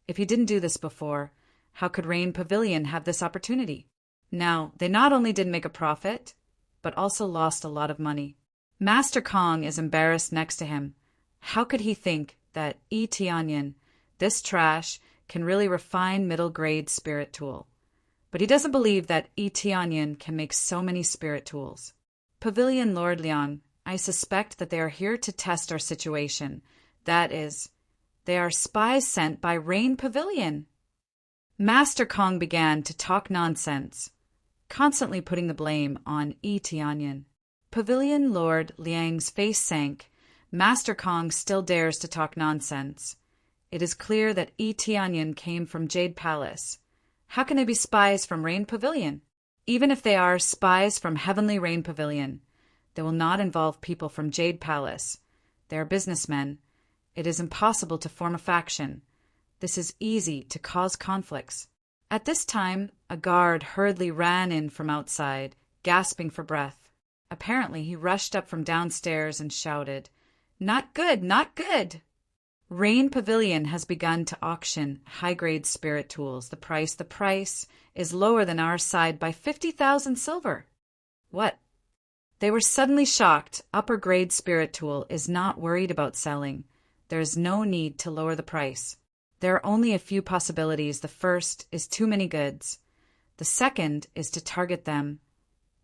If he didn't do this before, how could Rain Pavilion have this opportunity? Now, they not only didn't make a profit, but also lost a lot of money. Master Kong is embarrassed next to him. How could he think that Tianyin, this trash, can really refine middle-grade spirit tool? But he doesn't believe that Tianyin can make so many spirit tools. Pavilion Lord Liang, I suspect that they are here to test our situation. That is, they are spies sent by Rain Pavilion. Master Kong began to talk nonsense, constantly putting the blame on Tianyin. Pavilion Lord Liang's face sank. Master Kong still dares to talk nonsense. It is clear that Eteonian came from Jade Palace. How can they be spies from Rain Pavilion? Even if they are spies from Heavenly Rain Pavilion, they will not involve people from Jade Palace. They are businessmen. It is impossible to form a faction. This is easy to cause conflicts. At this time, a guard hurriedly ran in from outside, gasping for breath. Apparently, he rushed up from downstairs and shouted, "Not good, not good!" Rain Pavilion has begun to auction high-grade spirit tools. The price is lower than our side by 50,000 silver. What? They were suddenly shocked. Upper-grade spirit tool is not worried about selling. There is no need to lower the price. There are only a few possibilities. The first is too many goods. The second is to target them.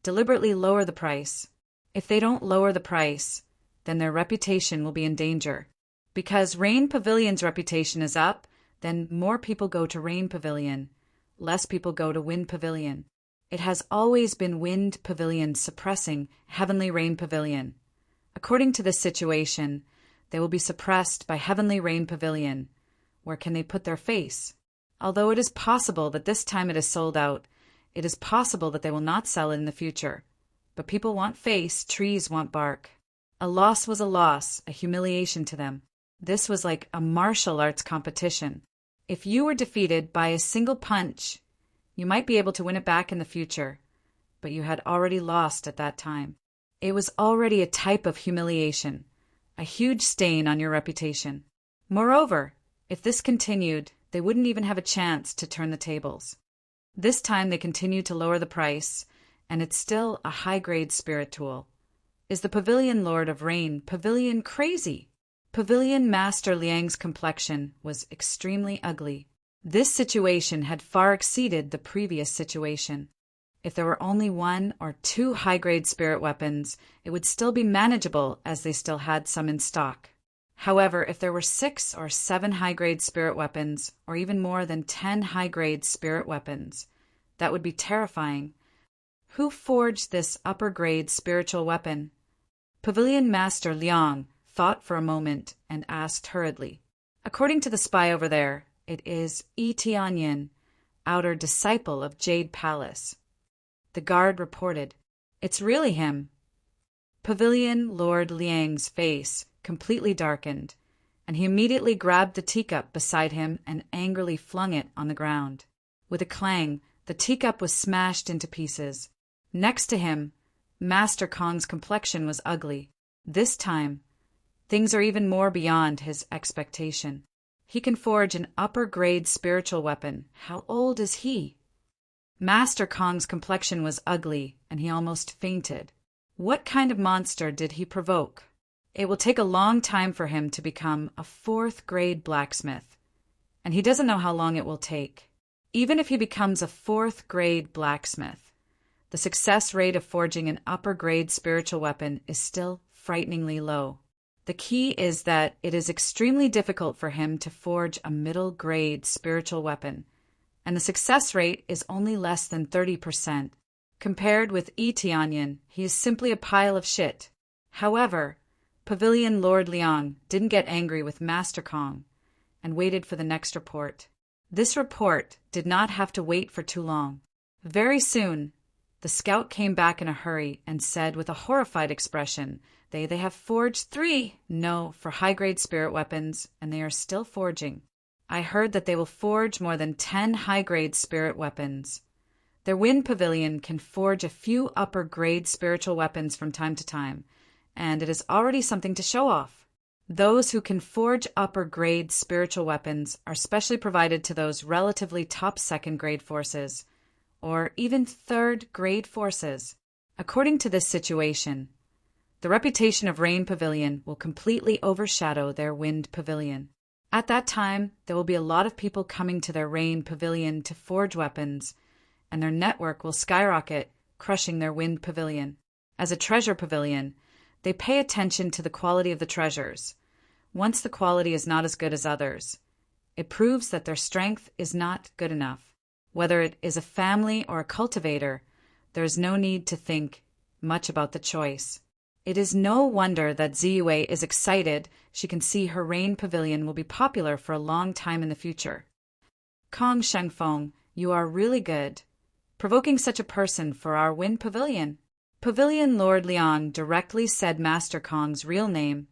Deliberately lower the price. If they don't lower the price, then their reputation will be in danger. Because Rain Pavilion's reputation is up, then more people go to Rain Pavilion. Less people go to Wind Pavilion. It has always been Wind Pavilion suppressing Heavenly Rain Pavilion. According to this situation, they will be suppressed by Heavenly Rain Pavilion. Where can they put their face? Although it is possible that this time it is sold out, it is possible that they will not sell it in the future. But people want face, trees want bark. A loss was a loss, a humiliation to them. This was like a martial arts competition. If you were defeated by a single punch, you might be able to win it back in the future, but you had already lost at that time. It was already a type of humiliation, a huge stain on your reputation. Moreover, if this continued, they wouldn't even have a chance to turn the tables. This time they continued to lower the price, and it's still a high-grade spirit tool. Is the Pavilion Lord of Rain Pavilion crazy? Pavilion Master Liang's complexion was extremely ugly. This situation had far exceeded the previous situation. If there were only 1 or 2 high-grade spirit weapons, it would still be manageable as they still had some in stock. However, if there were 6 or 7 high-grade spirit weapons, or even more than 10 high-grade spirit weapons, that would be terrifying. Who forged this upper-grade spiritual weapon? Pavilion Master Liang thought for a moment and asked hurriedly. According to the spy over there, it is Eteonian, outer disciple of Jade Palace. The guard reported, "It's really him." Pavilion Lord Liang's face completely darkened, and he immediately grabbed the teacup beside him and angrily flung it on the ground. With a clang, the teacup was smashed into pieces. Next to him, Master Kong's complexion was ugly. This time, things are even more beyond his expectation. He can forge an upper-grade spiritual weapon. How old is he? Master Kong's complexion was ugly, and he almost fainted. What kind of monster did he provoke? It will take a long time for him to become a 4th-grade blacksmith, and he doesn't know how long it will take. Even if he becomes a 4th-grade blacksmith, the success rate of forging an upper-grade spiritual weapon is still frighteningly low. The key is that it is extremely difficult for him to forge a middle-grade spiritual weapon, and the success rate is only less than 30%. Compared with Eteonian, he is simply a pile of shit. However, Pavilion Lord Liang didn't get angry with Master Kong and waited for the next report. This report did not have to wait for too long. Very soon, the scout came back in a hurry and said with a horrified expression, They have forged 3, for high-grade spirit weapons, and they are still forging. I heard that they will forge more than 10 high-grade spirit weapons. Their Wind Pavilion can forge a few upper-grade spiritual weapons from time to time, and it is already something to show off. Those who can forge upper-grade spiritual weapons are specially provided to those relatively top 2nd-grade forces, or even 3rd-grade forces. According to this situation, the reputation of Rain Pavilion will completely overshadow their Wind Pavilion. At that time, there will be a lot of people coming to their Rain Pavilion to forge weapons, and their network will skyrocket, crushing their Wind Pavilion. As a treasure pavilion, they pay attention to the quality of the treasures. Once the quality is not as good as others, it proves that their strength is not good enough. Whether it is a family or a cultivator, there is no need to think much about the choice. It is no wonder that Ziyue is excited. She can see her rain pavilion will be popular for a long time in the future. Kong Shengfeng, you are really good, provoking such a person for our wind pavilion. Pavilion Lord Liang directly said Master Kong's real name.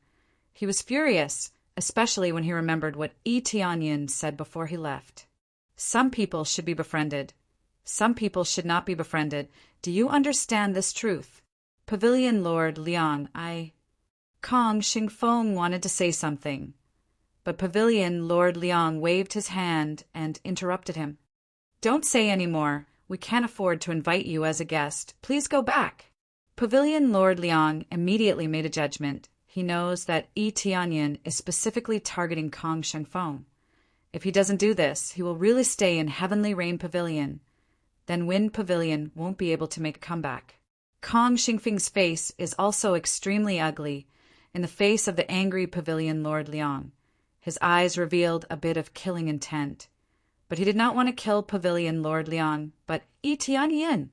He was furious, especially when he remembered what Yi Tianyin said before he left. Some people should be befriended. Some people should not be befriended. Do you understand this truth? Pavilion Lord Liang, Kong Xingfeng wanted to say something, but Pavilion Lord Liang waved his hand and interrupted him. Don't say any more. We can't afford to invite you as a guest. Please go back. Pavilion Lord Liang immediately made a judgment. He knows that Yi Tianyin is specifically targeting Kong Shengfeng. If he doesn't do this, he will really stay in Heavenly Rain Pavilion. Then Wind Pavilion won't be able to make a comeback. Kong Xingfeng's face is also extremely ugly, in the face of the angry Pavilion Lord Liang. His eyes revealed a bit of killing intent. But he did not want to kill Pavilion Lord Liang, but Yi Tianyin.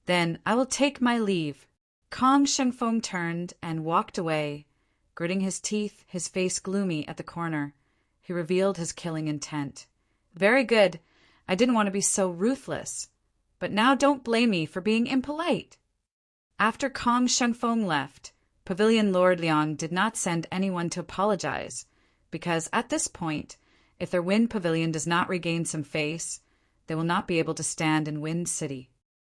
Then I will take my leave. Kong Shengfeng turned and walked away, gritting his teeth, his face gloomy at the corner. He revealed his killing intent. Very good. I didn't want to be so ruthless. But now don't blame me for being impolite. After Kong Shengfeng left, Pavilion Lord Liang did not send anyone to apologize, because at this point, if their Wind Pavilion does not regain some face, they will not be able to stand in Wind City.